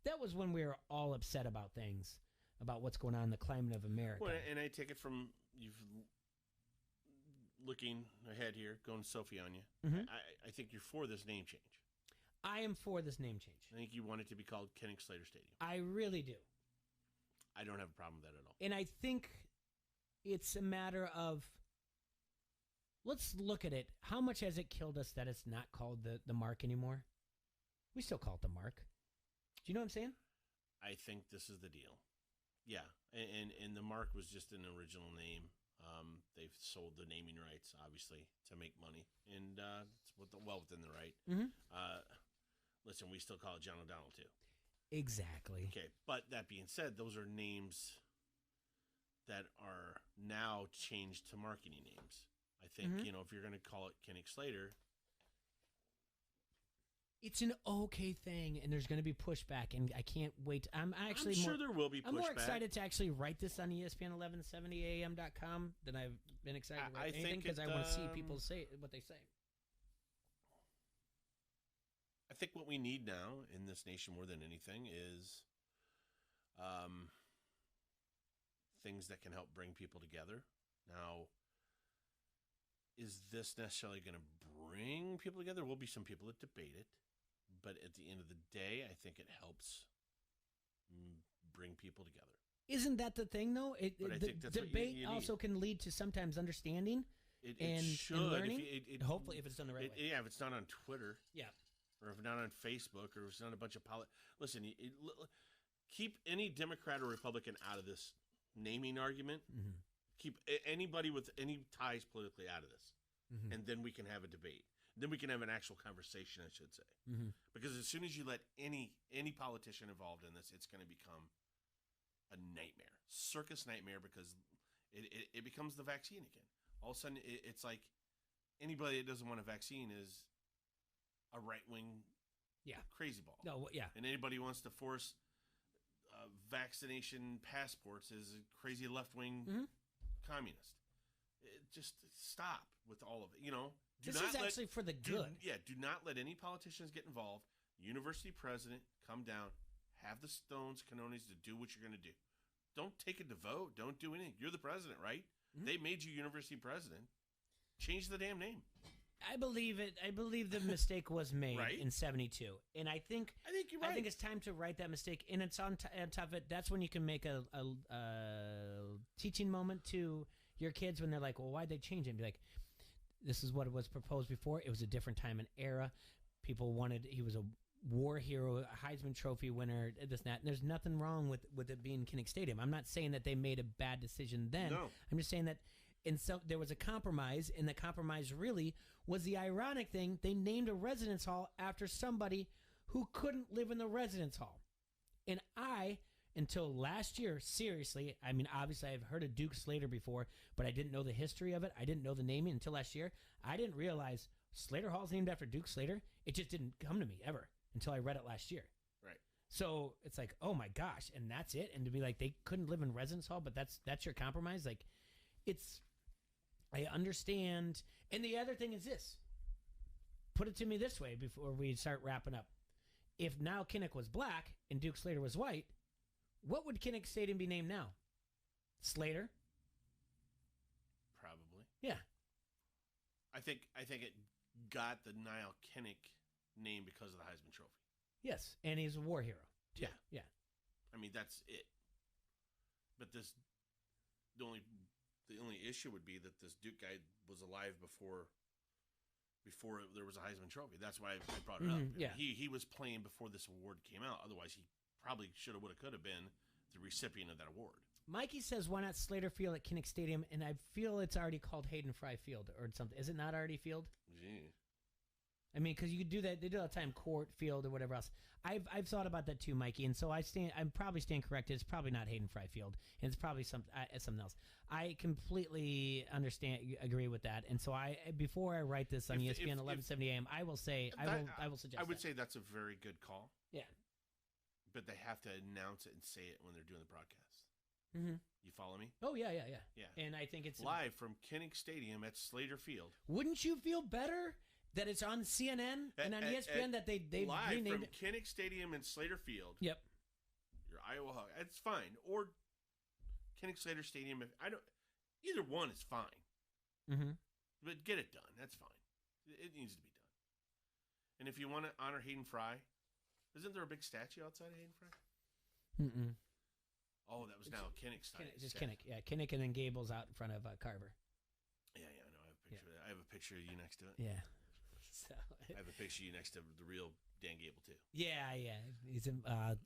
that was when we were all upset about things, about what's going on in the climate of America. Well, and I take it from you've looking ahead here, going Sophie on you. Mhm. I think you're for this name change. I am for this name change. I think you want it to be called Kinnick Slater Stadium. I really do. I don't have a problem with that at all. And I think it's a matter of, let's look at it. How much has it killed us that it's not called the Mark anymore? We still call it the Mark. Do you know what I'm saying? I think this is the deal. Yeah, and the Mark was just an original name. They've sold the naming rights, obviously, to make money, and it's well within the right. Mm-hmm. Listen, we still call it John O'Donnell, too. Exactly. Okay, but that being said, those are names that are now changed to marketing names. I think, if you're going to call it Kinnick Slater, it's an okay thing, and there's going to be pushback, and I can't wait. I'm sure there will be pushback. I'm more excited to actually write this on ESPN1170am.com than I've been excited to write anything, because I want to see people say what they say. I think what we need now in this nation more than anything is things that can help bring people together. Now, is this necessarily going to bring people together? There will be some people that debate it, but at the end of the day, I think it helps bring people together. Isn't that the thing, though? The debate you also can lead to sometimes understanding it should. and learning. Hopefully, if it's done the right way. Yeah, if it's not on Twitter. Yeah. Or if it's not on Facebook, or if it's not a bunch of listen, keep any Democrat or Republican out of this naming argument. Mm-hmm. Keep anybody with any ties politically out of this, and then we can have a debate. Then we can have an actual conversation, I should say. Mm-hmm. Because as soon as you let any politician involved in this, it's going to become a nightmare, circus nightmare, because it becomes the vaccine again. All of a sudden, it's like anybody that doesn't want a vaccine is a right-wing crazy ball. No, yeah. And anybody who wants to force vaccination passports is a crazy left-wing communist. Just stop with all of it. This is actually for the good. Do not let any politicians get involved. University president, come down, have the stones, cannones to do what you're going to do. Don't take it to vote. Don't do anything. You're the president, right? Mm-hmm. They made you university president. Change the damn name. I believe it. I believe the mistake was made in '72, and I think you're right. I think it's time to right that mistake. And it's on top of it. That's when you can make a teaching moment to your kids when they're like, "Well, why'd they change it?" And be like, "This is what was proposed before. It was a different time and era. People wanted. He was a war hero, a Heisman Trophy winner, this and that. And there's nothing wrong with it being Kinnick Stadium. I'm not saying that they made a bad decision then. No. I'm just saying that." And so there was a compromise, and the compromise really was the ironic thing. They named a residence hall after somebody who couldn't live in the residence hall. And I, until last year, seriously, I mean, obviously I've heard of Duke Slater before, but I didn't know the history of it. I didn't know the naming until last year. I didn't realize Slater Hall's named after Duke Slater. It just didn't come to me ever until I read it last year. Right. So it's like, oh my gosh, and that's it? And to be like, they couldn't live in residence hall, but that's your compromise? Like, I understand. And the other thing is this. Put it to me this way before we start wrapping up. If now Kinnick was black and Duke Slater was white, what would Kinnick Stadium be named now? Slater? Probably. Yeah. I think it got the Niall Kinnick name because of the Heisman Trophy. Yes, and he's a war hero. Too. Yeah. Yeah. I mean, that's it. But the only issue would be that this Duke guy was alive before there was a Heisman Trophy. That's why I brought it up. Yeah. He was playing before this award came out. Otherwise, he probably should have, would have, could have been the recipient of that award. Mikey says, why not Slater Field at Kinnick Stadium? And I feel it's already called Hayden Fry Field or something. Is it not already Field? Gee. I mean, because you could do that. They do it all the time, Court Field or whatever else. I've thought about that too, Mikey, and so I'm probably stand corrected. It's probably not Hayden Fry Field, and it's probably something else. I completely agree with that, and so before I write this on ESPN 1170 AM, I will say I will suggest. I would say that's a very good call. Yeah, but they have to announce it and say it when they're doing the broadcast. Mm-hmm. You follow me? Oh yeah. Yeah, and I think it's live from Kinnick Stadium at Slater Field. Wouldn't you feel better that it's on CNN and on ESPN that they live renamed from it? Kinnick Stadium in Slater Field? Yep. Your Iowa Hawk. It's fine. Or Kinnick Slater Stadium. Either one is fine. Mm-hmm. But get it done. That's fine. It needs to be done. And if you want to honor Hayden Fry, isn't there a big statue outside of Hayden Fry? Mm-mm. Oh, that was now Kinnick's time. Just Kinnick. Yeah, Kinnick and then Gable's out in front of Carver. Yeah, I know. I have a picture of that. I have a picture of you next to it. Yeah. So I have a picture of you next to the real Dan Gable too. Yeah. He's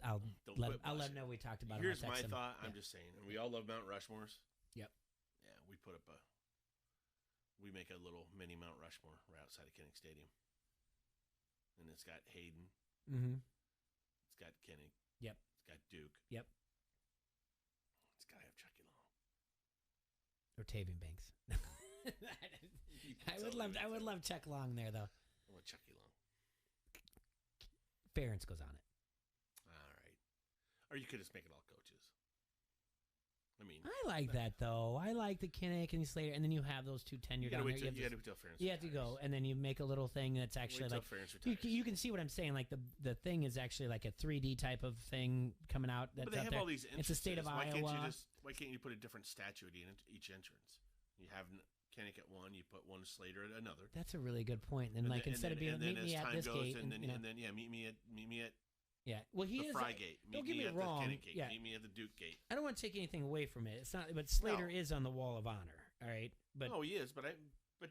I'll let him know we talked about. Here's him. my thought. Yeah. I'm just saying. We all love Mount Rushmores. Yep. Yeah, we make a little mini Mount Rushmore right outside of Kinnick Stadium, and it's got Hayden. Mm-hmm. It's got Kinnick. Yep. It's got Duke. Yep. It's got to have Chucky Long or Tavian Banks. I would love Chuck Long there though. I want Chucky Long. Ferentz goes on it. All right. Or you could just make it all coaches. I mean, I like that though. I like the Kinnick and Slater, and then you have those two tenure down there. You got to wait till Ferentz. You have to go, and then you make a little thing that's actually like you can see what I'm saying. Like the thing is actually like a 3D type of thing coming out. That's but they out have there. all these entrances. It's the state of Iowa. Why can't you put a different statue at each entrance? You have Kinnick at one, you put one Slater at another. That's a really good point. And like instead of being meet me at this gate, and then meet me at yeah. Well, he the is Fry gate. Don't get me at wrong. The Kinnick gate. Yeah. Meet me at the Duke gate. I don't want to take anything away from it. It's not, but Slater is on the Wall of Honor. All right, but he is. But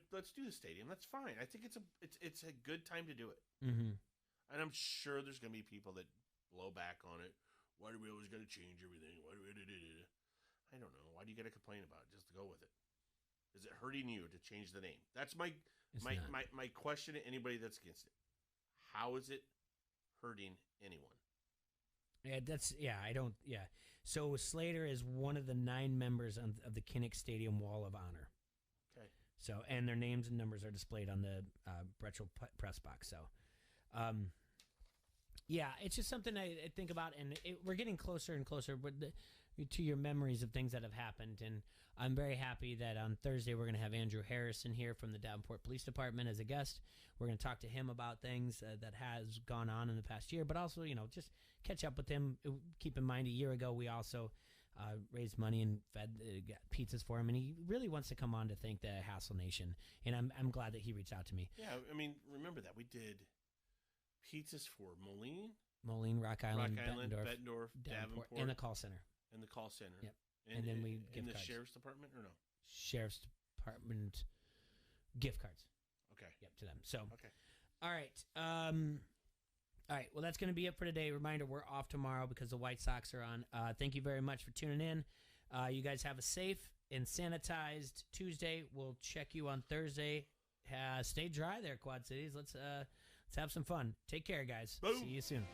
let's do the stadium. That's fine. I think it's a good time to do it. Mm-hmm. And I'm sure there's going to be people that blow back on it. Why do we always got to change everything? Why do we? I don't know. Why do you got to complain about it? Just go with it. Is it hurting you to change the name? That's my question to anybody that's against it. How is it hurting anyone? Yeah, I don't. Yeah. So Slater is one of the 9 members of the Kinnick Stadium Wall of Honor. Okay. So, and their names and numbers are displayed on the retro press box. So, yeah, it's just something I think about, and we're getting closer and closer to your memories of things that have happened. And I'm very happy that on Thursday we're going to have Andrew Harrison here from the Davenport Police Department as a guest. We're going to talk to him about things that has gone on in the past year, but also, just catch up with him. Keep in mind, a year ago we also raised money and fed got pizzas for him, and he really wants to come on to thank the Hassel Nation, and I'm glad that he reached out to me. Yeah, I mean, remember that we did pizzas for Moline, Rock Island, Bettendorf, Davenport, and the call center. Yep. And then we in gift the cards. Sheriff's Department or no? Sheriff's Department gift cards. Okay. Yep, to them. So, okay. All right. Well, that's going to be it for today. Reminder, we're off tomorrow because the White Sox are on. Thank you very much for tuning in. You guys have a safe and sanitized Tuesday. We'll check you on Thursday. Stay dry there, Quad Cities. Let's Let's have some fun. Take care, guys. Boom. See you soon.